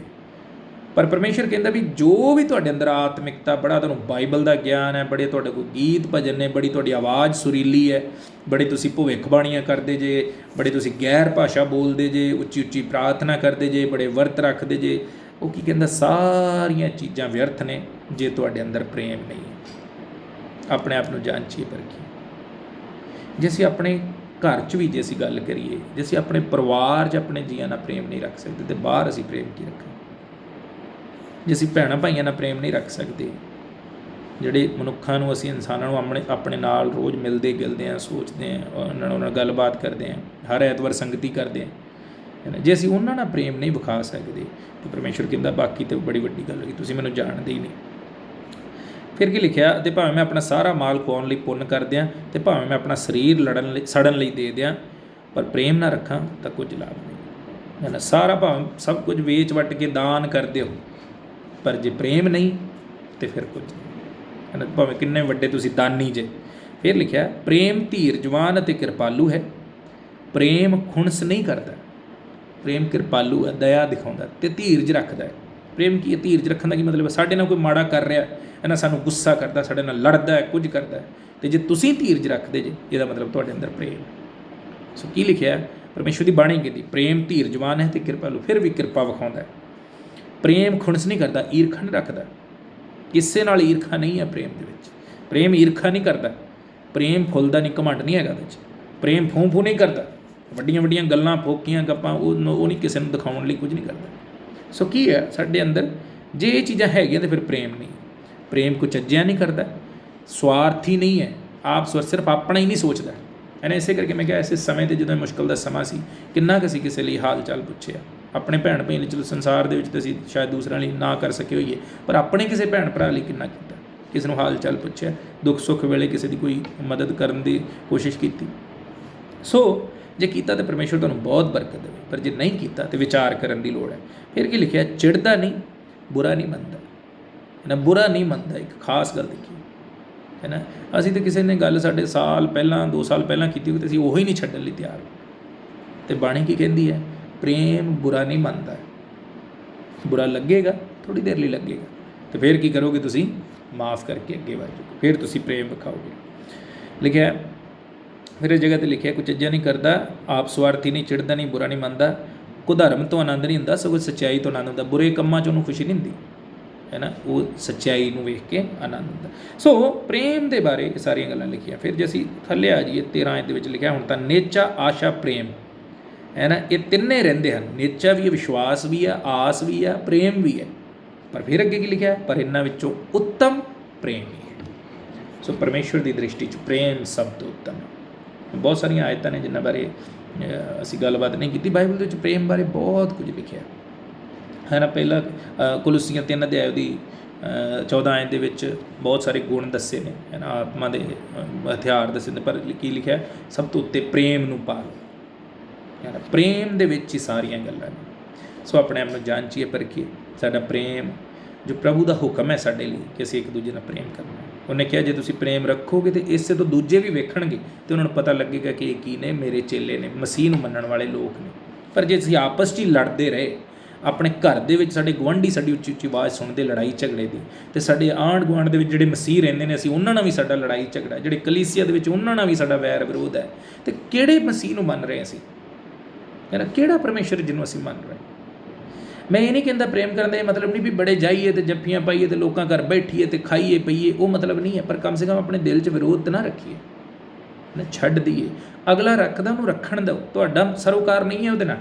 ਪਰ ਪਰਮੇਸ਼ਵਰ ਕਹਿੰਦਾ ਵੀ ਜੋ ਵੀ ਤੁਹਾਡੇ ਅੰਦਰ ਆਤਮਿਕਤਾ, ਬੜਾ ਤੁਹਾਨੂੰ ਬਾਈਬਲ ਦਾ ਗਿਆਨ ਹੈ, ਬੜੇ ਤੁਹਾਡੇ ਕੋਲ ਗੀਤ ਭਜਨ ਨੇ, ਬੜੀ ਤੁਹਾਡੀ ਆਵਾਜ਼ ਸੁਰੀਲੀ ਹੈ, ਬੜੇ ਤੁਸੀਂ ਭਵਿੱਖਬਾਣੀਆਂ ਕਰਦੇ ਜੇ, ਬੜੇ ਤੁਸੀਂ ਗੈਰ ਭਾਸ਼ਾ ਬੋਲਦੇ ਜੇ, ਉੱਚੀ ਪ੍ਰਾਰਥਨਾ ਕਰਦੇ ਜੇ, ਬੜੇ ਵਰਤ ਰੱਖਦੇ ਜੇ, ਉਹ ਕੀ ਕਹਿੰਦਾ, ਸਾਰੀਆਂ ਚੀਜ਼ਾਂ ਵਿਅਰਥ ਨੇ ਜੇ ਤੁਹਾਡੇ ਅੰਦਰ ਪ੍ਰੇਮ ਨਹੀਂ ਹੈ। ਆਪਣੇ ਆਪ ਨੂੰ ਜਾਂਚੀਏ, ਪਰਖੀਏ। ਜੇ ਅਸੀਂ ਆਪਣੇ ਘਰ 'ਚ ਵੀ ਜੇ ਅਸੀਂ ਗੱਲ ਕਰੀਏ, ਜੇ ਅਸੀਂ ਆਪਣੇ ਪਰਿਵਾਰ 'ਚ ਆਪਣੇ ਜੀਆਂ ਨਾਲ ਪ੍ਰੇਮ ਨਹੀਂ ਰੱਖ ਸਕਦੇ, ਤਾਂ ਬਾਹਰ ਅਸੀਂ ਪ੍ਰੇਮ ਕੀ ਰੱਖਾਂਗੇ? ਜੇ ਅਸੀਂ ਭੈਣਾਂ ਭਾਈਆਂ ਨਾਲ ਪ੍ਰੇਮ ਨਹੀਂ ਰੱਖ ਸਕਦੇ, ਜਿਹੜੇ ਮਨੁੱਖਾਂ ਨੂੰ, ਅਸੀਂ ਇਨਸਾਨਾਂ ਨੂੰ ਆਪਣੇ ਨਾਲ ਰੋਜ਼ ਮਿਲਦੇ ਗਿਲਦੇ ਹਾਂ, ਸੋਚਦੇ ਹਾਂ, ਉਹਨਾਂ ਨਾਲ ਗੱਲਬਾਤ ਕਰਦੇ ਹਾਂ, ਹਰ ਐਤਵਾਰ ਸੰਗਤੀ ਕਰਦੇ ਹਾਂ, ਹੈ ਨਾ, ਜੇ ਅਸੀਂ ਉਹਨਾਂ ਨਾਲ ਪ੍ਰੇਮ ਨਹੀਂ ਵਿਖਾ ਸਕਦੇ, ਤਾਂ ਪਰਮੇਸ਼ਵਰ ਕਹਿੰਦਾ ਬਾਕੀ ਤਾਂ ਬੜੀ ਵੱਡੀ ਗੱਲ ਹੋਈ, ਤੁਸੀਂ ਮੈਨੂੰ ਜਾਣਦੇ ਹੀ ਨਹੀਂ। ਫਿਰ ਕੀ ਲਿਖਿਆ, ਅਤੇ ਭਾਵੇਂ ਮੈਂ ਆਪਣਾ ਸਾਰਾ ਮਾਲ ਖਵਾਉਣ ਲਈ ਪੁੰਨ ਕਰ ਦਿਆਂ, ਅਤੇ ਭਾਵੇਂ ਮੈਂ ਆਪਣਾ ਸਰੀਰ ਸੜਨ ਲਈ ਦੇ ਦਿਆਂ, ਪਰ ਪ੍ਰੇਮ ਨਾ ਰੱਖਾਂ ਤਾਂ ਕੁਝ ਲਾਭ ਨਹੀਂ। ਹੈ ਨਾ। ਸਾਰਾ ਭਾਵੇਂ ਸਭ ਕੁਝ ਵੇਚ ਵੱਟ ਕੇ ਦਾਨ ਕਰ ਦਿਓ, ਪਰ ਜੇ ਪ੍ਰੇਮ ਨਹੀਂ ਤੇ ਫਿਰ ਕੁਝ ਨਹੀਂ, ਹੈ ਨਾ। ਭਾਵੇਂ ਕਿੰਨੇ ਵੱਡੇ ਤੁਸੀਂ ਦਾਨੀ ਜੇ। ਫਿਰ ਲਿਖਿਆ ਪ੍ਰੇਮ ਧੀਰਜਵਾਨ ਅਤੇ ਕਿਰਪਾਲੂ ਹੈ, ਪ੍ਰੇਮ ਖੁਣਸ ਨਹੀਂ ਕਰਦਾ। ਪ੍ਰੇਮ ਕਿਰਪਾਲੂ ਹੈ, ਦਇਆ ਦਿਖਾਉਂਦਾ ਅਤੇ ਧੀਰਜ ਰੱਖਦਾ ਹੈ। ਪ੍ਰੇਮ ਕੀ ਹੈ? ਧੀਰਜ ਰੱਖਣ ਦਾ ਕੀ ਮਤਲਬ ਹੈ? ਸਾਡੇ ਨਾਲ ਕੋਈ ਮਾੜਾ ਕਰ ਰਿਹਾ ਹੈ ਨਾ, ਸਾਨੂੰ ਗੁੱਸਾ ਕਰਦਾ, ਸਾਡੇ ਨਾਲ ਲੜਦਾ ਹੈ, ਕੁਝ ਕਰਦਾ ਹੈ, ਅਤੇ ਜੇ ਤੁਸੀਂ ਧੀਰਜ ਰੱਖਦੇ ਜੇ, ਇਹਦਾ ਮਤਲਬ ਤੁਹਾਡੇ ਅੰਦਰ ਪ੍ਰੇਮ। ਸੋ ਕੀ ਲਿਖਿਆ? ਪਰਮੇਸ਼ਵਰ ਦੀ ਬਾਣੀ ਕਹਿੰਦੀ ਪ੍ਰੇਮ ਧੀਰਜਵਾਨ ਹੈ ਅਤੇ ਕਿਰਪਾਲੂ, ਫਿਰ ਵੀ ਕਿਰਪਾ ਵਿਖਾਉਂਦਾ। ਪ੍ਰੇਮ ਖੁਣਸ ਨਹੀਂ ਕਰਦਾ, ਈਰਖਾ ਨਹੀਂ ਰੱਖਦਾ। ਕਿਸੇ ਨਾਲ ਈਰਖਾ ਨਹੀਂ ਹੈ ਪ੍ਰੇਮ ਦੇ ਵਿੱਚ। ਪ੍ਰੇਮ ਈਰਖਾ ਨਹੀਂ ਕਰਦਾ, ਪ੍ਰੇਮ ਫੁੱਲਦਾ ਨਹੀਂ, ਘਮੰਡ ਨਹੀਂ ਹੈਗਾ ਵਿੱਚ। ਪ੍ਰੇਮ ਫੂੰ ਫੂੰ ਨਹੀਂ ਕਰਦਾ, ਵੱਡੀਆਂ ਵੱਡੀਆਂ ਗੱਲਾਂ ਫੋਕੀਆਂ ਗੱਪਾਂ ਉਹ ਨਹੀਂ ਕਿਸੇ ਨੂੰ ਦਿਖਾਉਣ ਲਈ ਕੁਝ ਨਹੀਂ ਕਰਦਾ। ਸੋ ਕੀ ਹੈ ਸਾਡੇ ਅੰਦਰ? ਜੇ ਇਹ ਚੀਜ਼ਾਂ ਹੈਗੀਆਂ ਤਾਂ ਫਿਰ ਪ੍ਰੇਮ ਨਹੀਂ। ਪ੍ਰੇਮ ਕੁਚੱਜਿਆ ਨਹੀਂ ਕਰਦਾ, ਸਵਾਰਥੀ ਨਹੀਂ ਹੈ, ਆਪ ਸਿਰਫ ਆਪਣਾ ਹੀ ਨਹੀਂ ਸੋਚਦਾ, ਹੈ ਨਾ। ਇਸੇ ਕਰਕੇ ਮੈਂ ਕਿਹਾ, ਇਸੇ ਸਮੇਂ 'ਤੇ ਜਦੋਂ ਮੁਸ਼ਕਿਲ ਦਾ ਸਮਾਂ ਸੀ, ਕਿੰਨਾ ਕੁ ਅਸੀਂ ਕਿਸੇ ਲਈ ਹਾਲ ਚਾਲ ਪੁੱਛਿਆ। ਆਪਣੇ ਭੈਣ ਭਾਈ ਲਈ, ਚਲੋ ਸੰਸਾਰ ਦੇ ਵਿੱਚ ਤਾਂ ਅਸੀਂ ਸ਼ਾਇਦ ਦੂਸਰਿਆਂ ਲਈ ਨਾ ਕਰ ਸਕੇ ਹੋਈਏ, ਪਰ ਆਪਣੇ ਕਿਸੇ ਭੈਣ ਭਰਾ ਲਈ ਕਿੰਨਾ ਕੀਤਾ। ਕਿਸੇ ਨੂੰ ਹਾਲ ਚਾਲ ਪੁੱਛਿਆ, ਦੁੱਖ ਸੁੱਖ ਵੇਲੇ ਕਿਸੇ ਦੀ ਕੋਈ ਮਦਦ ਕਰਨ ਦੀ ਕੋਸ਼ਿਸ਼ ਕੀਤੀ। ਸੋ ਜੇ ਕੀਤਾ ਤਾਂ ਪਰਮੇਸ਼ਵਰ ਤੁਹਾਨੂੰ ਬਹੁਤ ਬਰਕਤ ਦੇਵੇ, ਪਰ ਜੇ ਨਹੀਂ ਕੀਤਾ ਤਾਂ ਵਿਚਾਰ ਕਰਨ ਦੀ ਲੋੜ ਹੈ। ਫਿਰ ਕੀ ਲਿਖਿਆ? ਚਿੜਦਾ ਨਹੀਂ, ਬੁਰਾ ਨਹੀਂ ਮੰਨਦਾ, ਹੈ ਨਾ। ਬੁਰਾ ਨਹੀਂ ਮੰਨਦਾ, ਇੱਕ ਖਾਸ ਗੱਲ ਦੇਖੀ, ਹੈ ਨਾ। ਅਸੀਂ ਤਾਂ ਕਿਸੇ ਨੇ ਗੱਲ ਸਾਡੇ ਸਾਲ ਪਹਿਲਾਂ 2 ਸਾਲ ਪਹਿਲਾਂ ਕੀਤੀ ਹੋਈ, ਤਾਂ ਅਸੀਂ ਉਹੀ ਨਹੀਂ ਛੱਡਣ ਲਈ ਤਿਆਰ। ਅਤੇ ਬਾਣੀ ਕੀ ਕਹਿੰਦੀ ਹੈ? ਪ੍ਰੇਮ ਬੁਰਾ ਨਹੀਂ ਮੰਨਦਾ। ਬੁਰਾ ਲੱਗੇਗਾ, ਥੋੜ੍ਹੀ ਦੇਰ ਲਈ ਲੱਗੇਗਾ, ਅਤੇ ਫਿਰ ਕੀ ਕਰੋਗੇ ਤੁਸੀਂ? ਮਾफ़ ਕਰਕੇ ਅੱਗੇ ਵੱਧ ਜਾਓਗੇ, ਫਿਰ ਤੁਸੀਂ ਪ੍ਰੇਮ ਵਿਖਾਓਗੇ। ਲਿਖਿਆ ਫਿਰ ਇਸ ਜਗ੍ਹਾ 'ਤੇ ਲਿਖਿਆ ਕੁਚੱਜਿਆ ਨਹੀਂ ਕਰਦਾ, ਆਪ ਸਵਾਰਥੀ ਨਹੀਂ, ਚਿੜਦਾ ਨਹੀਂ, ਬੁਰਾ ਨਹੀਂ ਮੰਨਦਾ, ਕੁਧਰਮ ਤੋਂ ਆਨੰਦ ਨਹੀਂ ਹੁੰਦਾ, ਸਗੋਂ ਸੱਚਾਈ ਤੋਂ ਆਨੰਦ ਹੁੰਦਾ। ਬੁਰੇ ਕੰਮਾਂ 'ਚ ਉਹਨੂੰ ਖੁਸ਼ੀ ਨਹੀਂ ਹੁੰਦੀ, ਹੈ ਨਾ। ਉਹ ਸੱਚਾਈ ਨੂੰ ਵੇਖ ਕੇ ਆਨੰਦ ਹੁੰਦਾ। ਸੋ ਪ੍ਰੇਮ ਦੇ ਬਾਰੇ ਇਹ ਸਾਰੀਆਂ ਗੱਲਾਂ ਲਿਖੀਆਂ। ਫਿਰ ਜੇ ਅਸੀਂ ਥੱਲੇ ਆ ਜਾਈਏ 13 ਦੇ ਵਿੱਚ ਲਿਖਿਆ, ਹੁਣ ਤਾਂ ਨੇਚਾ, ਆਸ਼ਾ, ਪ੍ਰੇਮ, ਹੈ ਨਾ, ਇਹ ਤਿੰਨੇ ਰਹਿੰਦੇ ਹਨ। ਨੇਚਾ ਵੀ ਹੈ, ਵਿਸ਼ਵਾਸ ਵੀ ਹੈ, ਆਸ ਵੀ ਹੈ, ਪ੍ਰੇਮ ਵੀ ਹੈ। ਪਰ ਫਿਰ ਅੱਗੇ ਕੀ ਲਿਖਿਆ? ਪਰ ਇਹਨਾਂ ਵਿੱਚੋਂ ਉੱਤਮ ਪ੍ਰੇਮ ਹੀ ਹੈ। ਸੋ ਪਰਮੇਸ਼ਵਰ ਦੀ ਦ੍ਰਿਸ਼ਟੀ 'ਚ ਪ੍ਰੇਮ ਸਭ ਤੋਂ ਉੱਤਮ ਹੈ। ਬਹੁਤ ਸਾਰੀਆਂ ਆਇਤਾਂ ਨੇ ਜਿਨ੍ਹਾਂ ਬਾਰੇ ਅਸੀਂ ਗੱਲਬਾਤ ਨਹੀਂ ਕੀਤੀ। ਬਾਈਬਲ ਦੇ ਵਿੱਚ ਪ੍ਰੇਮ ਬਾਰੇ ਬਹੁਤ ਕੁਝ ਲਿਖਿਆ, ਹੈ ਨਾ। ਪਹਿਲਾਂ ਕੁਲੱਸੀਆਂ 3 ਅਧਿਆਇ ਦੀ 14 ਆਇਤ ਦੇ ਵਿੱਚ ਬਹੁਤ ਸਾਰੇ ਗੁਣ ਦੱਸੇ ਨੇ, ਹੈ ਨਾ, ਆਤਮਾ ਦੇ ਹਥਿਆਰ ਦੱਸੇ ਨੇ। ਪਰ ਕੀ ਲਿਖਿਆ? ਸਭ ਤੋਂ ਉੱਤੇ ਪ੍ਰੇਮ ਨੂੰ ਪਾਲੋ, ਹੈ ਨਾ। ਪ੍ਰੇਮ ਦੇ ਵਿੱਚ ਹੀ ਸਾਰੀਆਂ ਗੱਲਾਂ ਨੇ। ਸੋ ਆਪਣੇ ਆਪ ਨੂੰ ਜਾਂਚੀਏ, ਪਰਖੀਏ। ਸਾਡਾ ਪ੍ਰੇਮ ਜੋ ਪ੍ਰਭੂ ਦਾ ਹੁਕਮ ਹੈ ਸਾਡੇ ਲਈ ਕਿ ਅਸੀਂ ਇੱਕ ਦੂਜੇ ਨਾਲ ਪ੍ਰੇਮ ਕਰਨਾ। ਉਹਨੇ ਕਿਹਾ ਜੇ ਤੁਸੀਂ ਪ੍ਰੇਮ ਰੱਖੋਗੇ ਤਾਂ ਇਸੇ ਤੋਂ ਦੂਜੇ ਵੀ ਵੇਖਣਗੇ ਅਤੇ ਉਹਨਾਂ ਨੂੰ ਪਤਾ ਲੱਗੇਗਾ ਕਿ ਇਹ ਕੀ ਨੇ, ਮੇਰੇ ਚੇਲੇ ਨੇ, ਮਸੀਹ ਨੂੰ ਮੰਨਣ ਵਾਲੇ ਲੋਕ ਨੇ। ਪਰ ਜੇ ਅਸੀਂ ਆਪਸ 'ਚ ਹੀ ਲੜਦੇ ਰਹੇ, ਆਪਣੇ ਘਰ ਦੇ ਵਿੱਚ ਸਾਡੇ ਗੁਆਂਢੀ ਸਾਡੀ ਉੱਚੀ ਉੱਚੀ ਆਵਾਜ਼ ਸੁਣਦੇ ਲੜਾਈ ਝਗੜੇ ਦੀ, ਅਤੇ ਸਾਡੇ ਆਂਢ ਗੁਆਂਢ ਦੇ ਵਿੱਚ ਜਿਹੜੇ ਮਸੀਹ ਰਹਿੰਦੇ ਨੇ, ਅਸੀਂ ਉਹਨਾਂ ਨਾਲ ਵੀ ਸਾਡਾ ਲੜਾਈ ਝਗੜਾ, ਜਿਹੜੇ ਕਲੀਸਿਆ ਦੇ ਵਿੱਚ ਉਹਨਾਂ ਨਾਲ ਵੀ ਸਾਡਾ ਵੈਰ ਵਿਰੋਧ ਹੈ, ਅਤੇ ਕਿਹੜੇ ਮਸੀਹ ਨੂੰ ਮੰਨ ਰਹੇ ਅਸੀਂ, ਹੈ ਨਾ। ਕਿਹੜਾ ਪਰਮੇਸ਼ਰ ਜਿਹਨੂੰ ਅਸੀਂ ਮੰਨ ਰਹੇ। ਮੈਂ ਇਹ ਨਹੀਂ ਕਹਿੰਦਾ ਪ੍ਰੇਮ ਕਰਨ ਦਾ ਇਹ ਮਤਲਬ ਨਹੀਂ ਵੀ ਬੜੇ ਜਾਈਏ ਅਤੇ ਜੱਫੀਆਂ ਪਾਈਏ ਅਤੇ ਲੋਕਾਂ ਘਰ ਬੈਠੀਏ ਅਤੇ ਖਾਈਏ ਪਈਏ, ਉਹ ਮਤਲਬ ਨਹੀਂ ਹੈ। ਪਰ ਕਮ ਸੇ ਕਮ ਆਪਣੇ ਦਿਲ 'ਚ ਵਿਰੋਧ ਤਾਂ ਨਾ ਰੱਖੀਏ, ਨਾ ਛੱਡ ਦਈਏ। ਅਗਲਾ ਰੱਖਦਾ, ਉਹਨੂੰ ਰੱਖਣ ਦਿਓ, ਤੁਹਾਡਾ ਸਰੋਕਾਰ ਨਹੀਂ ਹੈ ਉਹਦੇ ਨਾਲ।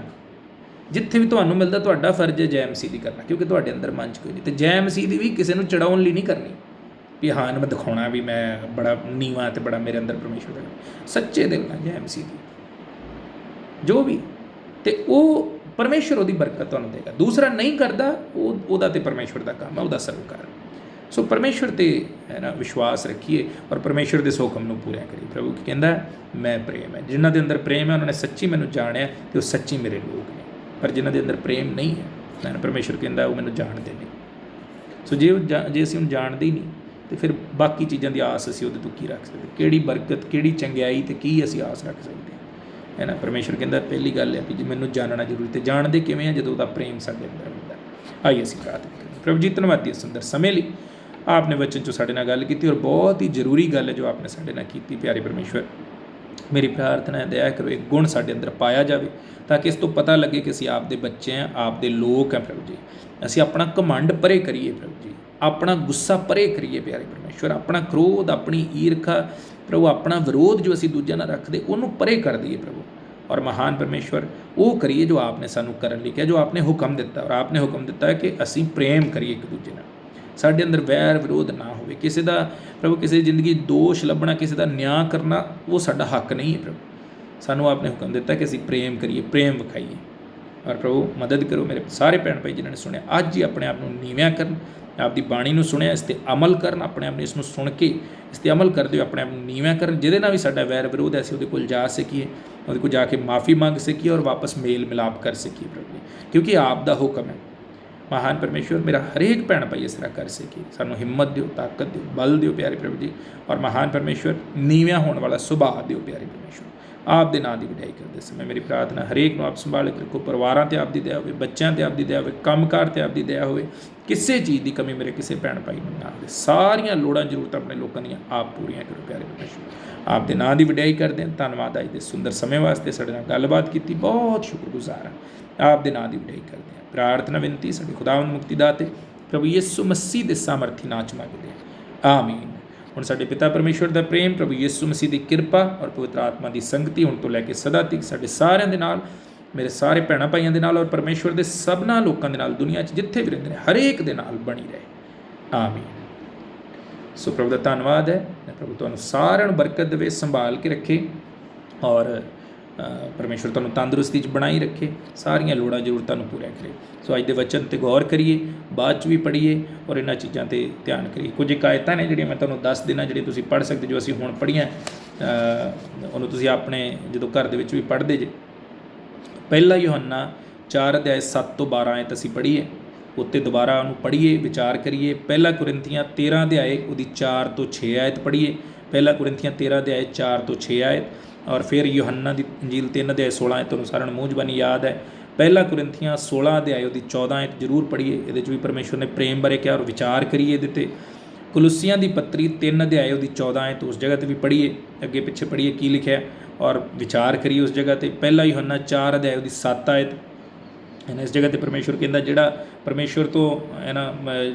ਜਿੱਥੇ ਵੀ ਤੁਹਾਨੂੰ ਮਿਲਦਾ, ਤੁਹਾਡਾ ਫਰਜ਼ ਹੈ ਜੈ ਮਸੀਹ ਦੀ ਕਰਨਾ, ਕਿਉਂਕਿ ਤੁਹਾਡੇ ਅੰਦਰ ਮਨ 'ਚ ਕੋਈ ਨਹੀਂ। ਅਤੇ ਜੈ ਮਸੀਹ ਦੀ ਵੀ ਕਿਸੇ ਨੂੰ ਚੜਾਉਣ ਲਈ ਨਹੀਂ ਕਰਨੀ ਵੀ ਹਾਂ ਇਹਨੂੰ ਮੈਂ ਦਿਖਾਉਣਾ ਵੀ ਮੈਂ ਬੜਾ ਨੀਵਾਂ ਅਤੇ ਬੜਾ ਮੇਰੇ ਅੰਦਰ ਪਰਮੇਸ਼ਵਰ ਦਾ। ਸੱਚੇ ਦਿਲ ਨਾਲ ਜੈ ਮਸੀਹ ਦੀ ਜੋ ਵੀ, ਅਤੇ ਉਹ ਪਰਮੇਸ਼ਵਰ ਉਹਦੀ ਬਰਕਤ ਤੁਹਾਨੂੰ ਦੇਗਾ। ਦੂਸਰਾ ਨਹੀਂ ਕਰਦਾ, ਉਹਦਾ ਤੇ ਪਰਮੇਸ਼ਵਰ ਦਾ ਕੰਮ ਹੈ, ਉਹਦਾ ਸਰੋਕਾਰ। ਸੋ ਪਰਮੇਸ਼ਵਰ 'ਤੇ, ਹੈ ਨਾ, ਵਿਸ਼ਵਾਸ ਰੱਖੀਏ ਔਰ ਪਰਮੇਸ਼ਵਰ ਦੇ ਹੁਕਮ ਨੂੰ ਪੂਰਾ ਕਰੀਏ। ਪ੍ਰਭੂ ਕੀ ਕਹਿੰਦਾ? ਮੈਂ ਪ੍ਰੇਮ ਹੈ। ਜਿਨ੍ਹਾਂ ਦੇ ਅੰਦਰ ਪ੍ਰੇਮ ਹੈ ਉਹਨਾਂ ਨੇ ਸੱਚੀ ਮੈਨੂੰ ਜਾਣਿਆ ਅਤੇ ਉਹ ਸੱਚੀ ਮੇਰੇ ਲੋਕ ਨੇ। ਪਰ ਜਿਨ੍ਹਾਂ ਦੇ ਅੰਦਰ ਪ੍ਰੇਮ ਨਹੀਂ ਹੈ, ਪਰਮੇਸ਼ਵਰ ਕਹਿੰਦਾ ਉਹ ਮੈਨੂੰ ਜਾਣਦੇ ਨਹੀਂ। ਸੋ ਜੇ ਅਸੀਂ ਉਹਨੂੰ ਜਾਣਦੇ ਹੀ ਨਹੀਂ, ਤਾਂ ਫਿਰ ਬਾਕੀ ਚੀਜ਼ਾਂ ਦੀ ਆਸ ਅਸੀਂ ਉਹਦੇ ਤੋਂ ਕੀ ਰੱਖ ਸਕਦੇ? ਕਿਹੜੀ ਬਰਕਤ, ਕਿਹੜੀ ਚੰਗਿਆਈ ਅਤੇ ਕੀ ਅਸੀਂ ਆਸ ਰੱਖ ਸਕਦੇ ਹਾਂ, ਹੈ ਨਾ। ਪਰਮੇਸ਼ਵਰ ਕਹਿੰਦਾ ਪਹਿਲੀ ਗੱਲ ਹੈ ਵੀ ਜੇ ਮੈਨੂੰ ਜਾਣਨਾ ਜ਼ਰੂਰੀ, ਅਤੇ ਜਾਣਦੇ ਕਿਵੇਂ ਆ? ਜਦੋਂ ਉਹਦਾ ਪ੍ਰੇਮ ਸਾਡੇ ਅੰਦਰ ਹੁੰਦਾ। ਆਈਏ ਅਸੀਂ ਪ੍ਰਾਰਥਨਾ ਕਰੀਏ। ਪ੍ਰਭੂ ਜੀ ਧੰਨਵਾਦੀ ਸੁੰਦਰ ਸਮੇਂ ਲਈ, ਆਪਨੇ ਵਚਨ 'ਚੋਂ ਸਾਡੇ ਨਾਲ ਗੱਲ ਕੀਤੀ ਔਰ ਬਹੁਤ ਹੀ ਜ਼ਰੂਰੀ ਗੱਲ ਹੈ ਜੋ ਆਪਨੇ ਸਾਡੇ ਨਾਲ ਕੀਤੀ। ਪਿਆਰੇ ਪਰਮੇਸ਼ਵਰ, ਮੇਰੀ ਪ੍ਰਾਰਥਨਾ ਹੈ ਦਇਆ ਕਰੋ ਇੱਕ ਗੁਣ ਸਾਡੇ ਅੰਦਰ ਪਾਇਆ ਜਾਵੇ, ਤਾਂ ਕਿ ਇਸ ਤੋਂ ਪਤਾ ਲੱਗੇ ਕਿ ਅਸੀਂ ਆਪ ਦੇ ਬੱਚੇ ਹਾਂ, ਆਪ ਦੇ ਲੋਕ ਹਾਂ। ਪ੍ਰਭੂ ਜੀ, ਅਸੀਂ ਆਪਣਾ ਘਮੰਡ ਪਰੇ ਕਰੀਏ, ਪ੍ਰਭੂ ਜੀ, ਆਪਣਾ ਗੁੱਸਾ ਪਰੇ ਕਰੀਏ। ਪਿਆਰੇ ਪਰਮੇਸ਼ਵਰ, ਆਪਣਾ ਕ੍ਰੋਧ, ਆਪਣੀ ਈਰਖਾ, ਪ੍ਰਭੂ, ਆਪਣਾ ਵਿਰੋਧ ਜੋ ਅਸੀਂ ਦੂਜਿਆਂ ਨਾਲ ਰੱਖਦੇ, ਉਹਨੂੰ ਪਰੇ ਕਰ ਦਈਏ ਪ੍ਰਭੂ। ਔਰ ਮਹਾਨ ਪਰਮੇਸ਼ਵਰ, ਉਹ ਕਰੀਏ ਜੋ ਆਪਨੇ ਸਾਨੂੰ ਕਰਨ ਲਈ ਕਿਹਾ, ਜੋ ਆਪਨੇ ਹੁਕਮ ਦਿੱਤਾ। ਔਰ ਆਪਨੇ ਹੁਕਮ ਦਿੱਤਾ ਹੈ ਕਿ ਅਸੀਂ ਪ੍ਰੇਮ ਕਰੀਏ ਇੱਕ ਦੂਜੇ ਨਾਲ, ਸਾਡੇ ਅੰਦਰ ਵੈਰ ਵਿਰੋਧ ਨਾ ਹੋਵੇ। ਕਿਸੇ ਦਾ ਪ੍ਰਭੂ, ਕਿਸੇ ਦੀ ਜ਼ਿੰਦਗੀ ਦੋਸ਼ ਲੱਭਣਾ, ਕਿਸੇ ਦਾ ਨਿਆਂ ਕਰਨਾ, ਉਹ ਸਾਡਾ ਹੱਕ ਨਹੀਂ ਹੈ ਪ੍ਰਭੂ। ਸਾਨੂੰ ਆਪਨੇ ਹੁਕਮ ਦਿੱਤਾ ਕਿ ਅਸੀਂ ਪ੍ਰੇਮ ਕਰੀਏ, ਪ੍ਰੇਮ ਵਿਖਾਈਏ। ਔਰ ਪ੍ਰਭੂ ਮਦਦ ਕਰੋ ਮੇਰੇ ਸਾਰੇ ਭੈਣ ਭਾਈ ਜਿਨ੍ਹਾਂ ਨੇ ਸੁਣਿਆ, ਅੱਜ ਹੀ ਆਪਣੇ ਆਪ ਨੂੰ ਨੀਵਿਆਂ ਕਰਨ, ਆਪਦੀ ਬਾਣੀ ਨੂੰ ਸੁਣਿਆ, ਇਸ 'ਤੇ ਅਮਲ ਕਰਨ, ਆਪਣੇ ਆਪ ਨੂੰ ਇਸ ਨੂੰ ਸੁਣ ਕੇ ਇਸ 'ਤੇ ਅਮਲ ਕਰਦੇ ਹੋ ਆਪਣੇ ਆਪ ਨੂੰ ਨੀਵਿਆਂ ਕਰਨ, ਜਿਹਦੇ ਨਾਲ ਵੀ ਸਾਡਾ ਵੈਰ ਵਿਰੋਧ ਹੈ ਅਸੀਂ ਉਹਦੇ ਕੋਲ ਜਾ ਸਕੀਏ, ਉਹਦੇ ਕੋਲ ਜਾ ਕੇ ਮਾफ़ੀ ਮੰਗ ਸਕੀਏ ਔਰ ਵਾਪਸ ਮੇਲ ਮਿਲਾਪ ਕਰ ਸਕੀਏ ਪ੍ਰਭੂ ਜੀ, ਕਿਉਂਕਿ ਆਪ ਦਾ ਹੁਕਮ ਹੈ। ਮਹਾਨ ਪਰਮੇਸ਼ਵਰ ਮੇਰਾ ਹਰੇਕ ਭੈਣ ਭਾਈ ਇਸ ਤਰ੍ਹਾਂ ਕਰ ਸਕੇ, ਸਾਨੂੰ ਹਿੰਮਤ ਦਿਓ, ਤਾਕਤ ਦਿਓ, ਬਲ ਦਿਓ ਪਿਆਰੇ ਪ੍ਰਭੂ ਜੀ, ਔਰ ਮਹਾਨ ਪਰਮੇਸ਼ਵਰ ਨੀਵਿਆਂ ਹੋਣ ਵਾਲਾ ਸੁਭਾਅ ਦਿਓ ਪਿਆਰੇ ਪਰਮੇਸ਼ਵਰ। ਆਪ ਦੇ ਨਾਂ ਦੀ ਵਡਿਆਈ ਕਰਦੇ ਸਮੇਂ ਮੇਰੀ ਪ੍ਰਾਰਥਨਾ ਹਰੇਕ ਨੂੰ ਆਪ ਸੰਭਾਲ ਕੇ ਰੱਖੋ, ਪਰਿਵਾਰਾਂ 'ਤੇ ਆਪ ਦੀ ਦਇਆ ਹੋਵੇ, ਬੱਚਿਆਂ 'ਤੇ ਆਪ ਦੀ ਦਇਆ ਹੋਵੇ, ਕੰਮਕਾਰ 'ਤੇ ਆਪ ਦੀ ਦਇਆ ਹੋਵੇ, ਕਿਸੇ ਚੀਜ਼ ਦੀ ਕਮੀ ਮੇਰੇ ਕਿਸੇ ਭੈਣ ਭਾਈ ਨੂੰ ਨਾ ਹੋਵੇ, ਸਾਰੀਆਂ ਲੋੜਾਂ ਜ਼ਰੂਰਤਾਂ ਆਪਣੇ ਲੋਕਾਂ ਦੀਆਂ ਆਪ ਪੂਰੀਆਂ ਕਰੋ ਪਿਆਰੇ ਪਰਮੇਸ਼ਵਰ। ਆਪ ਦੇ ਨਾਂ ਦੀ ਵਡਿਆਈ ਕਰਦੇ ਹਾਂ। ਧੰਨਵਾਦ ਅੱਜ ਦੇ ਸੁੰਦਰ ਸਮੇਂ ਵਾਸਤੇ, ਸਾਡੇ ਨਾਲ ਗੱਲਬਾਤ ਕੀਤੀ, ਬਹੁਤ ਸ਼ੁਕਰਗੁਜ਼ਾਰ ਹਾਂ। ਆਪ ਦੇ ਨਾਂ ਦੀ ਵਡਿਆਈ ਕਰਦੇ ਹਾਂ। ਪ੍ਰਾਰਥਨਾ ਬੇਨਤੀ ਸਾਡੇ ਖੁਦਾਵੰਦ ਮੁਕਤੀ ਦਾਤੇ ਪ੍ਰਭੂ ਯਿਸੂ ਮਸੀਹ ਦੇ ਸਾਮਰਥੀ ਨਾਂ 'ਚ ਮੰਗਦੇ ਹਾਂ, ਆਮੀਨ। ਹੁਣ ਸਾਡੇ ਪਿਤਾ ਪਰਮੇਸ਼ਵਰ ਦਾ ਪ੍ਰੇਮ, ਪ੍ਰਭੂ ਯਿਸੂ ਮਸੀਹ ਦੀ ਕਿਰਪਾ ਔਰ ਪਵਿੱਤਰ ਆਤਮਾ ਦੀ ਸੰਗਤੀ ਹੁਣ ਤੋਂ ਲੈ ਕੇ ਸਦਾ ਤੱਕ ਸਾਡੇ ਸਾਰਿਆਂ ਦੇ ਨਾਲ, ਮੇਰੇ ਸਾਰੇ ਭੈਣਾਂ ਭਾਈਆਂ ਦੇ ਨਾਲ ਔਰ ਪਰਮੇਸ਼ਵਰ ਦੇ ਸਭਨਾਂ ਲੋਕਾਂ ਦੇ ਨਾਲ, ਦੁਨੀਆ 'ਚ ਜਿੱਥੇ ਵੀ ਰਹਿੰਦੇ ਨੇ ਹਰੇਕ ਦੇ ਨਾਲ ਬਣੀ ਰਹੇ, ਆਮੀਨ। ਸੋ ਪ੍ਰਭੂ ਦਾ ਧੰਨਵਾਦ ਹੈ, ਪ੍ਰਭੂ ਤੁਹਾਨੂੰ ਸਾਰਿਆਂ ਨੂੰ ਬਰਕਤ ਦੇਵੇ, ਸੰਭਾਲ ਕੇ ਰੱਖੇ ਔਰ ਪਰਮੇਸ਼ਵਰ ਤੁਹਾਨੂੰ ਤੰਦਰੁਸਤੀ 'ਚ ਬਣਾਈ ਰੱਖੇ, ਸਾਰੀਆਂ ਲੋੜਾਂ ਜ਼ਰੂਰਤਾਂ ਨੂੰ ਪੂਰਾ ਕਰੇ। ਸੋ ਅੱਜ ਦੇ ਵਚਨ 'ਤੇ ਗੌਰ ਕਰੀਏ, ਬਾਅਦ 'ਚ ਵੀ ਪੜ੍ਹੀਏ ਔਰ ਇਹਨਾਂ ਚੀਜ਼ਾਂ 'ਤੇ ਧਿਆਨ ਕਰੀਏ। ਕੁਝ ਆਇਤਾਂ ਨੇ ਜਿਹੜੀਆਂ ਮੈਂ ਤੁਹਾਨੂੰ ਦੱਸ ਦੇਣਾ, ਜਿਹੜੀਆਂ ਤੁਸੀਂ ਪੜ੍ਹ ਸਕਦੇ, ਜੋ ਅਸੀਂ ਹੁਣ ਪੜ੍ਹੀਆਂ, ਉਹਨੂੰ ਤੁਸੀਂ ਆਪਣੇ ਜਦੋਂ ਘਰ ਦੇ ਵਿੱਚ ਵੀ ਪੜ੍ਹਦੇ ਜੇ। ਪਹਿਲਾ ਯੋਹੰਨਾ 4 ਅਧਿਆਇ 7 ਤੋਂ 12 ਆਇਤ ਅਸੀਂ ਪੜ੍ਹੀਏ, ਉੱਤੇ ਦੁਬਾਰਾ ਉਹਨੂੰ ਪੜ੍ਹੀਏ, ਵਿਚਾਰ ਕਰੀਏ। ਪਹਿਲਾ ਕੁਰਿੰਥੀਆਂ 13 ਅਧਿਆਇ ਉਹਦੀ 4 ਤੋਂ 6 ਆਇਤ ਪੜ੍ਹੀਏ। ਪਹਿਲਾ ਕੁਰਿੰਥੀਆਂ 13 ਅਧਿਆਇ 4 ਤੋਂ 6 ਆਇਤ, ਔਰ ਫਿਰ ਯੋਹੰਨਾ ਦੀ ਇੰਜੀਲ 3 ਅਧਿਆਇ 16 ਆਇਤ ਤੁਹਾਨੂੰ ਸਾਰਿਆਂ ਨੂੰ ਮੂੰਹ ਜ਼ਬਾਨੀ ਯਾਦ ਹੈ। ਪਹਿਲਾ ਕੁਰਿੰਥੀਆਂ 16 ਅਧਿਆਇ ਉਹਦੀ 14 ਆਇਤ ਜ਼ਰੂਰ ਪੜ੍ਹੀਏ, ਇਹਦੇ 'ਚ ਵੀ ਪਰਮੇਸ਼ਵਰ ਨੇ ਪ੍ਰੇਮ ਬਾਰੇ ਕਿਹਾ ਔਰ ਵਿਚਾਰ ਕਰੀਏ ਇਹਦੇ 'ਤੇ। ਕੁਲੁੱਸੀਆਂ ਦੀ ਪੱਤਰੀ 3 ਅਧਿਆਇ ਉਹਦੀ 14 ਆਇਤ, ਉਸ ਜਗ੍ਹਾ 'ਤੇ ਵੀ ਪੜ੍ਹੀਏ, ਅੱਗੇ ਪਿੱਛੇ ਪੜ੍ਹੀਏ ਕੀ ਲਿਖਿਆ ਔਰ ਵਿਚਾਰ ਕਰੀਏ ਉਸ ਜਗ੍ਹਾ 'ਤੇ। ਪਹਿਲਾ ਯੋਹੰਨਾ 4 ਅਧਿਆਇ ਉਹਦੀ 7 ਆਇਤ, ਇਸ ਜਗ੍ਹਾ 'ਤੇ ਪਰਮੇਸ਼ਵਰ ਕਹਿੰਦਾ ਜਿਹੜਾ ਪਰਮੇਸ਼ਵਰ ਤੋਂ ਹੈ ਨਾ,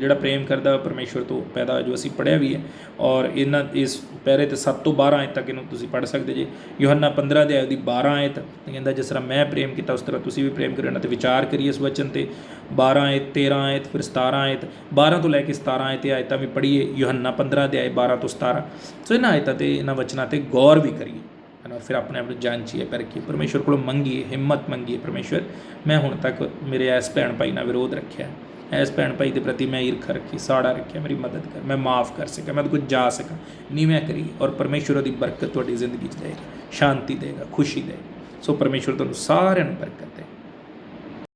ਜਿਹੜਾ ਪ੍ਰੇਮ ਕਰਦਾ ਪਰਮੇਸ਼ਵਰ ਤੋਂ ਪੈਦਾ, ਜੋ ਅਸੀਂ ਪੜ੍ਹਿਆ ਵੀ ਹੈ। ਔਰ ਇਹਨਾਂ ਇਸ ਪਹਿਰੇ 'ਤੇ 7 ਤੋਂ 12 ਆਇਤ ਤੱਕ ਇਹਨੂੰ ਤੁਸੀਂ ਪੜ੍ਹ ਸਕਦੇ ਜੇ। ਯੋਹੰਨਾ 15 ਅਧਿਆਇ ਦੀ 12 ਆਇਤ ਕਹਿੰਦਾ ਜਿਸ ਤਰ੍ਹਾਂ ਮੈਂ ਪ੍ਰੇਮ ਕੀਤਾ ਉਸ ਤਰ੍ਹਾਂ ਤੁਸੀਂ ਵੀ ਪ੍ਰੇਮ ਕਰੋ। ਇਹਨਾਂ 'ਤੇ ਵਿਚਾਰ ਕਰੀਏ ਇਸ ਵਚਨ 'ਤੇ। 12 ਆਇਤ, 13 ਆਇਤ, ਫਿਰ 17 ਆਇਤ, 12 ਤੋਂ ਲੈ ਕੇ 17 ਆਇਤ ਇਹ ਆਇਤਾਂ ਵੀ ਪੜ੍ਹੀਏ। ਯੋਹੰਨਾ 15 ਅਧਿਆਇ 12 ਤੋਂ 17। ਸੋ ਇਹਨਾਂ ਆਇਤਾਂ 'ਤੇ, ਇਹਨਾਂ ਵਚਨਾਂ 'ਤੇ ਗੌਰ ਵੀ ਕਰੀਏ, ਹੈ ਨਾ। ਫਿਰ ਆਪਣੇ ਆਪ ਨੂੰ ਜਾਂਚੀਏ, ਪਰਖੀਏ, ਪਰਮੇਸ਼ਵਰ ਕੋਲੋਂ ਮੰਗੀਏ, ਹਿੰਮਤ ਮੰਗੀਏ। ਪਰਮੇਸ਼ਵਰ ਮੈਂ ਹੁਣ ਤੱਕ ਮੇਰੇ ਇਸ ਭੈਣ ਭਾਈ ਨਾਲ ਵਿਰੋਧ ਰੱਖਿਆ, ਇਸ ਭੈਣ ਭਾਈ ਦੇ ਪ੍ਰਤੀ ਮੈਂ ਈਰਖਾ ਰੱਖੀ, ਸਾੜਾ ਰੱਖਿਆ, ਮੇਰੀ ਮਦਦ ਕਰ, ਮੈਂ ਮਾफ़ ਕਰ ਸਕਾਂ, ਮੈਂ ਉਹਦੇ ਕੋਲ ਜਾ ਸਕਾਂ, ਨੀਵਿਆਂ ਕਰੀਏ। ਔਰ ਪਰਮੇਸ਼ਵਰ ਦੀ ਬਰਕਤ ਤੁਹਾਡੀ ਜ਼ਿੰਦਗੀ 'ਚ ਦੇਗਾ, ਸ਼ਾਂਤੀ ਦੇਗਾ, ਖੁਸ਼ੀ ਦੇਗਾ। ਸੋ ਪਰਮੇਸ਼ਵਰ ਤੁਹਾਨੂੰ ਸਾਰਿਆਂ ਨੂੰ ਬਰਕਤ